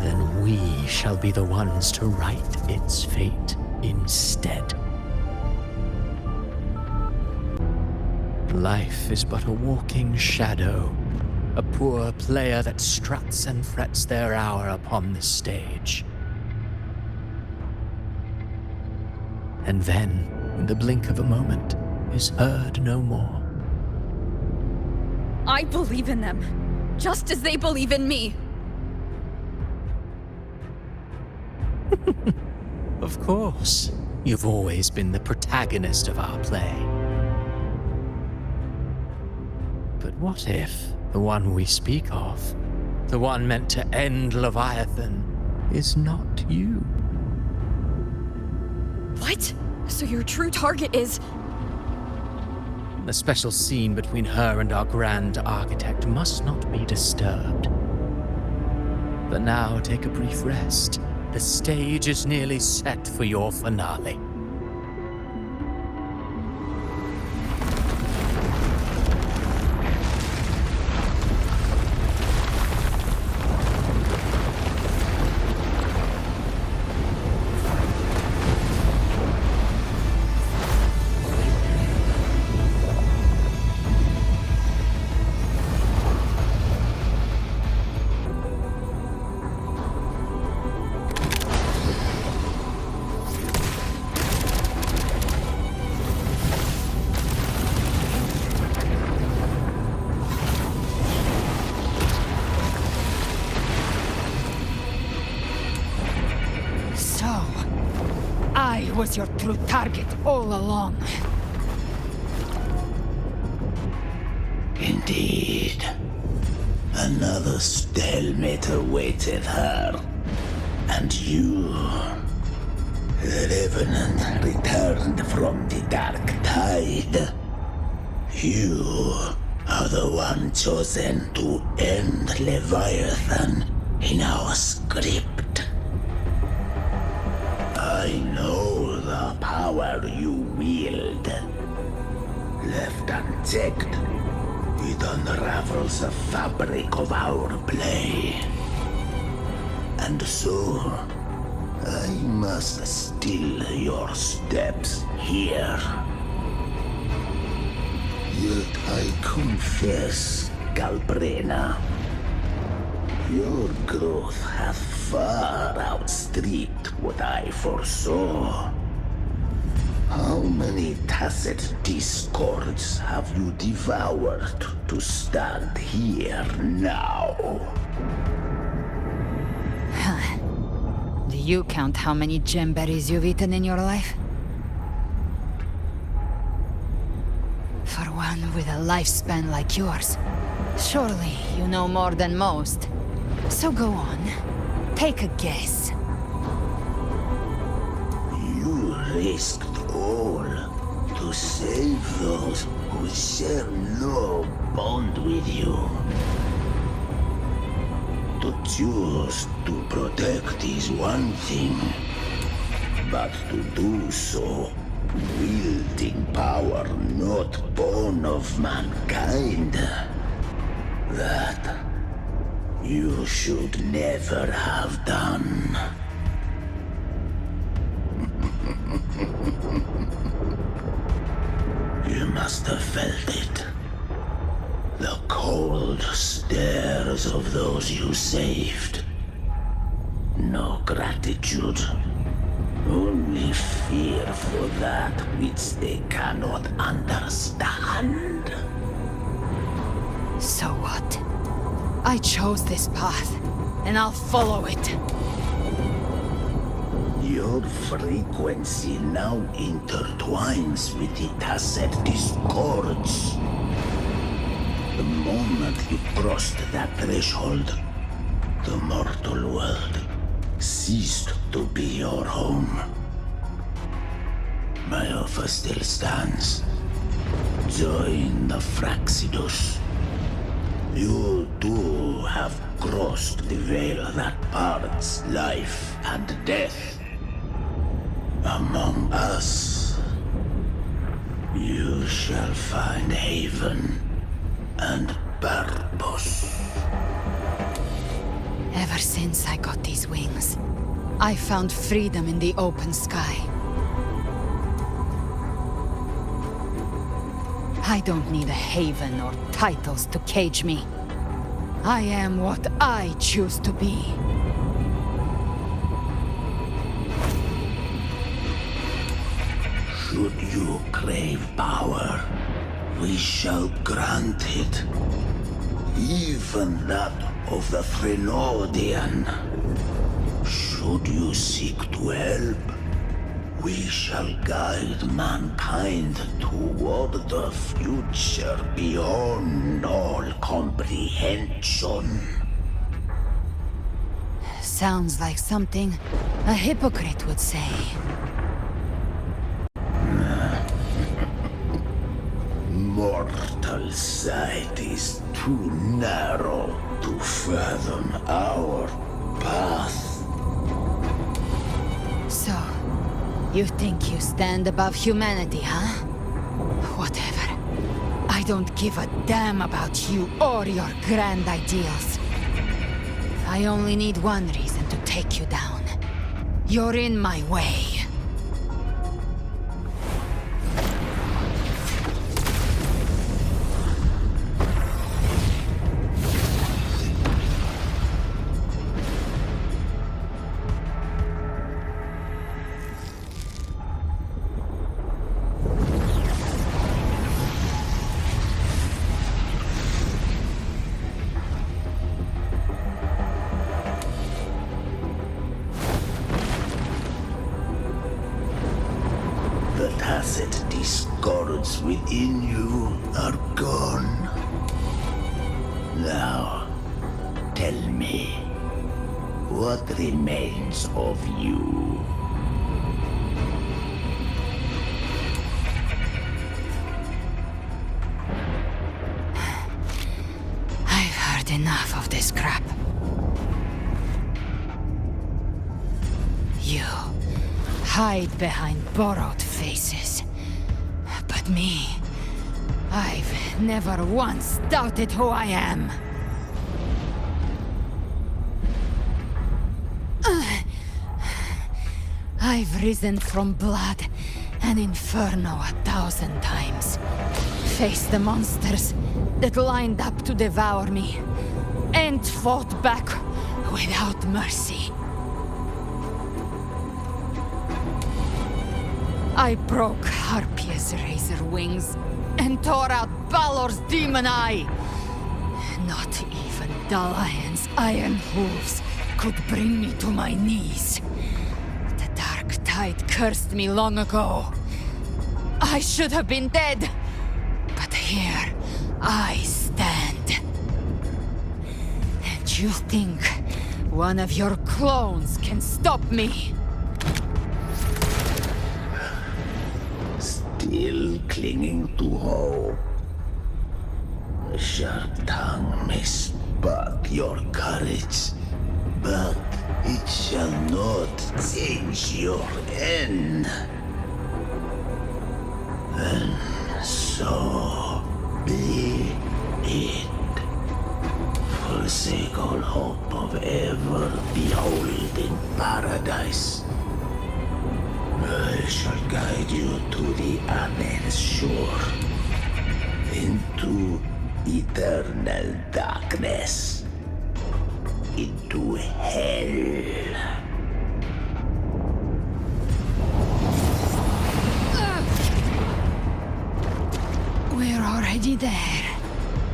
then we shall be the ones to write its fate instead. Life is but a walking shadow, a poor player that struts and frets their hour upon the stage. And then, in the blink of a moment, is heard no more. I believe in them, just as they believe in me. Of course. You've always been the protagonist of our play. But what if the one we speak of, the one meant to end Leviathan, is not you? What? So your true target is... The special scene between her and our grand architect must not be disturbed. But now take a brief rest. The stage is nearly set for your finale. Was your true target all along. Indeed. Another stalemate awaited her. And you, the Revenant returned from the Dark Tide. You are the one chosen to end Leviathan in our script. I know the power you wield. Left unchecked, it unravels the fabric of our play. And so, I must still your steps here. Yet I confess, Galbrena, your growth hath far outstripped what I foresaw. How many tacit discords have you devoured to stand here now? Do you count how many gemberries you've eaten in your life? For one with a lifespan like yours, surely you know more than most. So go on, take a guess. You risked all to save those who share no bond with you. To choose to protect is one thing, but to do so wielding power not born of mankind, that you should never have done. You must have felt it. The cold stares of those you saved. No gratitude. Only fear for that which they cannot understand. So what? I chose this path, and I'll follow it. Your frequency now intertwines with the tacit discords. The moment you crossed that threshold, The mortal world ceased to be your home. My offer still stands. Join the Fractsidus. You too have crossed the veil that parts life and death. Among us, you shall find haven and purpose. Ever since I got these wings, I found freedom in the open sky. I don't need a haven or titles to cage me. I am what I choose to be. Should you crave power, we shall grant it. Even that of the Trinodian. Should you seek to help, we shall guide mankind toward the future beyond all comprehension. Sounds like something a hypocrite would say. Mortal sight is too narrow to fathom our path. So, you think you stand above humanity, huh? Whatever. I don't give a damn about you or your grand ideals. I only need one reason to take you down. You're in my way. The tacit discords within you are gone. Now, tell me, what remains of you? I've heard enough of this crap. You hide behind borrowed faces. But me, I've never once doubted who I am. I've risen from blood and inferno 1,000 times. Faced the monsters that lined up to devour me, and fought back without mercy. I broke Harpia's razor wings and tore out Balor's demon eye. Not even Dalion's iron hooves could bring me to my knees. The dark tide cursed me long ago. I should have been dead, but here I stand. And you think one of your clones can stop me? Still clinging to hope. A sharp tongue may spark your courage, but it shall not change your end. And so be it. Forsake all hope of ever beholding paradise. I shall guide you to the other shore, into eternal darkness, into hell. We're already there,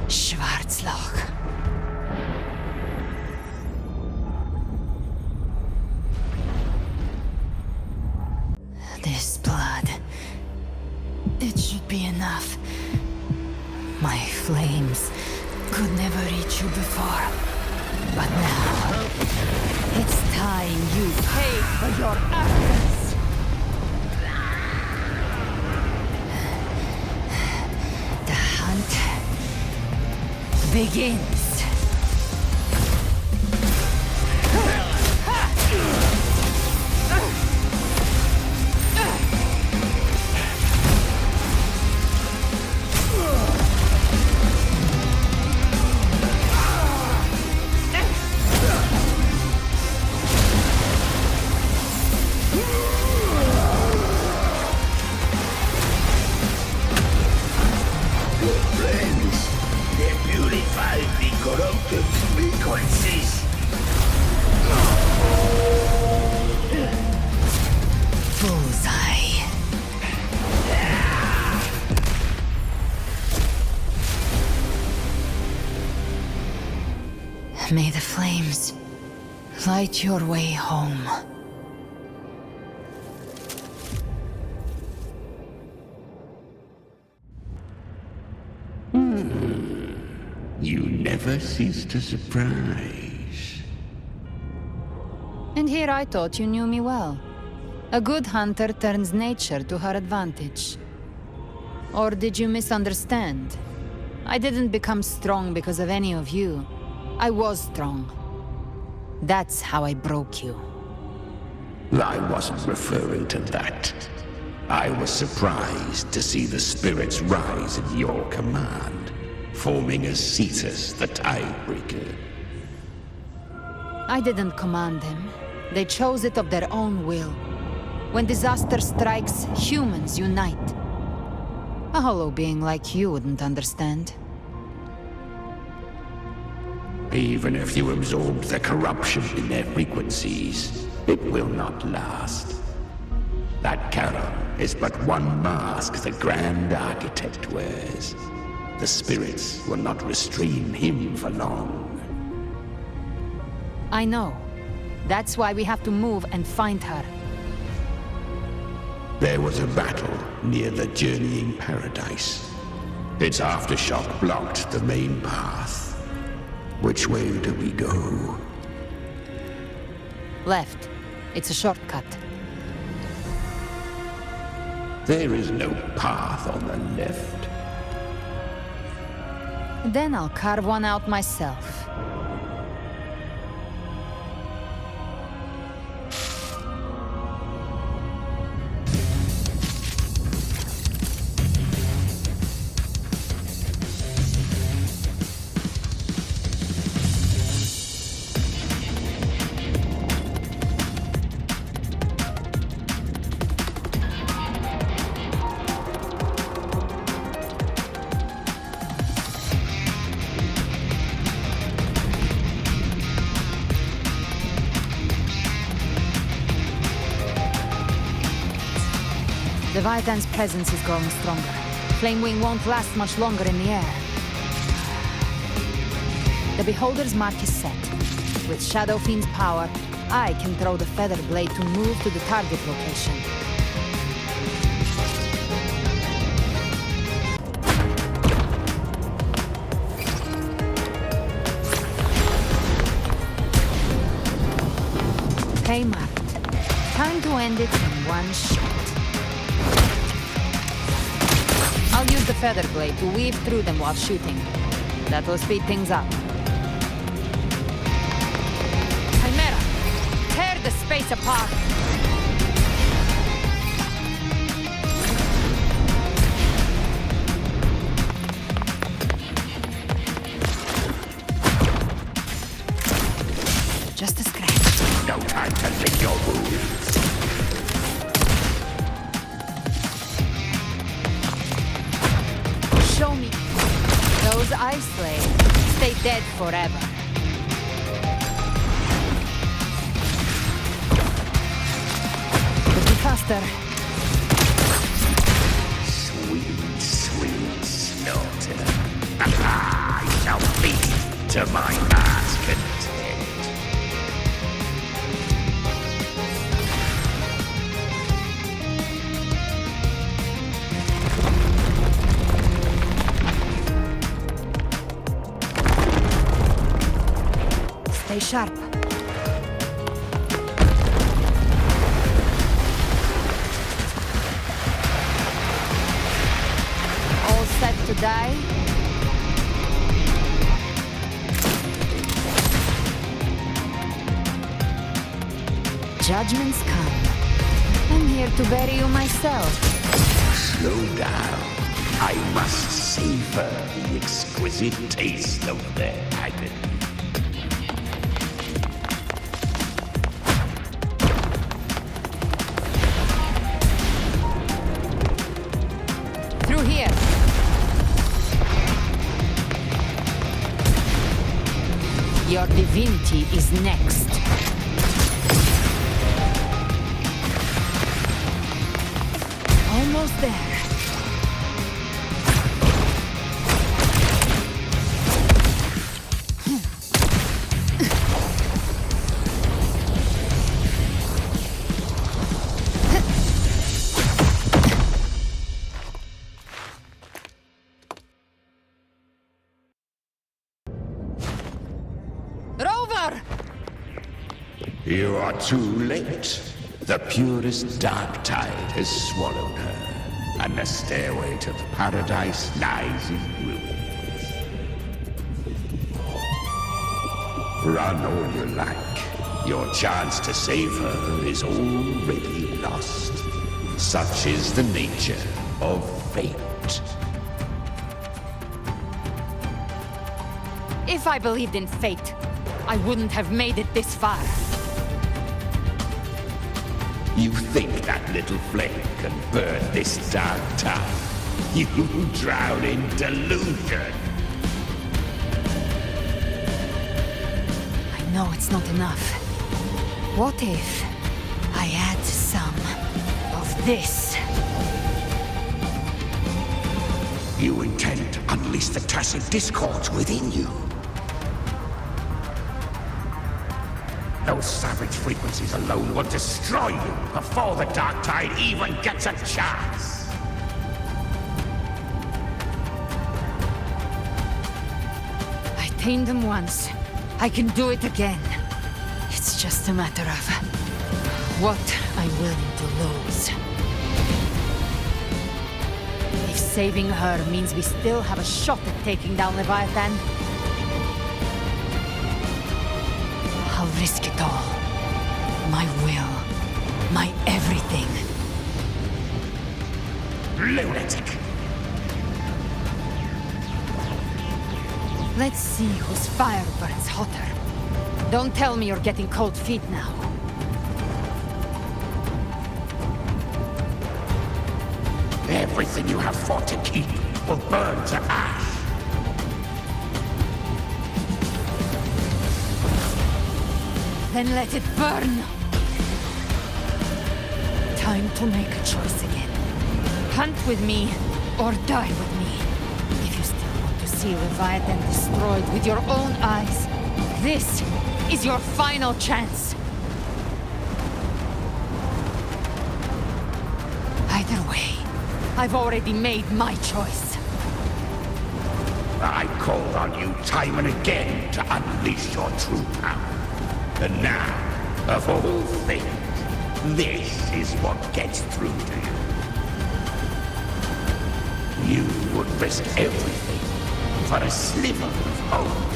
Schwarzloch. This blood, it should be enough. My flames could never reach you before, but now It's time you pay for your actions. The hunt begins. May the flames light your way home. You never cease to surprise. And here I thought you knew me well. A good hunter turns nature to her advantage. Or did you misunderstand? I didn't become strong because of any of you. I was strong. That's how I broke you. I wasn't referring to that. I was surprised to see the spirits rise at your command, forming a Cetus, the Tidebreaker. I didn't command them. They chose it of their own will. When disaster strikes, humans unite. A hollow being like you wouldn't understand. Even if you absorb the corruption in their frequencies, it will not last. That Charon is but one mask the Grand Architect wears. The spirits will not restrain him for long. I know. That's why we have to move and find her. There was a battle near the Journeying Paradise. Its aftershock blocked the main path. Which way do we go? Left. It's a shortcut. There is no path on the left. Then I'll carve one out myself. Leviathan's presence is growing stronger. Flamewing won't last much longer in the air. The Beholder's mark is set. With Shadow Fiend's power, I can throw the feather blade to move to the target location. Okay, marked. Time to end it in one shot. I'll use the feather blade to weave through them while shooting. That will speed things up. Chimera, tear the space apart! Just a scratch. No time to lick your wounds. Show me. Those ice slaves stay dead forever. Could be faster. Sweet, sweet slaughter. I shall feast to my heart's content. Stay sharp. die? Judgments come. I'm here to bury you myself. Slow down. I must savor the exquisite taste of their agony. Through here. Your divinity is next. Almost there. Rover! You are too late. The purest dark tide has swallowed her, and the stairway to paradise lies in ruins. Run all you like. Your chance to save her is already lost. Such is the nature of fate. If I believed in fate, I wouldn't have made it this far. You think that little flame can burn this dark tide? You drown in delusion! I know it's not enough. What if I add some of this? You intend to unleash the tacit discords within you. Those savage frequencies alone will destroy you before the dark tide even gets a chance. I tamed them once. I can do it again. It's just a matter of what I'm willing to lose. If saving her means we still have a shot at taking down Leviathan, I'll risk it all. My will. My everything. Lunatic! Let's see whose fire burns hotter. Don't tell me you're getting cold feet now. Everything you have fought to keep will burn to ash. Then let it burn! Time to make a choice again. Hunt with me, or die with me. If you still want to see Leviathan destroyed with your own eyes, this is your final chance. Either way, I've already made my choice. I called on you time and again to unleash your true power. And now, of all things, this is what gets through to you. You would risk everything for a sliver of hope.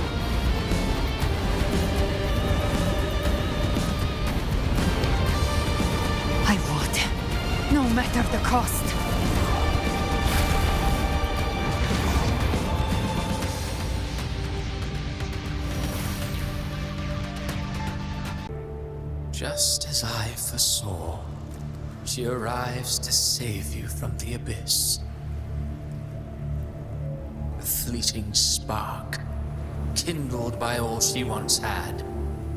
I would, no matter the cost. Just as I foresaw, she arrives to save you from the abyss. A fleeting spark, kindled by all she once had,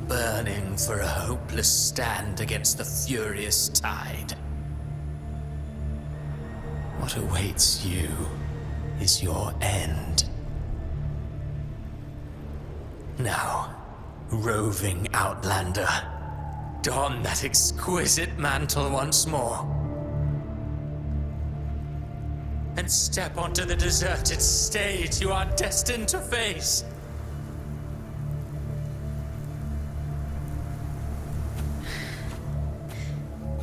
burning for a hopeless stand against the furious tide. What awaits you is your end. Now, roving outlander, don that exquisite mantle once more. And step onto the deserted stage you are destined to face.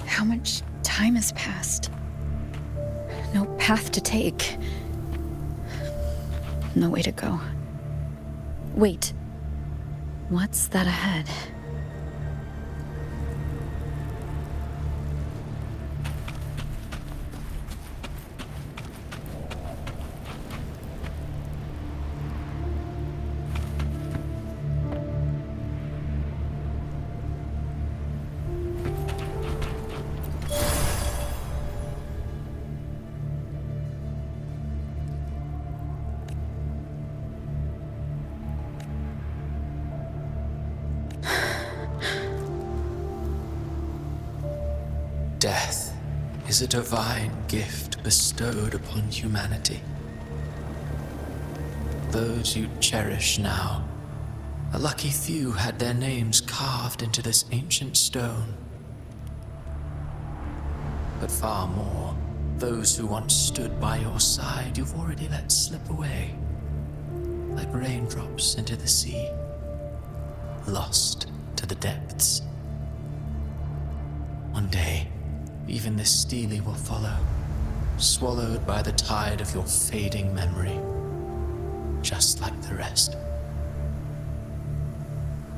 How much time has passed? No path to take. no way to go. Wait. What's that ahead? Death is a divine gift bestowed upon humanity. Those you cherish now, a lucky few had their names carved into this ancient stone. But far more, those who once stood by your side you've already let slip away, like raindrops into the sea, lost to the depths. One day, even this stele will follow, swallowed by the tide of your fading memory, just like the rest.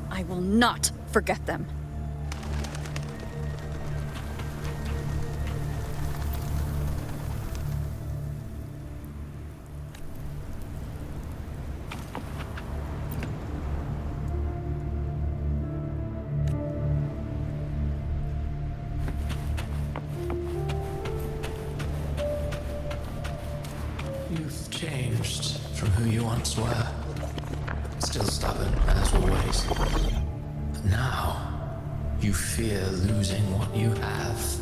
I will not forget them. You've changed from who you once were. Still stubborn, as always. But now, you fear losing what you have.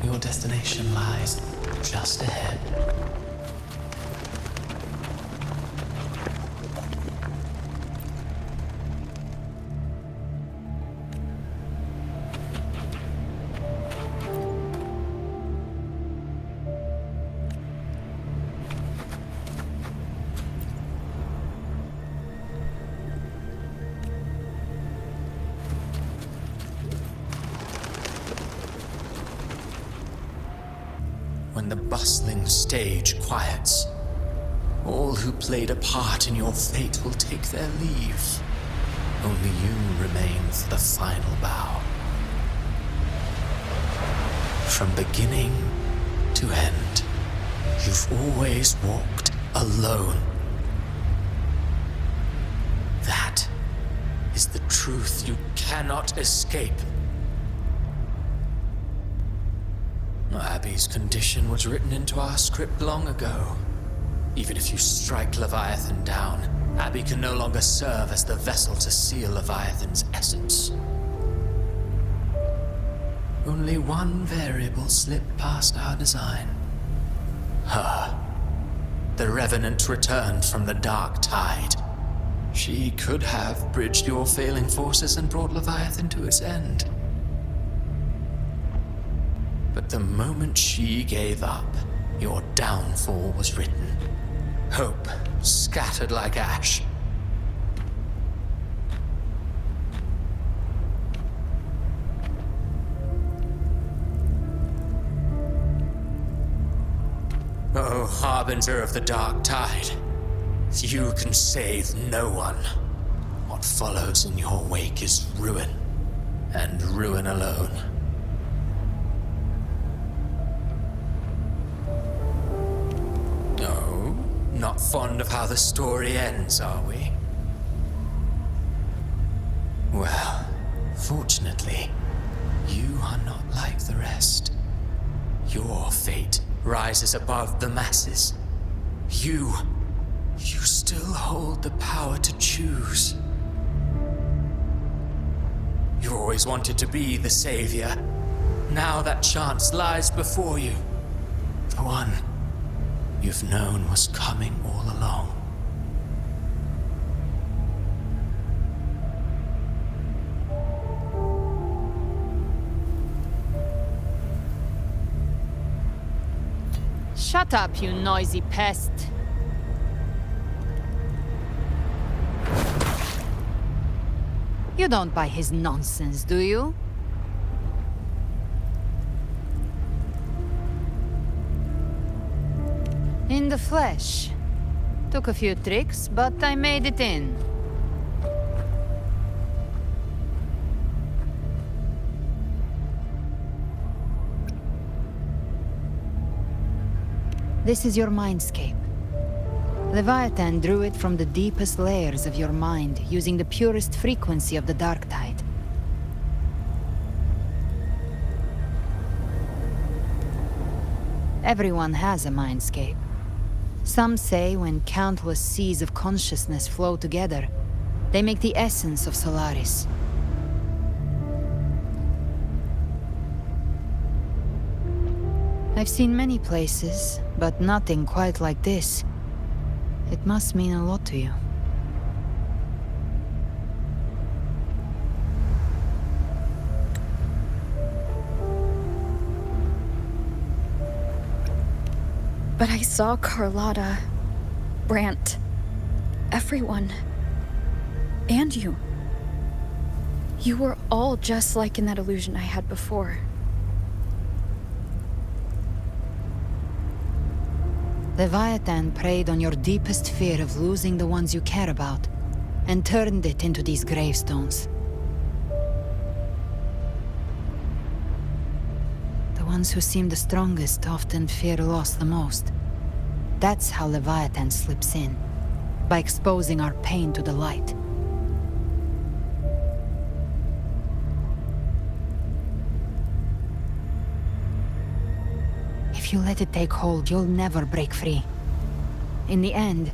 Your destination lies just ahead. When the bustling stage quiets, all who played a part in your fate will take their leave. Only you remain for the final bow. From beginning to end, you've always walked alone. That is the truth you cannot escape. Abby's condition was written into our script long ago. Even if you strike Leviathan down, Abby can no longer serve as the vessel to seal Leviathan's essence. Only one variable slipped past our design. Her. The Revenant returned from the dark tide. She could have bridged your failing forces and brought Leviathan to its end. But the moment she gave up, your downfall was written. Hope scattered like ash. Oh, harbinger of the dark tide, you can save no one. What follows in your wake is ruin, and ruin alone. Not fond of how the story ends, are we? Well, fortunately, you are not like the rest. Your fate rises above the masses. You still hold the power to choose. You've always wanted to be the savior. Now that chance lies before you. The one you've known was coming all along. Shut up, you noisy pest. You don't buy his nonsense, do you? In the flesh. Took a few tricks, but I made it in. This is your mindscape. Leviathan drew it from the deepest layers of your mind, using the purest frequency of the dark tide. Everyone has a mindscape. Some say when countless seas of consciousness flow together, they make the essence of Solaris. I've seen many places, but nothing quite like this. It must mean a lot to you. But I saw Carlotta, Brant, everyone. And you. You were all just like in that illusion I had before. Leviathan preyed on your deepest fear of losing the ones you care about, and turned it into these gravestones. The ones who seem the strongest often fear loss the most. That's how Leviathan slips in, by exposing our pain to the light. If you let it take hold, you'll never break free. In the end,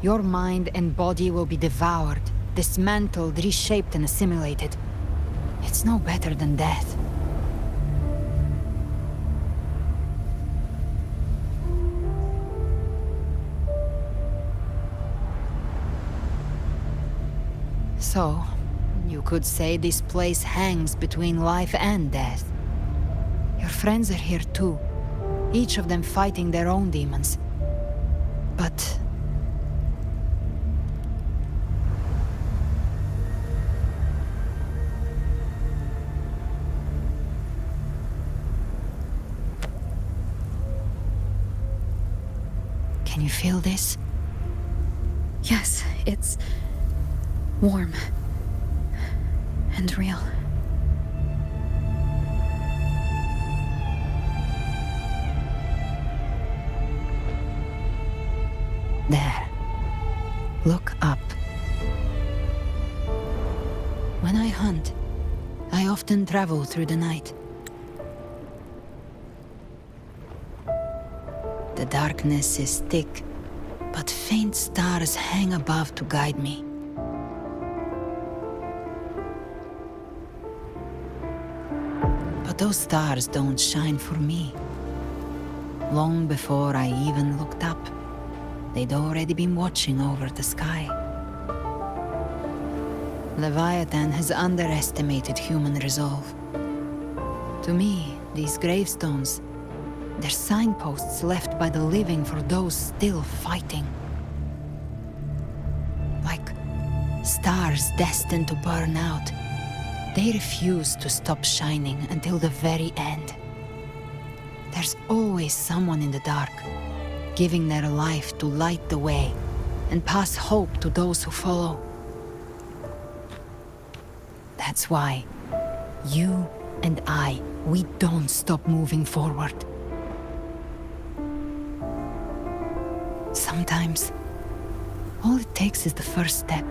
your mind and body will be devoured, dismantled, reshaped, and assimilated. It's no better than death. So, you could say this place hangs between life and death. Your friends are here too. Each of them fighting their own demons. But... can you feel this? Yes, it's warm and real. There. Look up. When I hunt, I often travel through the night. The darkness is thick, but faint stars hang above to guide me. But those stars don't shine for me. Long before I even looked up, they'd already been watching over the sky. Leviathan has underestimated human resolve. To me, these gravestones, they're signposts left by the living for those still fighting. Like stars destined to burn out, they refuse to stop shining until the very end. There's always someone in the dark, giving their life to light the way and pass hope to those who follow. That's why you and I, we don't stop moving forward. Sometimes, all it takes is the first step.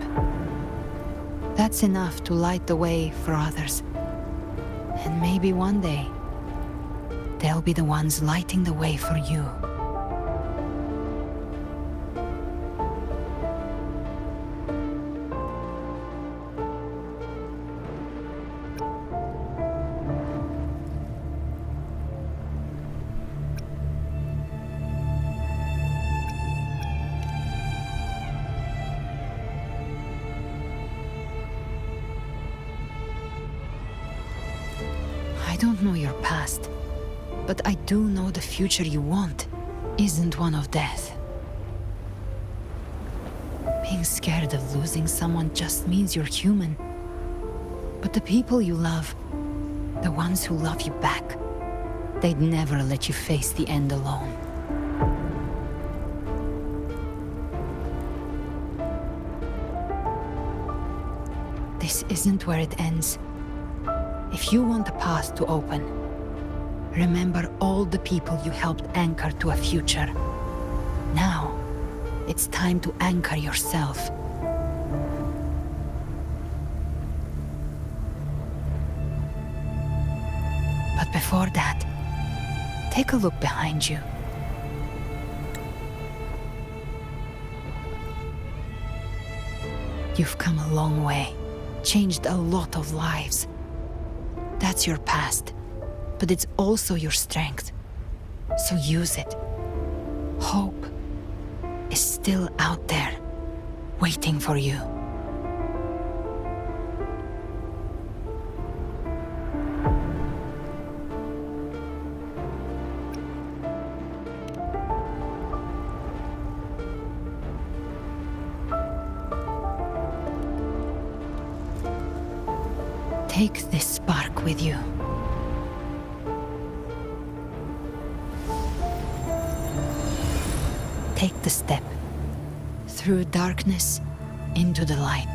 That's enough to light the way for others. And maybe one day, they'll be the ones lighting the way for you. I don't know your past, but I do know the future you want isn't one of death. Being scared of losing someone just means you're human. But the people you love, the ones who love you back, they'd never let you face the end alone. This isn't where it ends. If you want a path to open, remember all the people you helped anchor to a future. Now, it's time to anchor yourself. But before that, take a look behind you. You've come a long way, changed a lot of lives. That's your past, but it's also your strength. So use it. Hope is still out there, waiting for you. Take this spark with you. Take the step through darkness into the light.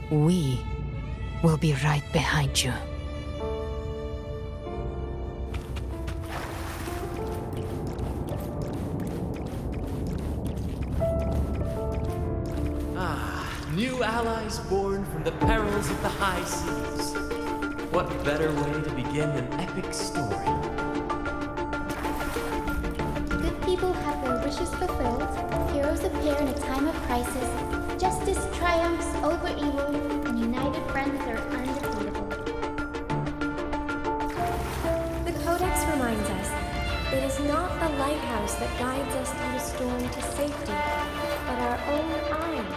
We will be right behind you. New allies born from the perils of the high seas. What better way to begin an epic story? Good people have their wishes fulfilled, heroes appear in a time of crisis, justice triumphs over evil, and united friends are undefeatable. The Codex reminds us, it is not a lighthouse that guides us through the storm to safety, but our own eyes.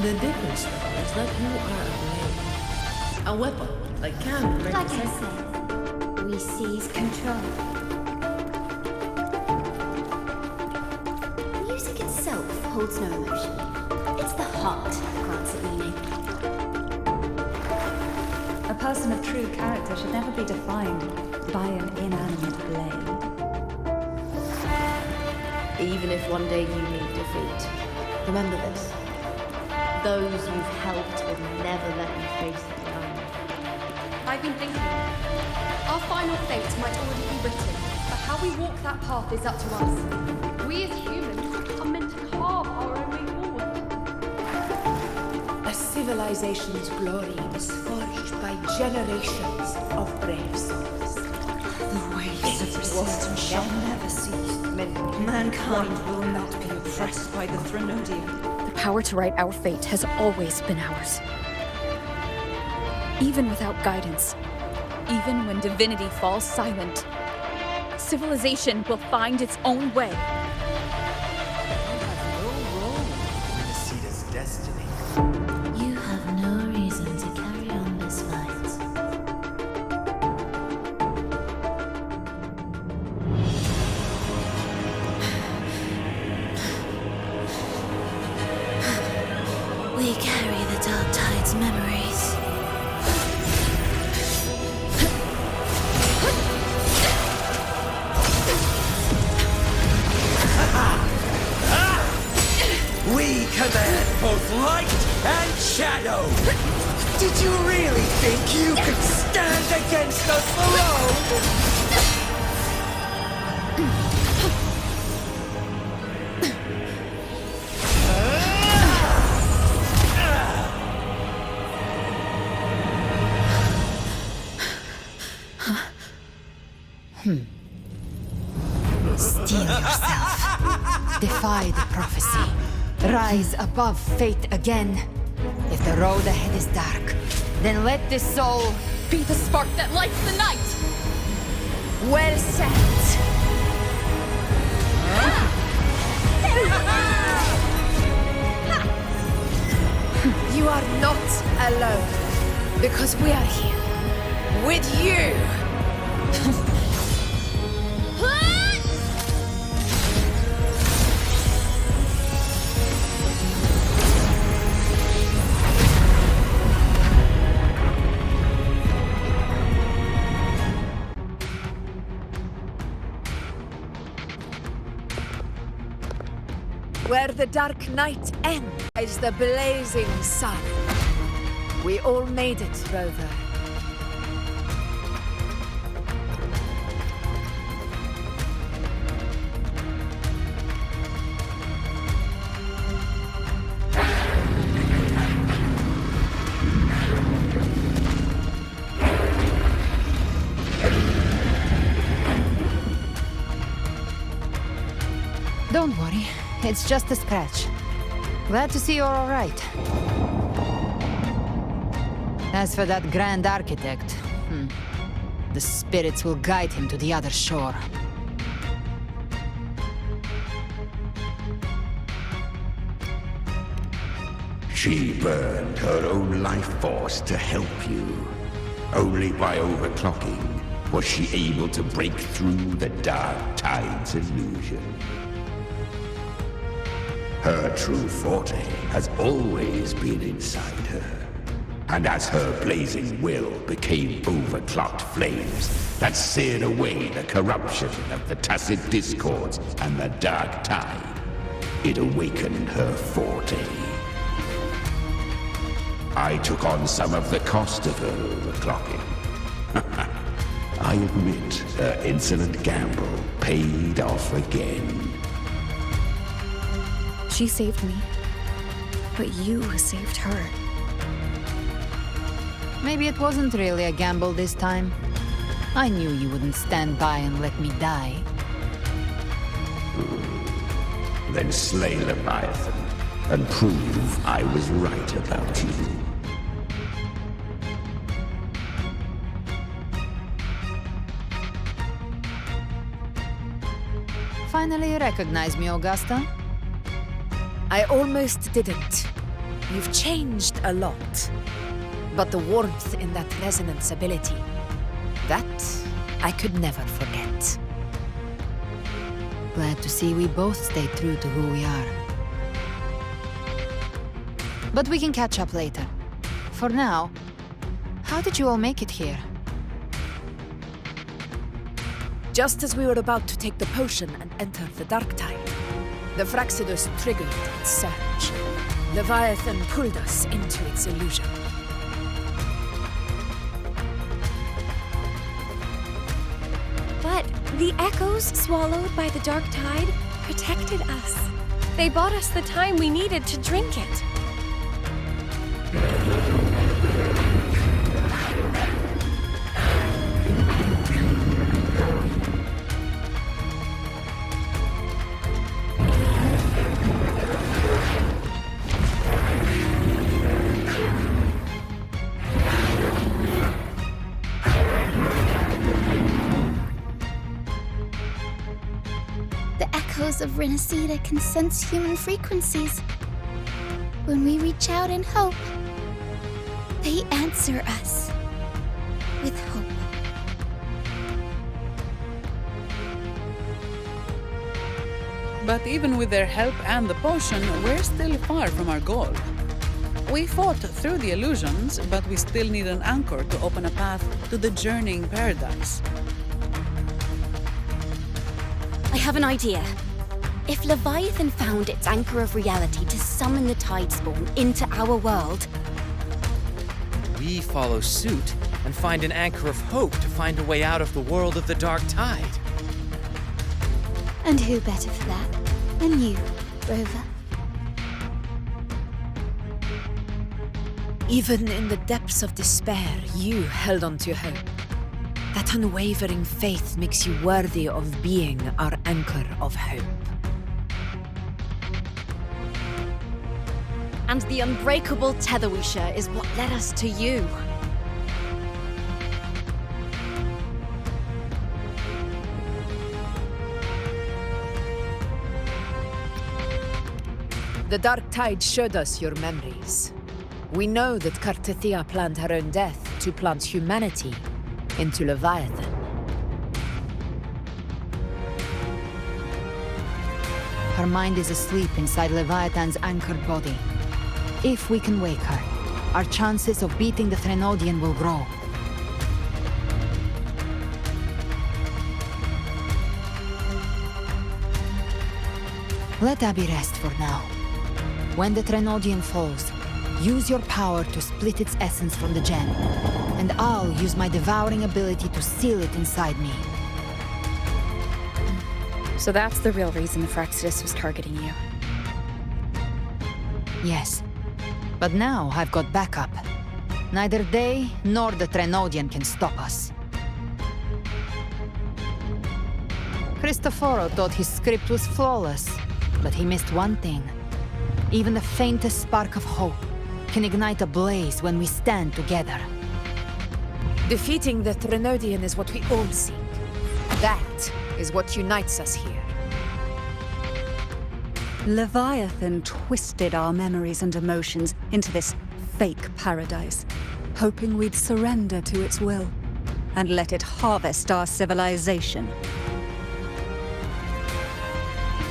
The difference, though, is that you are a blade. A weapon, like can Like I said, we seize control. Music itself holds no emotion. It's the heart that grants it meaning. A person of true character should never be defined by an inanimate blade. Even if one day you meet defeat, remember this. Those you've helped will never let you face it alone. I've been thinking. Our final fate might already be written, but how we walk that path is up to us. We as humans are meant to carve our own way forward. A civilization's glory is forged by generations of brave souls. The waves of resistance shall never cease. Mankind will not be oppressed by the Threnodian. The power to write our fate has always been ours. Even without guidance, even when divinity falls silent, civilization will find its own way. You have no role in Rinascita's destiny. You have no reason to carry on this fight. We carry the Dark Tide's memories. We command both light and shadow! Did you really think you could stand against us alone? Steel yourself. Defy the prophecy. Rise above fate again. If the road ahead is dark, then let this soul be the spark that lights the night! Well said. You are not alone, because we are here with you. Where the dark night ends is the blazing sun. We all made it, Rover. Don't worry, it's just a scratch. Glad to see you're all right. As for that Grand Architect, the spirits will guide him to the other shore. She burned her own life force to help you. Only by overclocking was she able to break through the Dark Tide's illusion. Her true forte has always been inside her. And as her blazing will became overclocked flames that seared away the corruption of the tacit discords and the Dark Tide, it awakened her forte. I took on some of the cost of her overclocking. I admit her insolent gamble paid off again. She saved me, but you saved her. Maybe it wasn't really a gamble this time. I knew you wouldn't stand by and let me die. Then slay Leviathan and prove I was right about you. Finally you recognize me, Augusta? I almost didn't. You've changed a lot. But the warmth in that resonance ability, that I could never forget. Glad to see we both stayed true to who we are. But we can catch up later. For now, how did you all make it here? Just as we were about to take the potion and enter the Dark Tide, the Fractsidus triggered its surge. Leviathan pulled us into its illusion. But the echoes swallowed by the Dark Tide protected us. They bought us the time we needed to drink it. Of Rinascita can sense human frequencies. When we reach out in hope, they answer us with hope. But even with their help and the potion, we're still far from our goal. We fought through the illusions, but we still need an anchor to open a path to the journeying paradise. I have an idea. If Leviathan found its anchor of reality to summon the Tidespawn into our world, we follow suit and find an anchor of hope to find a way out of the world of the dark tide. And who better for that than you, Rover? Even in the depths of despair, you held on to hope. That unwavering faith makes you worthy of being our anchor of hope. And the unbreakable tether we share is what led us to you. The dark tide showed us your memories. We know that Cartethyia planned her own death to plant humanity into Leviathan. Her mind is asleep inside Leviathan's anchored body. If we can wake her, our chances of beating the Threnodian will grow. Let Abby rest for now. When the Threnodian falls, use your power to split its essence from the gem, and I'll use my devouring ability to seal it inside me. So that's the real reason the Fractsidus was targeting you. Yes. But now I've got backup. Neither they nor the Threnodian can stop us. Cristoforo thought his script was flawless, but he missed one thing. Even the faintest spark of hope can ignite a blaze when we stand together. Defeating the Threnodian is what we all seek. That is what unites us here. Leviathan twisted our memories and emotions into this fake paradise, hoping we'd surrender to its will and let it harvest our civilization.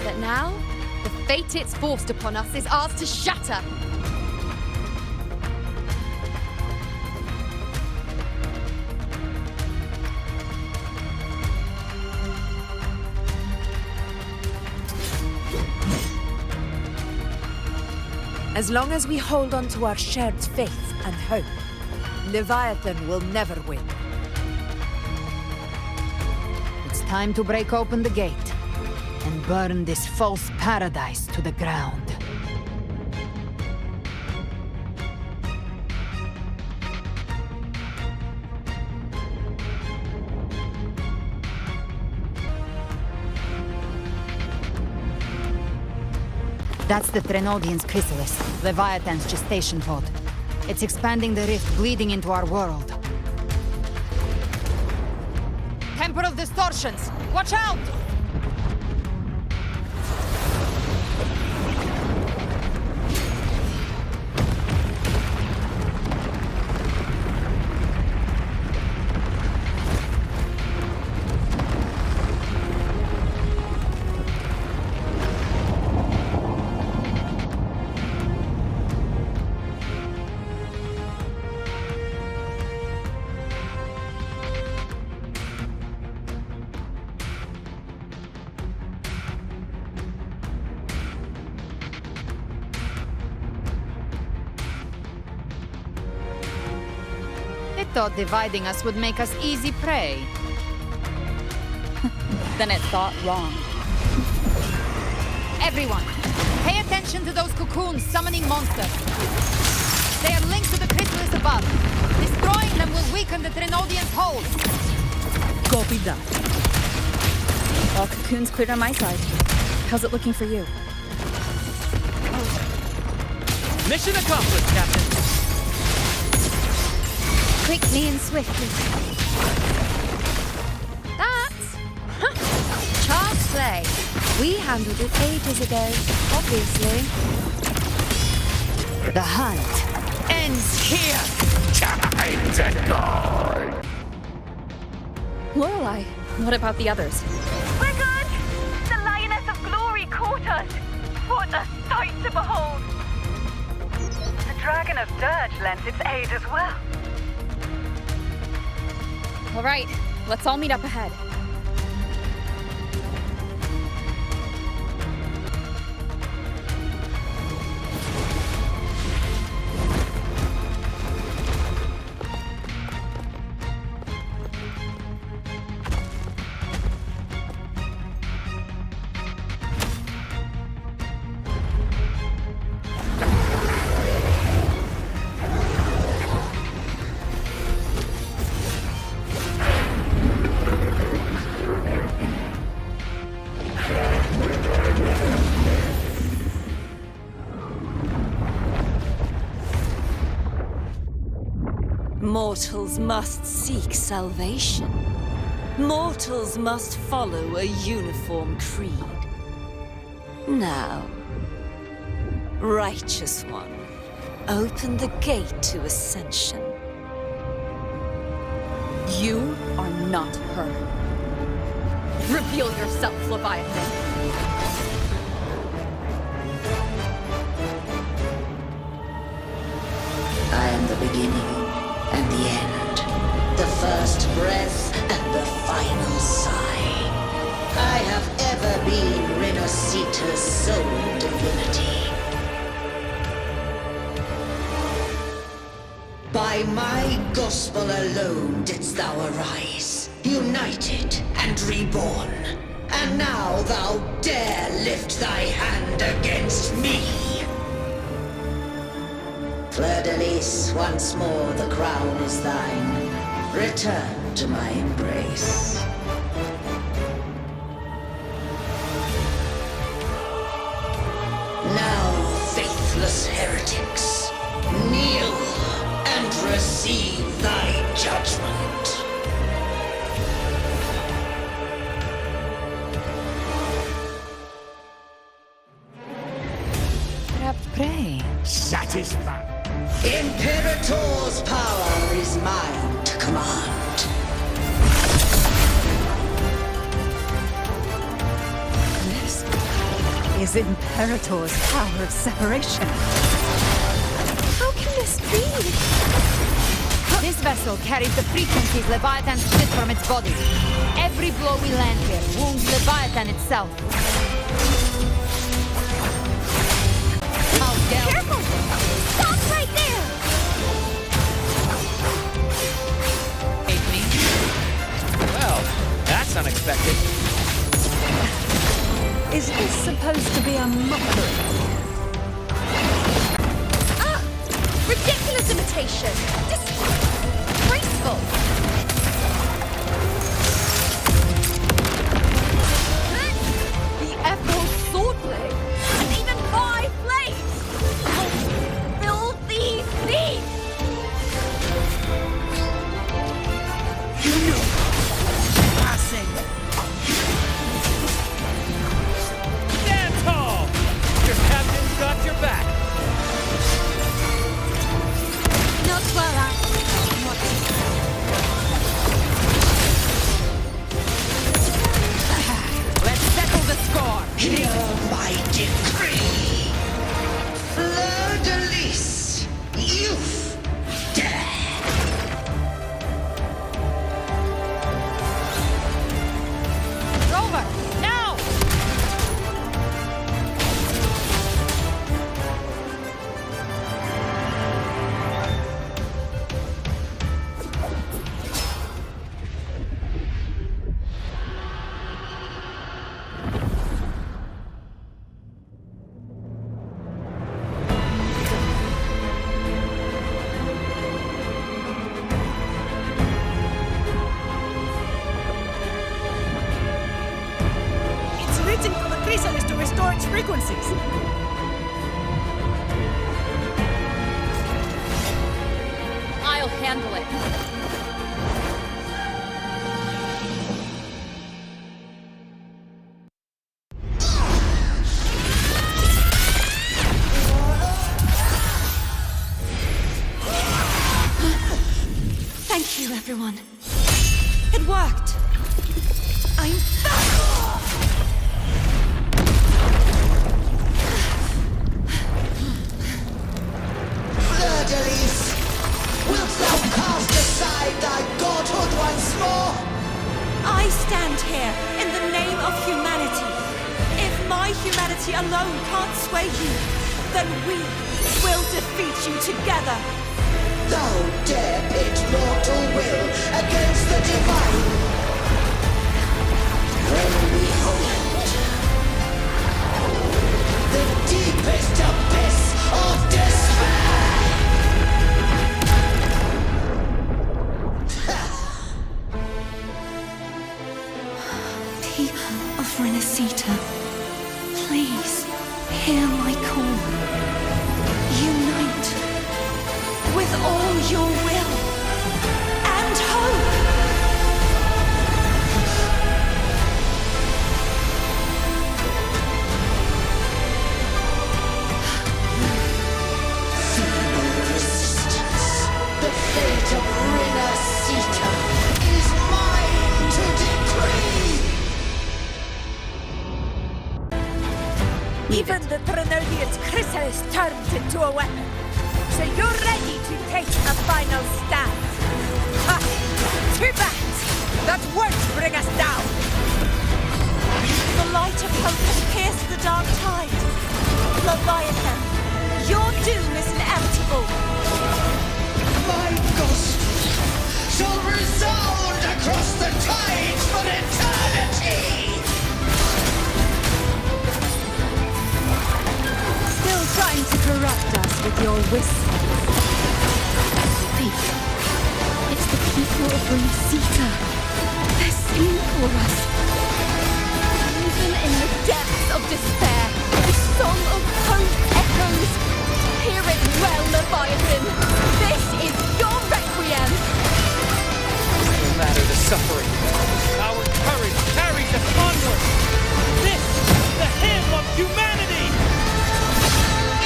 But now, the fate it's forced upon us is ours to shatter. As long as we hold on to our shared faith and hope, Leviathan will never win. It's time to break open the gate and burn this false paradise to the ground. That's the Threnodian's chrysalis, Leviathan's gestation pod. It's expanding the rift, bleeding into our world. Temporal distortions! Watch out! Thought dividing us would make us easy prey. Then it thought wrong. Everyone, pay attention to those cocoons summoning monsters. They are linked to the chrysalis above. Destroying them will weaken the Threnodian's hold. Copy that. All cocoons cleared on my side. How's it looking for you? Mission accomplished, Captain. Quickly and swiftly. That's child's play. We handled it ages ago, obviously. The hunt ends here. Time to go. Lorelei, what about the others? We're good! The Lioness of Glory caught us! What a sight to behold! The Dragon of Dirge lent its aid as well. All right, let's all meet up ahead. Mortals must seek salvation. Mortals must follow a uniform creed. Now, Righteous One, open the gate to ascension. You are not her. Reveal yourself, Leviathan. I am the beginning and the end, the first breath and the final sigh. I have ever been Rinascita's sole divinity. By my gospel alone didst thou arise, united and reborn. And now thou dare lift thy hand against me! Fleur-de-Lis, once more the crown is thine. Return to my embrace. Now, faithless heretics, kneel and receive thy judgment. Pray. Satisfied. Imperator's power is mine to command. This is Imperator's power of separation. How can this be? This vessel carries the frequencies Leviathan split from its body. Every blow we land here wounds Leviathan itself. Careful! Stop right there! Hate me? Well, that's unexpected. Is this supposed to be a mockery? Ah! Ridiculous imitation! Disgraceful! The Echo swordblade! And even my blade! Filthy thief! Passing. Stand tall! Your captain's got your back. Not while I'm watching. Let's settle the score! Hear my decree! Fleur-de-Lis, you've dead! Rover, now! It's written for the chrysalis to restore its frequencies. I'll handle it. Thank you, everyone. It worked. I'm back! Fleur-de-Lis, wilt thou cast aside thy godhood once more? I stand here in the name of humanity. If my humanity alone can't sway you, then we will defeat you together. Thou dare pit mortal will against the divine. When behold, the deepest abyss of despair. People of Rinascita, please hear my call. Unite with all your will. Even the Threnodian's chrysalis turned into a weapon. So you're ready to take a final stand. Ha! Too bad! That won't bring us down! The light of hope has pierced the dark tide. Leviathan, your doom is inevitable. My gospel shall resound across the tides for eternity! Still trying to corrupt us with your whispers. Wait. It's the people of Rinascita. They're singing for us. Even in the depths of despair, the song of hope echoes. Hear it well, Leviathan. This is your requiem. No matter the suffering, our courage carries us onward. This is the hymn of humanity.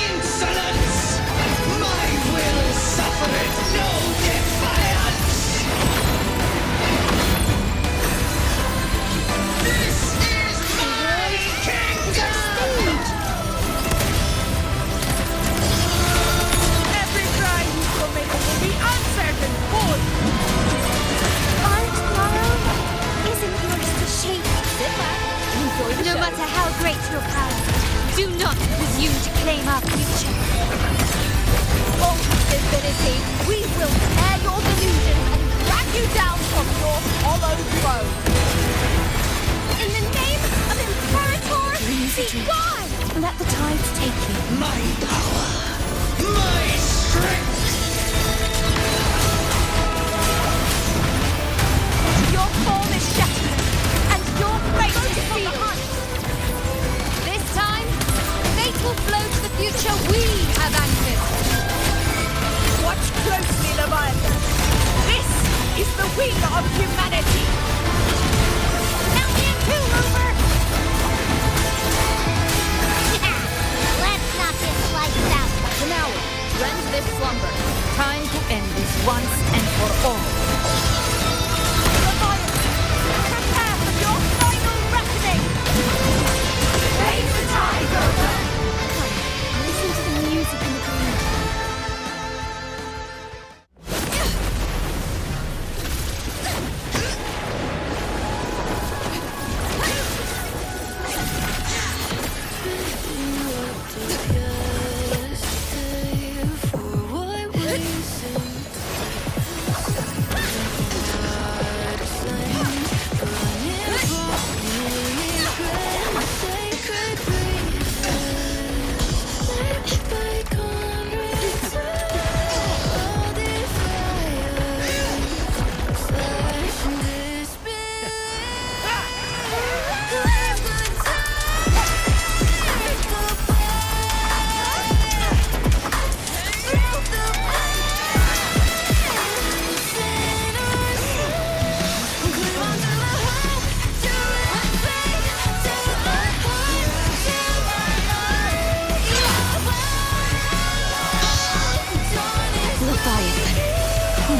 Insolence! My will suffereth no defiance! This is my kingdom! Every cry you commit will be answered and full! Our tomorrow isn't yours to shape. Sit back, enjoy the No show. matter how great your power, do not presume to claim our future. On Divinity, we will tear your delusions and drag you down from your hollow throne. In the name of Imperator, be gone! Let the tides take you. My power! My strength! Your form is shattered, and your fate is sealed. This time, fate will flow to the future we have anchored. Watch closely, Leviathan! This is the wheel of humanity! Count me in too, Rover! Let's not get sliced out. Now, rend this slumber. Time to end this once and for all. Leviathan, prepare for your final reckoning! Raise the tide, Rover! Listen to the music in the green.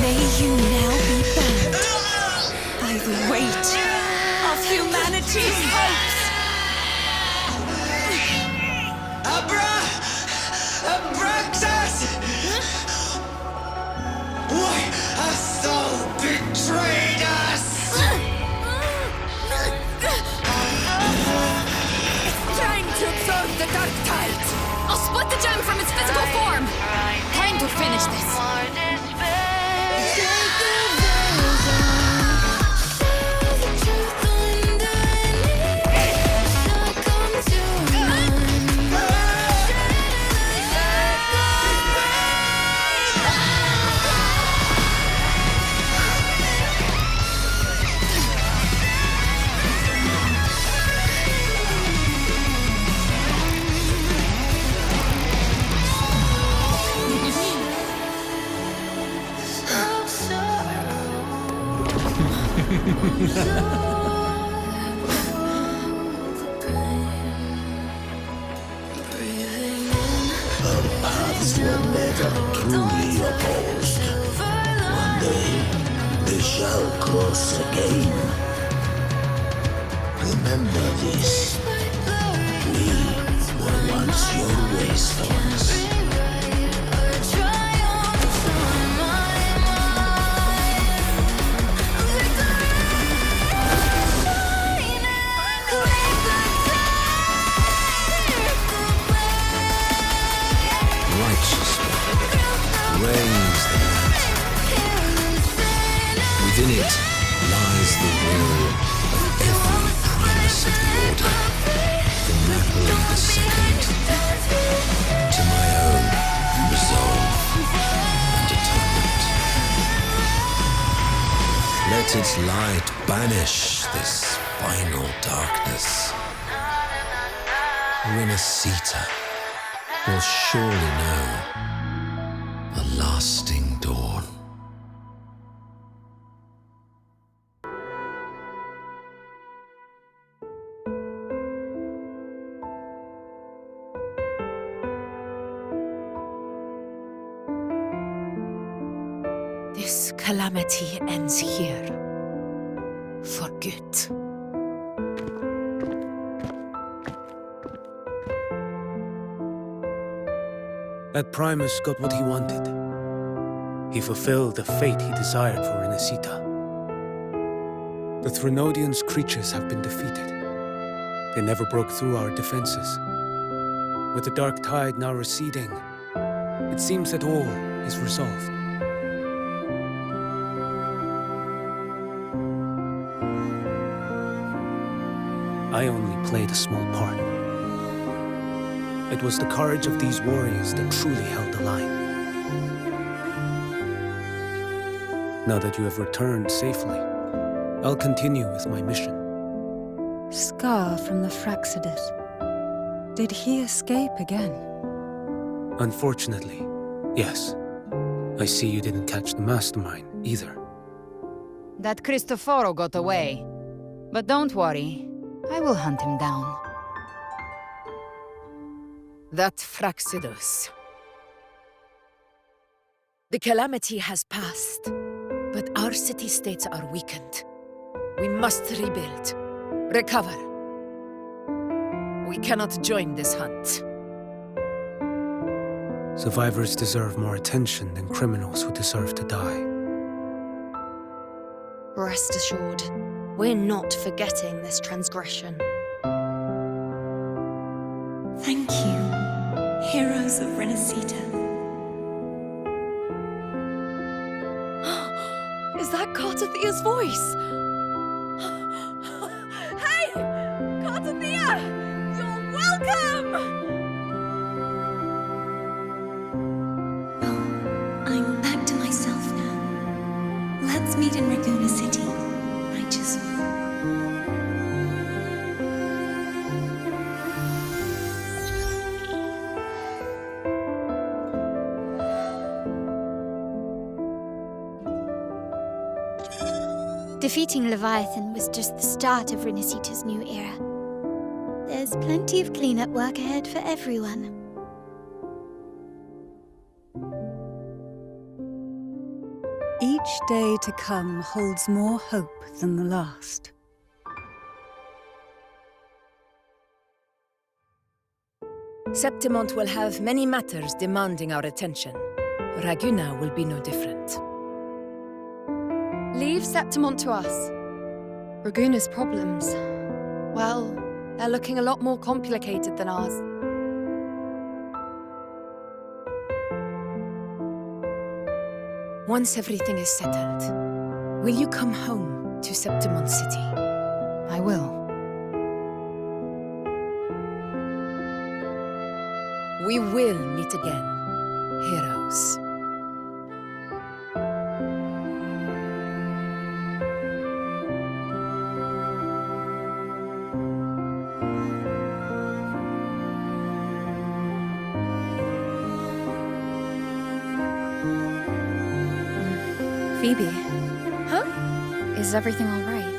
May you now be bound by the weight of humanity's hopes. Abraxas! Why hast thou betrayed us? Time to absorb the dark tide! I'll split the gem from its physical form. Time to finish this. Our paths were never truly opposed. One day, they shall cross again. Remember this. We were Let its light banish this final darkness. Rinascita will surely know a lasting dawn. This calamity ends here. For good. That Primus got what he wanted. He fulfilled the fate he desired for Rinascita. The Threnodians' creatures have been defeated. They never broke through our defenses. With the dark tide now receding, it seems that all is resolved. I only played a small part. It was the courage of these warriors that truly held the line. Now that you have returned safely, I'll continue with my mission. Scar from the Fractsidus. Did he escape again? Unfortunately, yes. I see you didn't catch the mastermind either. That Cristoforo got away. But don't worry, I will hunt him down. That Fractsidus. The calamity has passed, but our city-states are weakened. We must rebuild, recover. We cannot join this hunt. Survivors deserve more attention than criminals who deserve to die. Rest assured, we're not forgetting this transgression. Thank you, heroes of Rinascita. Is that Cartethia's voice? Hey! Cartethyia! You're welcome! I'm back to myself now. Let's meet in Raguna City, righteous one. Defeating Leviathan was just the start of Rinascita's new era. There's plenty of cleanup work ahead for everyone. Each day to come holds more hope than the last. Septimont will have many matters demanding our attention. Raguna will be no different. Leave Septimont to us. Raguna's problems, well, they're looking a lot more complicated than ours. Once everything is settled, will you come home to Septimont City? I will. We will meet again, heroes. Phoebe. Huh? Is everything all right?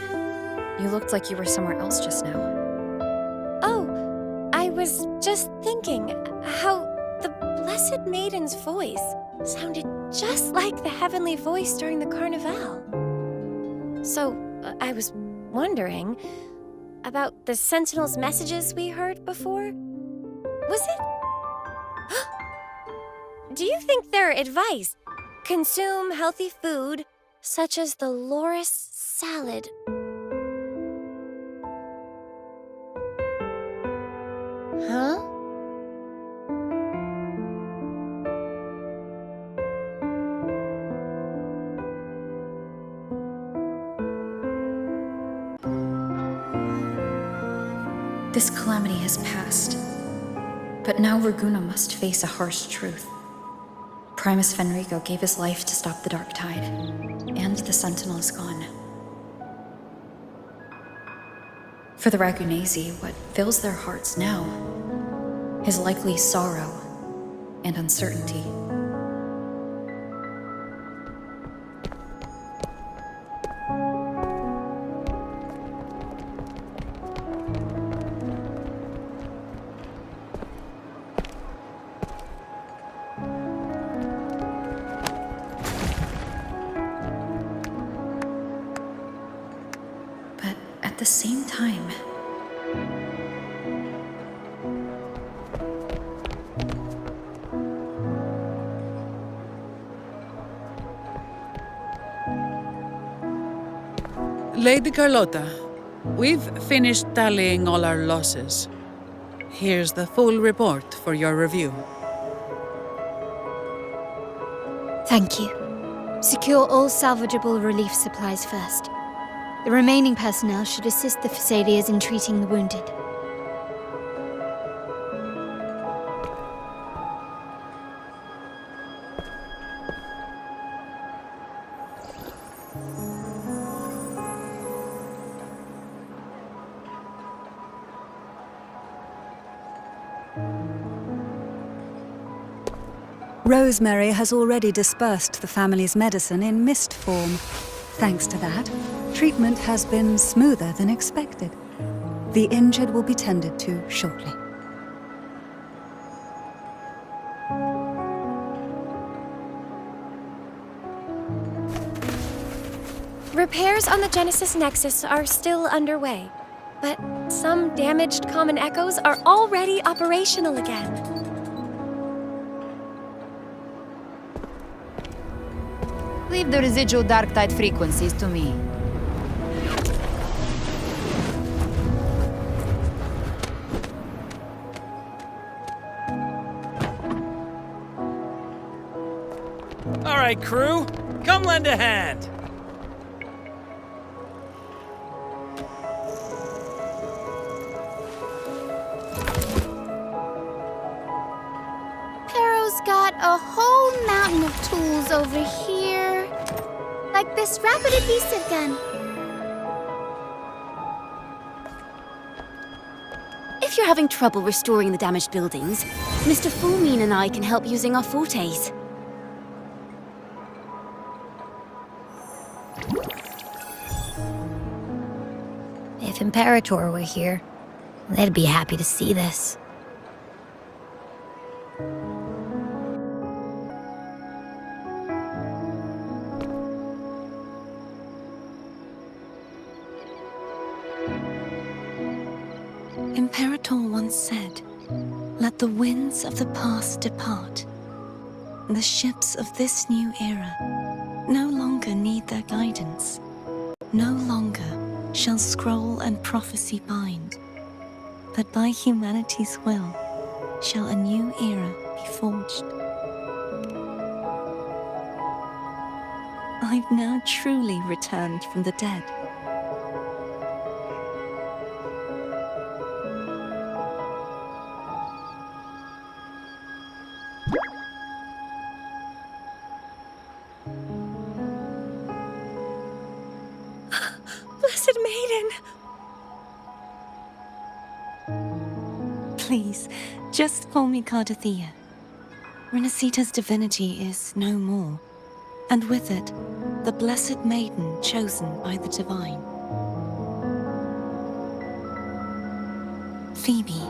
You looked like you were somewhere else just now. Oh, I was just thinking how the Blessed Maiden's voice sounded just like the heavenly voice during the Carnival. So, I was wondering about the Sentinel's messages we heard before. Was it? Do you think their advice? Consume healthy food, such as the loris salad. Huh? This calamity has passed. But now Raguna must face a harsh truth. Primus Fenrico gave his life to stop the dark tide, and the Sentinel is gone. For the Ragunesi, what fills their hearts now is likely sorrow and uncertainty. But at the same time, Lady Carlotta, we've finished tallying all our losses. Here's the full report for your review. Thank you. Secure all salvageable relief supplies first. The remaining personnel should assist the Fractsidus in treating the wounded. Rosemary has already dispersed the family's medicine in mist form. Thanks to that, treatment has been smoother than expected. The injured will be tended to shortly. Repairs on the Genesis Nexus are still underway, but some damaged common echoes are already operational again. Leave the residual dark tide frequencies to me. All right, crew, come lend a hand. Pero's got a whole mountain of tools over here. Like this rapid adhesive gun. If you're having trouble restoring the damaged buildings, Mr. Fulmine and I can help using our fortes. If Imperator were here, they'd be happy to see this. Imperator once said, "Let the winds of the past depart. The ships of this new era no longer need their guidance. No longer shall scroll and prophecy bind, but by humanity's will shall a new era be forged." I've now truly returned from the dead. Blessed Maiden! Please, just call me Cartethyia. Rinascita's divinity is no more, and with it, the Blessed Maiden chosen by the Divine. Phoebe,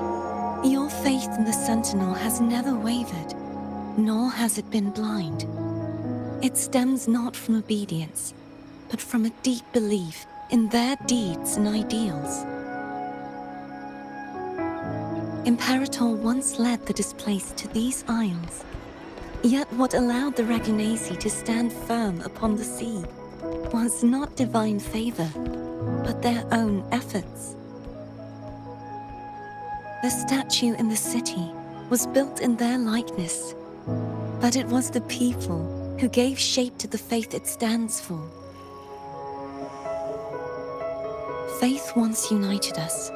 your faith in the Sentinel has never wavered, nor has it been blind. It stems not from obedience, but from a deep belief in their deeds and ideals. Imperator once led the displaced to these isles, yet what allowed the Ragunesi to stand firm upon the sea was not divine favor, but their own efforts. The statue in the city was built in their likeness, but it was the people who gave shape to the faith it stands for. Faith once united us.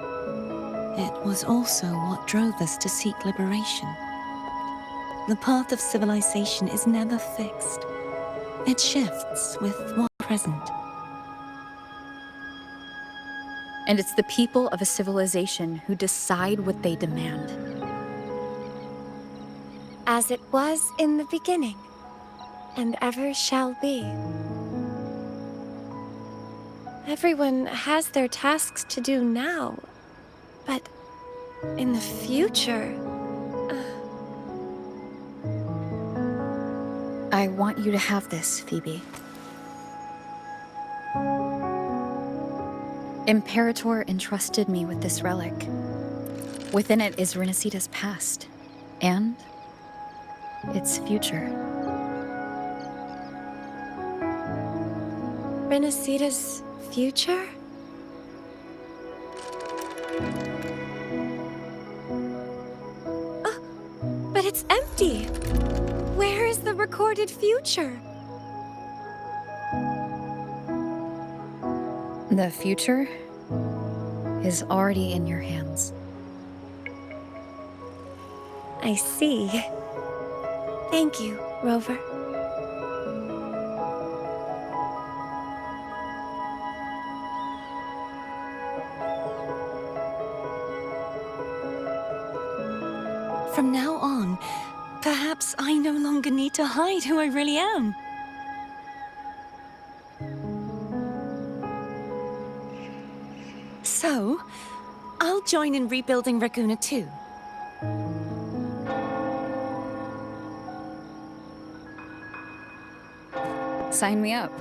It was also what drove us to seek liberation. The path of civilization is never fixed. It shifts with what's present. And it's the people of a civilization who decide what they demand. As it was in the beginning, and ever shall be. Everyone has their tasks to do now, but in the future... I want you to have this, Phoebe. Imperator entrusted me with this relic. Within it is Rinascita's past, and its future. Rinascita's future? Oh, but it's empty! Where is the recorded future? The future is already in your hands. I see. Thank you, Rover. From now on, perhaps I no longer need to hide who I really am. So, I'll join in rebuilding Raguna too. Sign me up.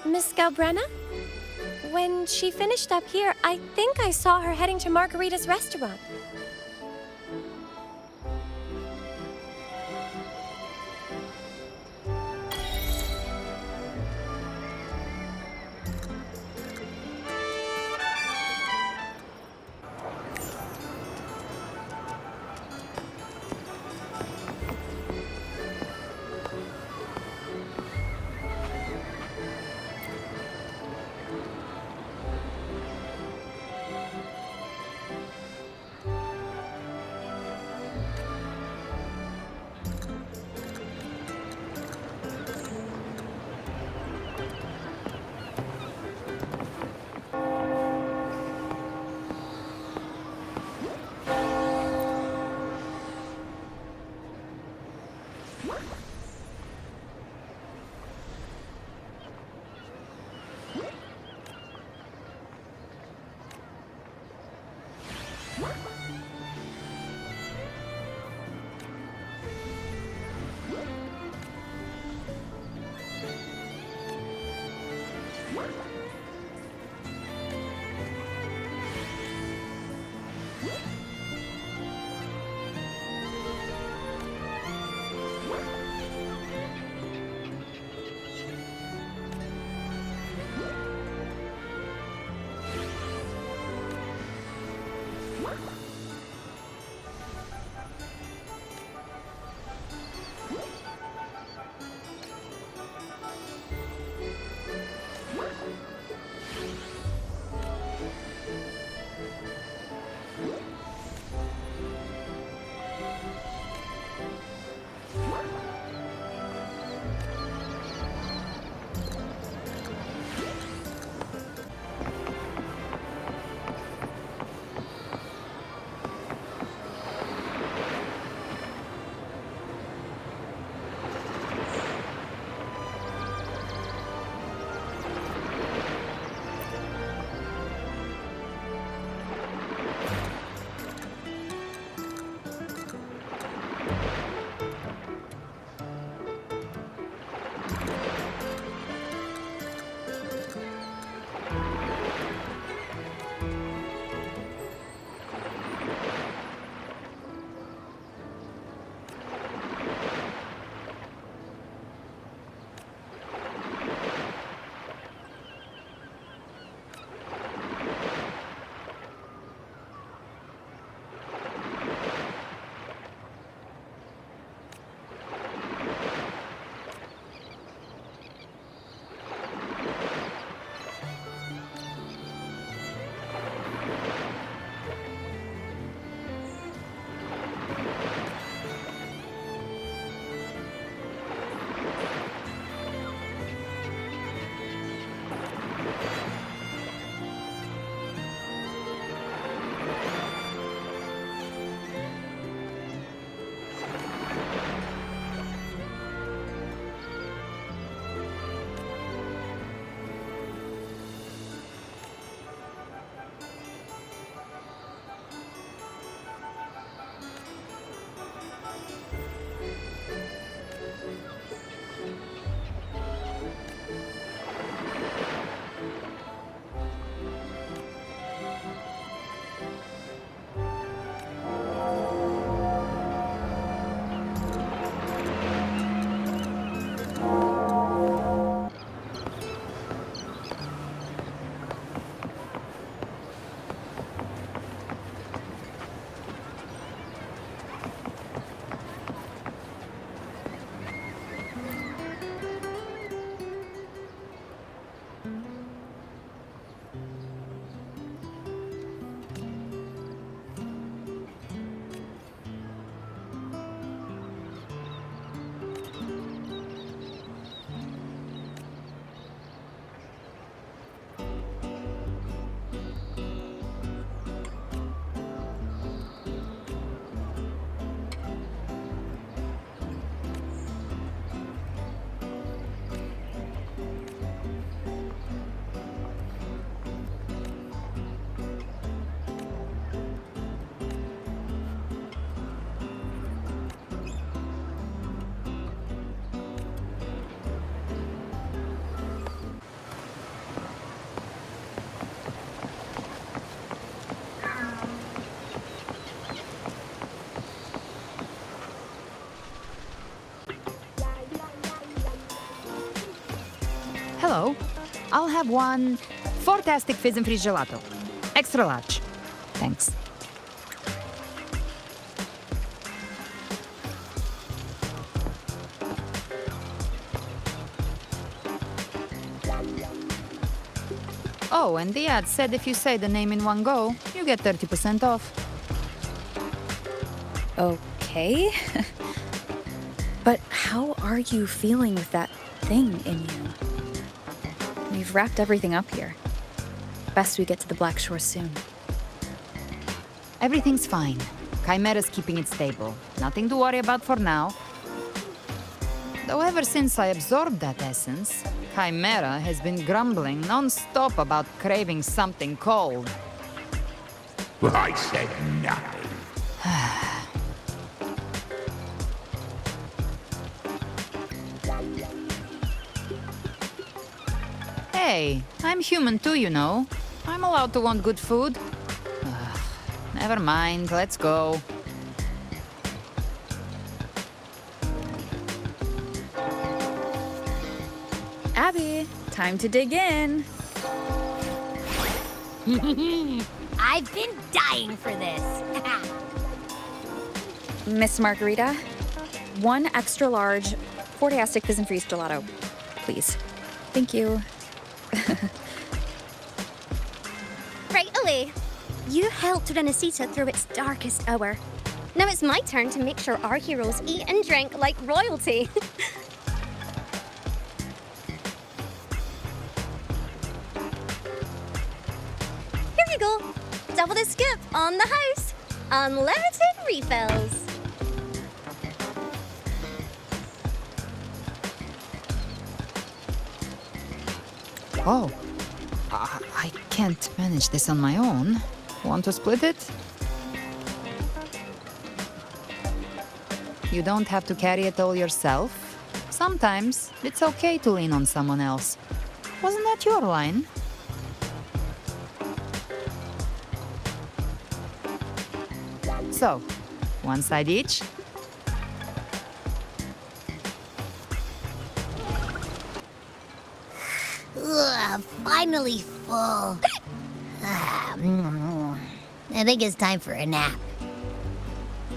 Miss Galbrena? When she finished up here, I think I saw her heading to Margarita's restaurant. hello. I'll have one fantastic fizz and freeze gelato. Extra large. Thanks. Oh, and the ad said if you say the name in one go, you get 30% off. Okay. But how are you feeling with that thing in you? We've wrapped everything up here. Best we get to the Black Shore soon. Everything's fine. Chimera's keeping it stable. Nothing to worry about for now. Though ever since I absorbed that essence, Chimera has been grumbling non-stop about craving something cold. I said nothing. Hey, I'm human too, you know. I'm allowed to want good food. Never mind, let's go. Abby, time to dig in. I've been dying for this. Miss Margarita, one extra large fantastic fizz and freeze gelato, please. Thank you. Right away. You helped Rinascita through its darkest hour. Now it's my turn to make sure our heroes eat and drink like royalty. Here you go. Double the scoop on the house. Unlimited refills. Oh, I can't manage this on my own. Want to split it? You don't have to carry it all yourself. Sometimes it's okay to lean on someone else. Wasn't that your line? So, one side each. Ugh, finally full. I think it's time for a nap.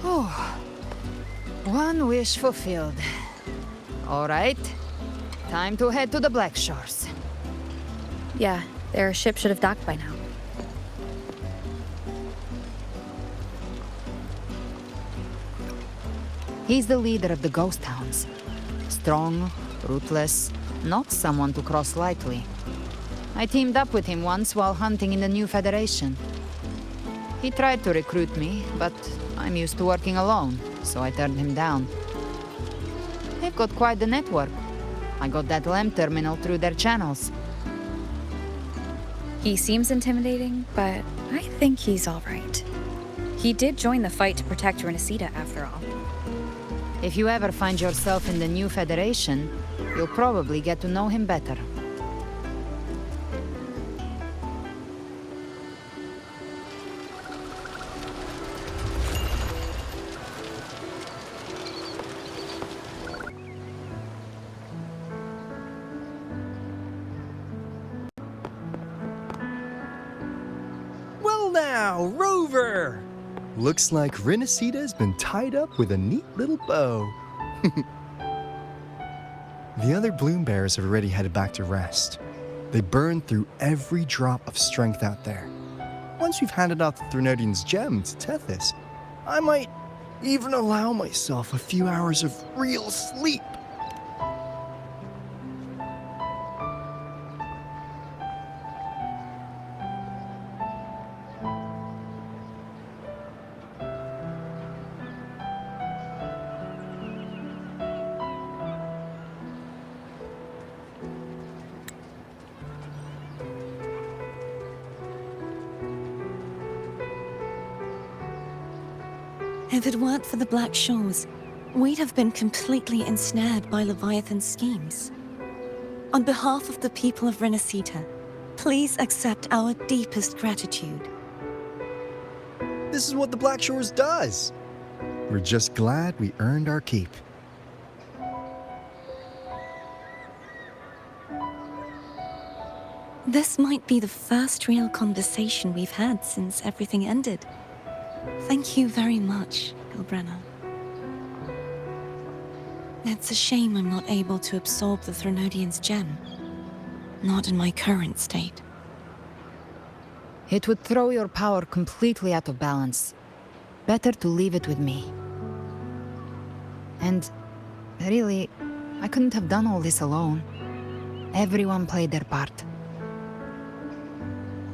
Oh, one wish fulfilled. All right, time to head to the Black Shores. Yeah, their ship should have docked by now. He's the leader of the Ghost Hounds. Strong, ruthless, not someone to cross lightly. I teamed up with him once while hunting in the new Federation. He tried to recruit me, but I'm used to working alone, so I turned him down. They've got quite the network. I got that LEM terminal through their channels. He seems intimidating, but I think he's all right. He did join the fight to protect Rinascita, after all. If you ever find yourself in the new Federation, you'll probably get to know him better. Well now, Rover! Looks like Rinascita's been tied up with a neat little bow. The other bloom bearers have already headed back to rest. They burned through every drop of strength out there. Once we've handed off the Threnodian's gem to Tethys, I might even allow myself a few hours of real sleep. If it weren't for the Black Shores, we'd have been completely ensnared by Leviathan's schemes. On behalf of the people of Rinascita, please accept our deepest gratitude. This is what the Black Shores does. We're just glad we earned our keep. This might be the first real conversation we've had since everything ended. Thank you very much, Galbrena. It's a shame I'm not able to absorb the Threnodian's gem. Not in my current state. It would throw your power completely out of balance. Better to leave it with me. And really, I couldn't have done all this alone. Everyone played their part.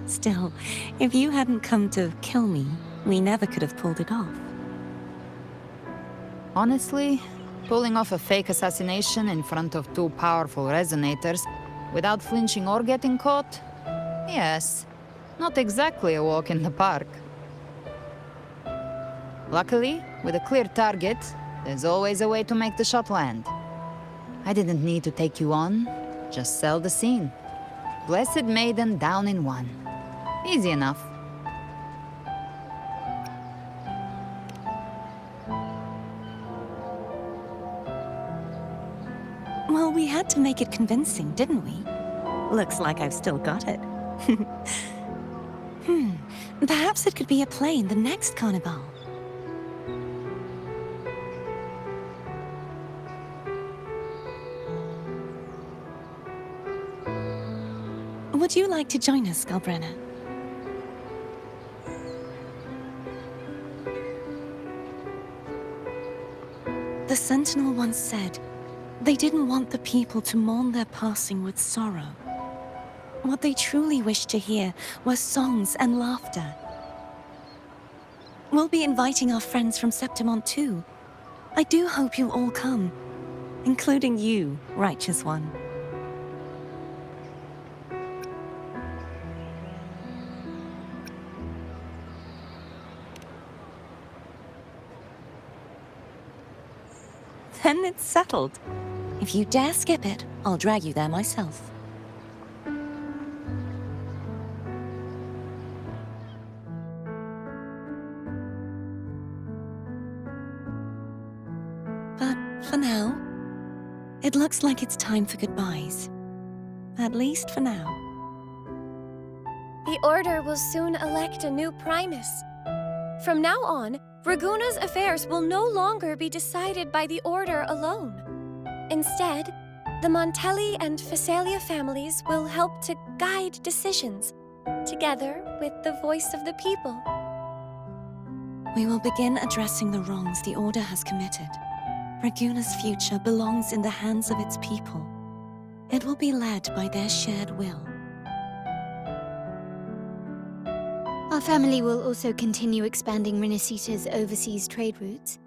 Still, if you hadn't come to kill me, we never could have pulled it off. Honestly, pulling off a fake assassination in front of two powerful resonators without flinching or getting caught? Yes, not exactly a walk in the park. Luckily, with a clear target, there's always a way to make the shot land. I didn't need to take you on, just sell the scene. Blessed Maiden down in one. Easy enough. Well, we had to make it convincing, didn't we? Looks like I've still got it. Perhaps it could be a play in the next carnival. Would you like to join us, Galbrena? The Sentinel once said, they didn't want the people to mourn their passing with sorrow. What they truly wished to hear were songs and laughter. We'll be inviting our friends from Septimont too. I do hope you'll all come, including you, Righteous One. Then it's settled. If you dare skip it, I'll drag you there myself. But for now, it looks like it's time for goodbyes. At least for now. The Order will soon elect a new Primus. From now on, Raguna's affairs will no longer be decided by the Order alone. Instead, the Montelli and Phasalia families will help to guide decisions, together with the voice of the people. We will begin addressing the wrongs the Order has committed. Raguna's future belongs in the hands of its people. It will be led by their shared will. Our family will also continue expanding Rinascita's overseas trade routes.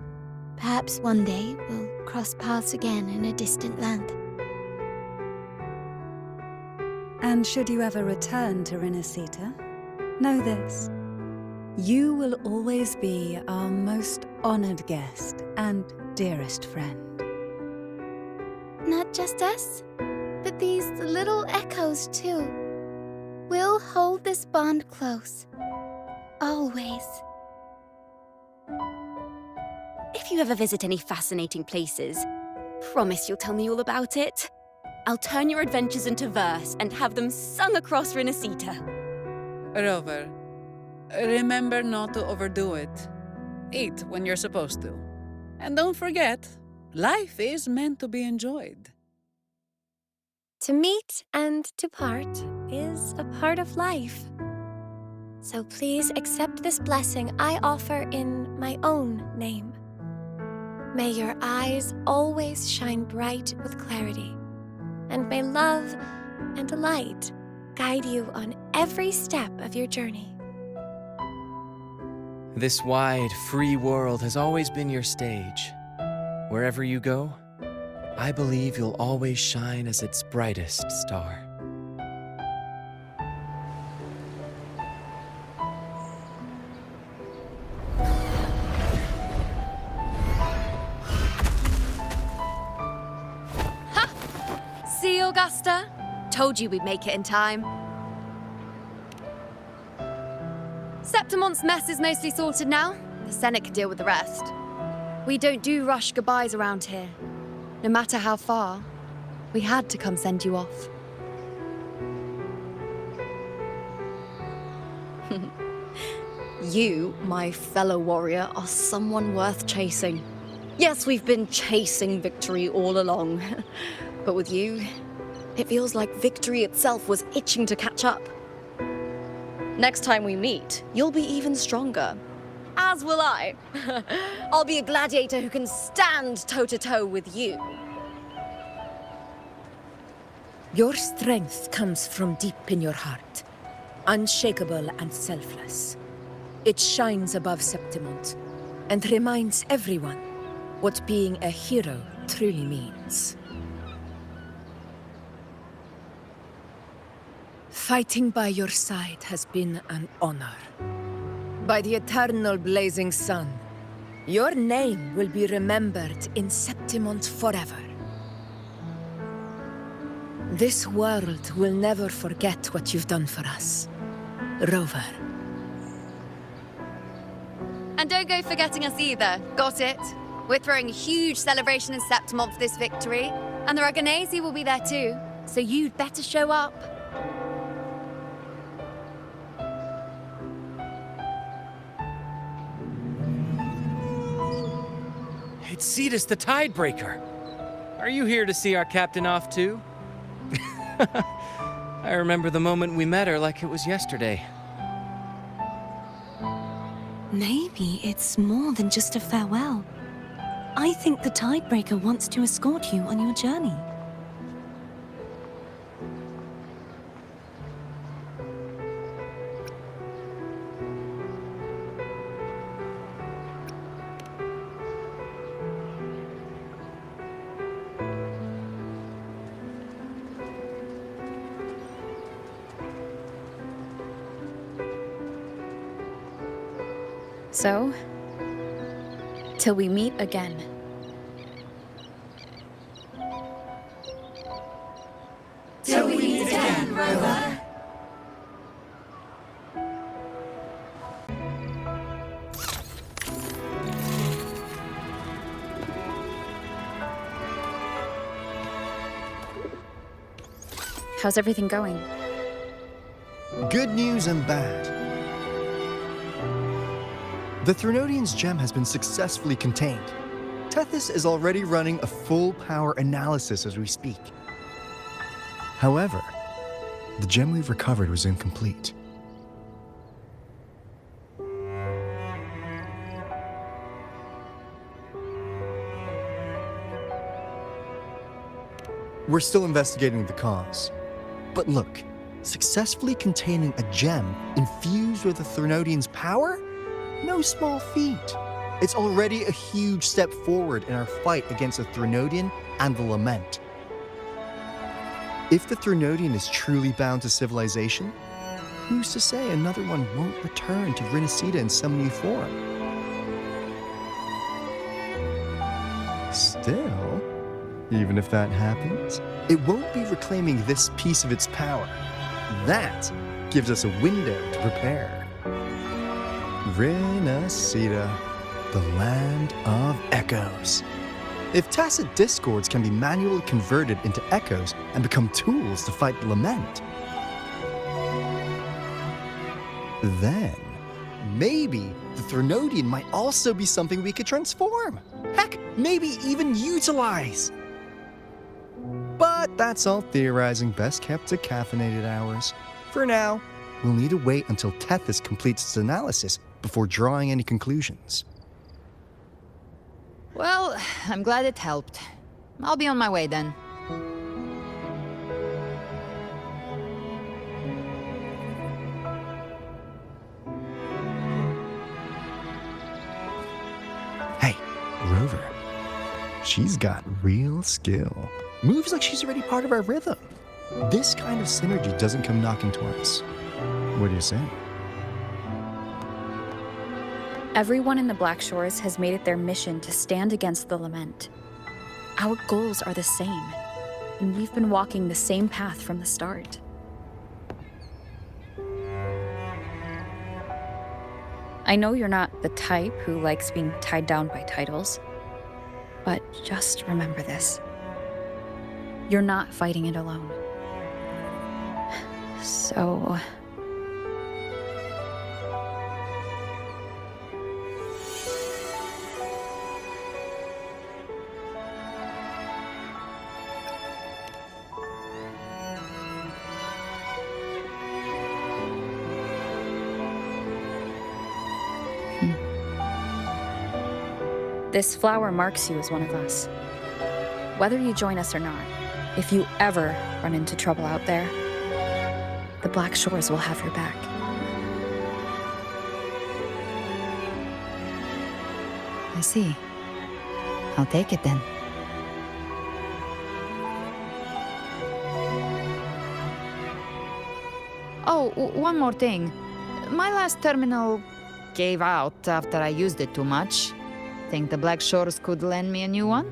Perhaps one day we'll cross paths again in a distant land. And should you ever return to Rinascita, know this. You will always be our most honored guest and dearest friend. Not just us, but these little echoes too. We'll hold this bond close. Always. If you ever visit any fascinating places, promise you'll tell me all about it. I'll turn your adventures into verse and have them sung across Rinascita. Rover, remember not to overdo it. Eat when you're supposed to. And don't forget, life is meant to be enjoyed. To meet and to part is a part of life. So please accept this blessing I offer in my own name. May your eyes always shine bright with clarity, and may love and light guide you on every step of your journey. This wide, free world has always been your stage. Wherever you go, I believe you'll always shine as its brightest star. See, Augusta? Told you we'd make it in time. Septimont's mess is mostly sorted now. The Senate can deal with the rest. We don't do rush goodbyes around here. No matter how far, we had to come send you off. You, my fellow warrior, are someone worth chasing. Yes, we've been chasing victory all along. But with you, it feels like victory itself was itching to catch up. Next time we meet, you'll be even stronger. As will I. I'll be a gladiator who can stand toe-to-toe with you. Your strength comes from deep in your heart, unshakable and selfless. It shines above Septimont and reminds everyone what being a hero truly means. Fighting by your side has been an honor. By the eternal blazing sun, your name will be remembered in Septimont forever. This world will never forget what you've done for us, Rover. And don't go forgetting us either, got it? We're throwing a huge celebration in Septimont for this victory, and the Raganesi will be there too, so you'd better show up. It's Cetus the Tidebreaker. Are you here to see our captain off too? I remember the moment we met her like it was yesterday. Maybe it's more than just a farewell. I think the Tidebreaker wants to escort you on your journey. So, till we meet again. Till we meet again, Rover. How's everything going? Good news and bad. The Threnodian's gem has been successfully contained. Tethys is already running a full power analysis as we speak. However, the gem we've recovered was incomplete. We're still investigating the cause. But look, successfully containing a gem infused with the Threnodian's power? No small feat. It's already a huge step forward in our fight against the Threnodian and the Lament. If the Threnodian is truly bound to civilization, who's to say another one won't return to Rinascita in some new form? Still, even if that happens, it won't be reclaiming this piece of its power. That gives us a window to prepare. Rinascita, the land of echoes. If tacit discords can be manually converted into echoes and become tools to fight the Lament, then maybe the Threnodian might also be something we could transform. Heck, maybe even utilize. But that's all theorizing best kept to caffeinated hours. For now, we'll need to wait until Tethys completes its analysis before drawing any conclusions. Well, I'm glad it helped. I'll be on my way then. Hey, Rover. She's got real skill. Moves like she's already part of our rhythm. This kind of synergy doesn't come knocking twice. What do you say? Everyone in the Black Shores has made it their mission to stand against the Lament. Our goals are the same, and we've been walking the same path from the start. I know you're not the type who likes being tied down by titles, but just remember this. You're not fighting it alone. So... This flower marks you as one of us. Whether you join us or not, if you ever run into trouble out there, the Black Shores will have your back. I see. I'll take it then. Oh, one more thing. My last terminal gave out after I used it too much. Think the Black Shores could lend me a new one?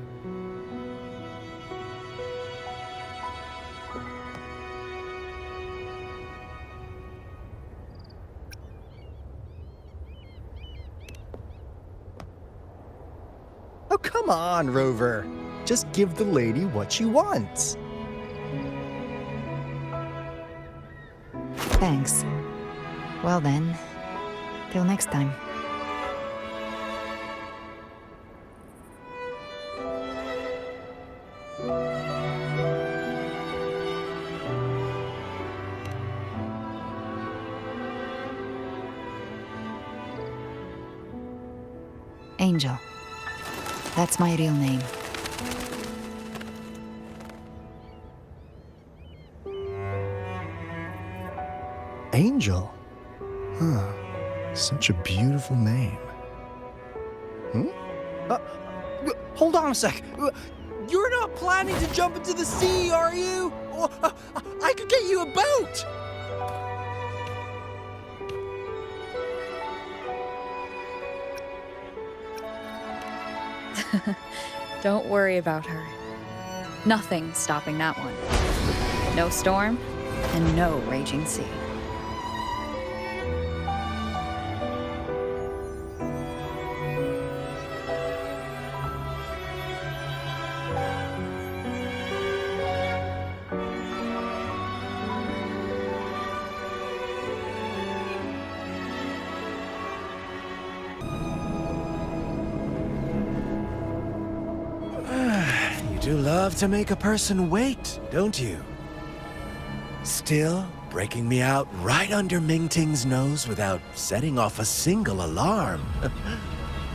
Oh, come on, Rover. Just give the lady what she wants. Thanks. Well then, till next time. Angel. That's my real name. Angel? Huh. Such a beautiful name. Hold on a sec. You're not planning to jump into the sea, are you? I could get you a boat! Don't worry about her. Nothing's stopping that one. No storm, and no raging sea. You love to make a person wait, don't you? Still breaking me out right under Mingting's nose without setting off a single alarm.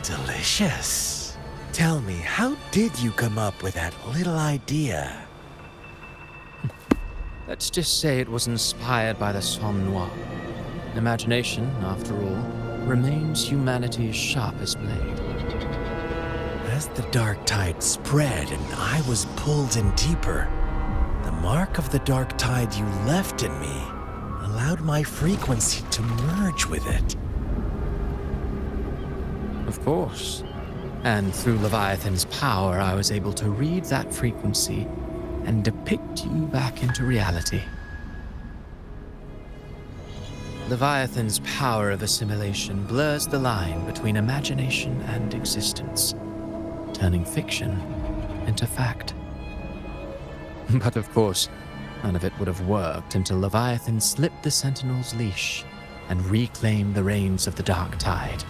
Delicious. Tell me, how did you come up with that little idea? Let's just say it was inspired by the Somme Noir. Imagination, after all, remains humanity's sharpest blade. As the dark tide spread and I was pulled in deeper, the mark of the dark tide you left in me allowed my frequency to merge with it. Of course. And through Leviathan's power, I was able to read that frequency and depict you back into reality. Leviathan's power of assimilation blurs the line between imagination and existence, turning fiction into fact. But of course, none of it would have worked until Leviathan slipped the Sentinel's leash and reclaimed the reins of the Dark Tide.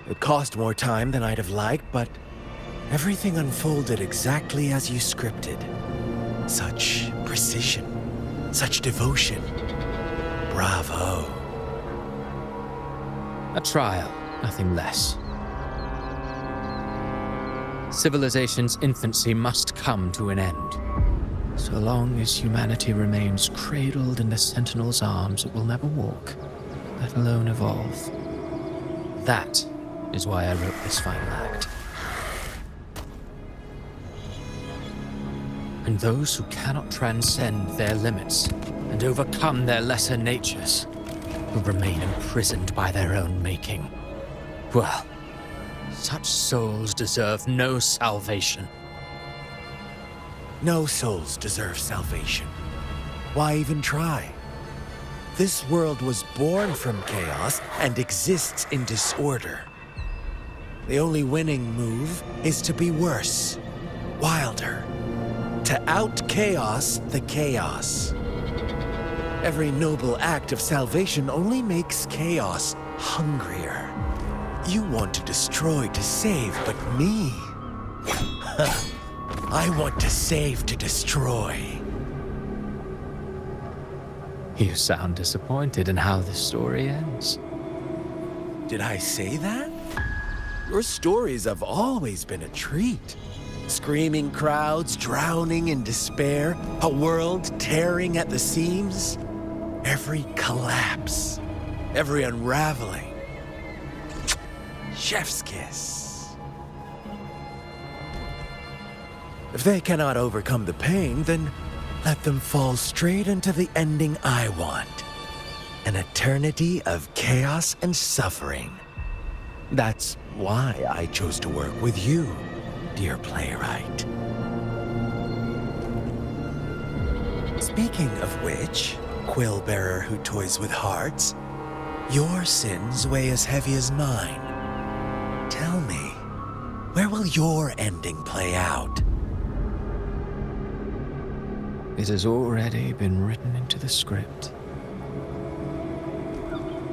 It cost more time than I'd have liked, but everything unfolded exactly as you scripted. Such precision, such devotion. Bravo. A trial, nothing less. Civilization's infancy must come to an end. So long as humanity remains cradled in the Sentinel's arms, it will never walk, let alone evolve. That is why I wrote this final act. And those who cannot transcend their limits and overcome their lesser natures will remain imprisoned by their own making. Well, such souls deserve no salvation. No souls deserve salvation. Why even try? This world was born from chaos and exists in disorder. The only winning move is to be worse, wilder, to out-chaos the chaos. Every noble act of salvation only makes chaos hungrier. You want to destroy to save, but me? I want to save to destroy. You sound disappointed in how this story ends. Did I say that? Your stories have always been a treat. Screaming crowds drowning in despair, a world tearing at the seams. Every collapse, every unraveling. Chef's kiss. If they cannot overcome the pain, then let them fall straight into the ending I want. An eternity of chaos and suffering. That's why I chose to work with you, dear playwright. Speaking of which, quill-bearer who toys with hearts, your sins weigh as heavy as mine. Tell me, where will your ending play out? It has already been written into the script.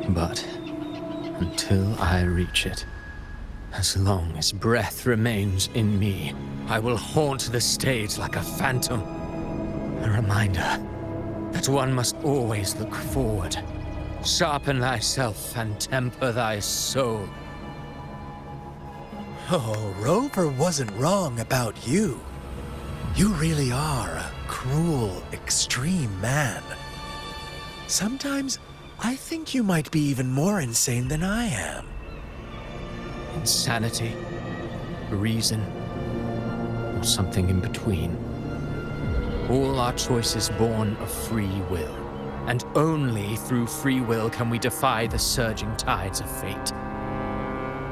But until I reach it, as long as breath remains in me, I will haunt the stage like a phantom. A reminder that one must always look forward. Sharpen thyself and temper thy soul. Oh, Rover wasn't wrong about you. You really are a cruel, extreme man. Sometimes I think you might be even more insane than I am. Insanity, reason, or something in between. All our choices born of free will, and only through free will can we defy the surging tides of fate.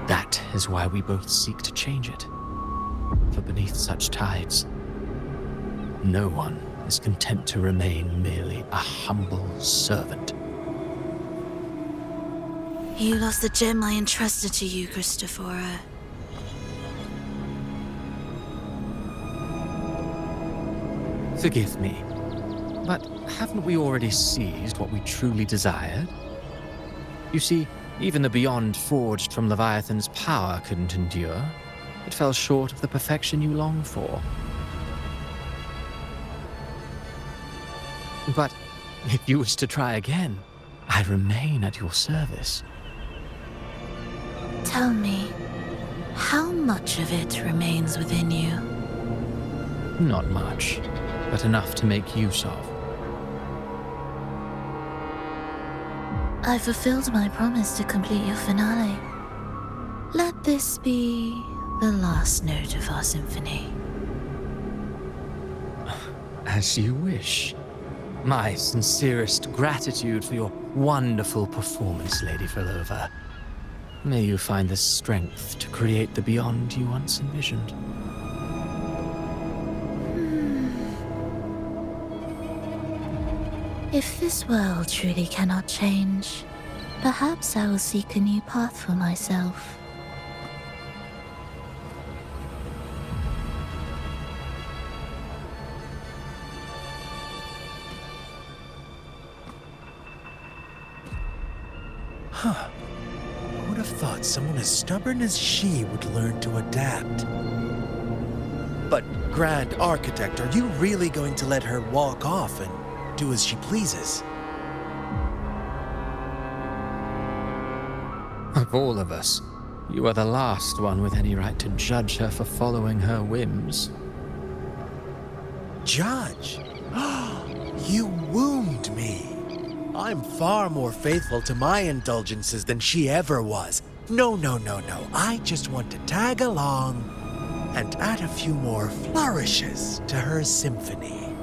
That is why we both seek to change it. For beneath such tides, no one is content to remain merely a humble servant. You lost the gem I entrusted to you, Cristoforo. Forgive me, but haven't we already seized what we truly desired? You see, even the beyond forged from Leviathan's power couldn't endure. It fell short of the perfection you long for. But if you wish to try again, I remain at your service. Tell me, how much of it remains within you? Not much, but enough to make use of. I fulfilled my promise to complete your finale. Let this be the last note of our symphony. As you wish. My sincerest gratitude for your wonderful performance, Lady Frolova. May you find the strength to create the beyond you once envisioned. If this world truly cannot change, perhaps I will seek a new path for myself. Huh. I would have thought someone as stubborn as she would learn to adapt. But, Grand Architect, are you really going to let her walk off and do as she pleases? Of all of us, you are the last one with any right to judge her for following her whims. Judge? You wound me. I'm far more faithful to my indulgences than she ever was. No. I just want to tag along and add a few more flourishes to her symphony.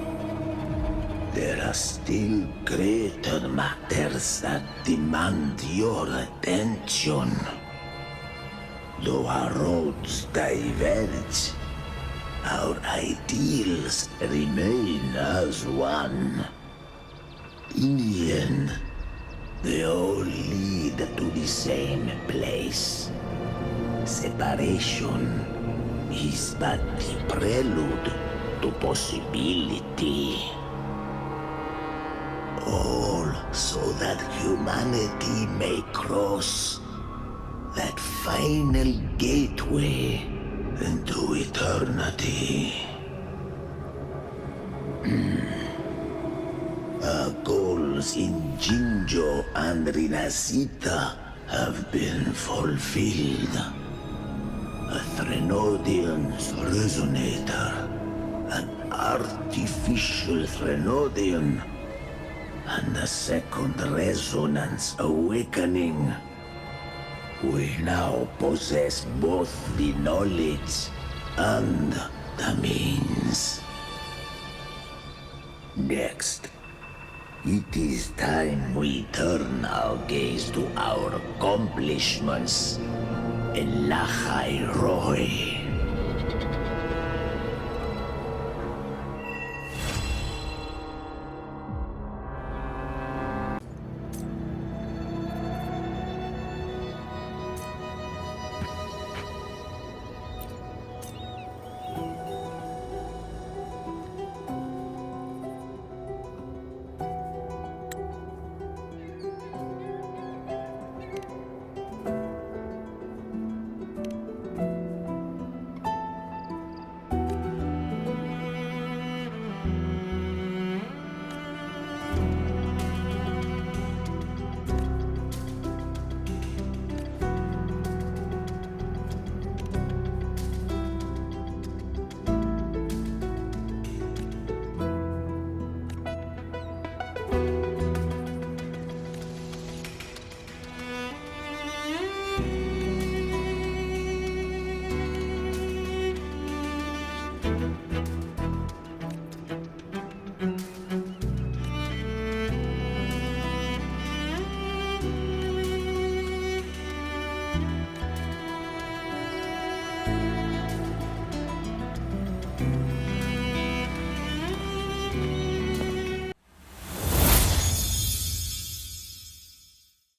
There are still greater matters that demand your attention. Though our roads diverge, our ideals remain as one. In the end, they all lead to the same place. Separation is but the prelude to possibility. All so that humanity may cross that final gateway into eternity. A goal goals in Jinjo and Rinascita have been fulfilled. A Threnodian's resonator, an artificial Threnodian, and a second resonance awakening. We now possess both the knowledge and the means. Next, it is time we turn our gaze to our accomplishments in Lahai-Roi.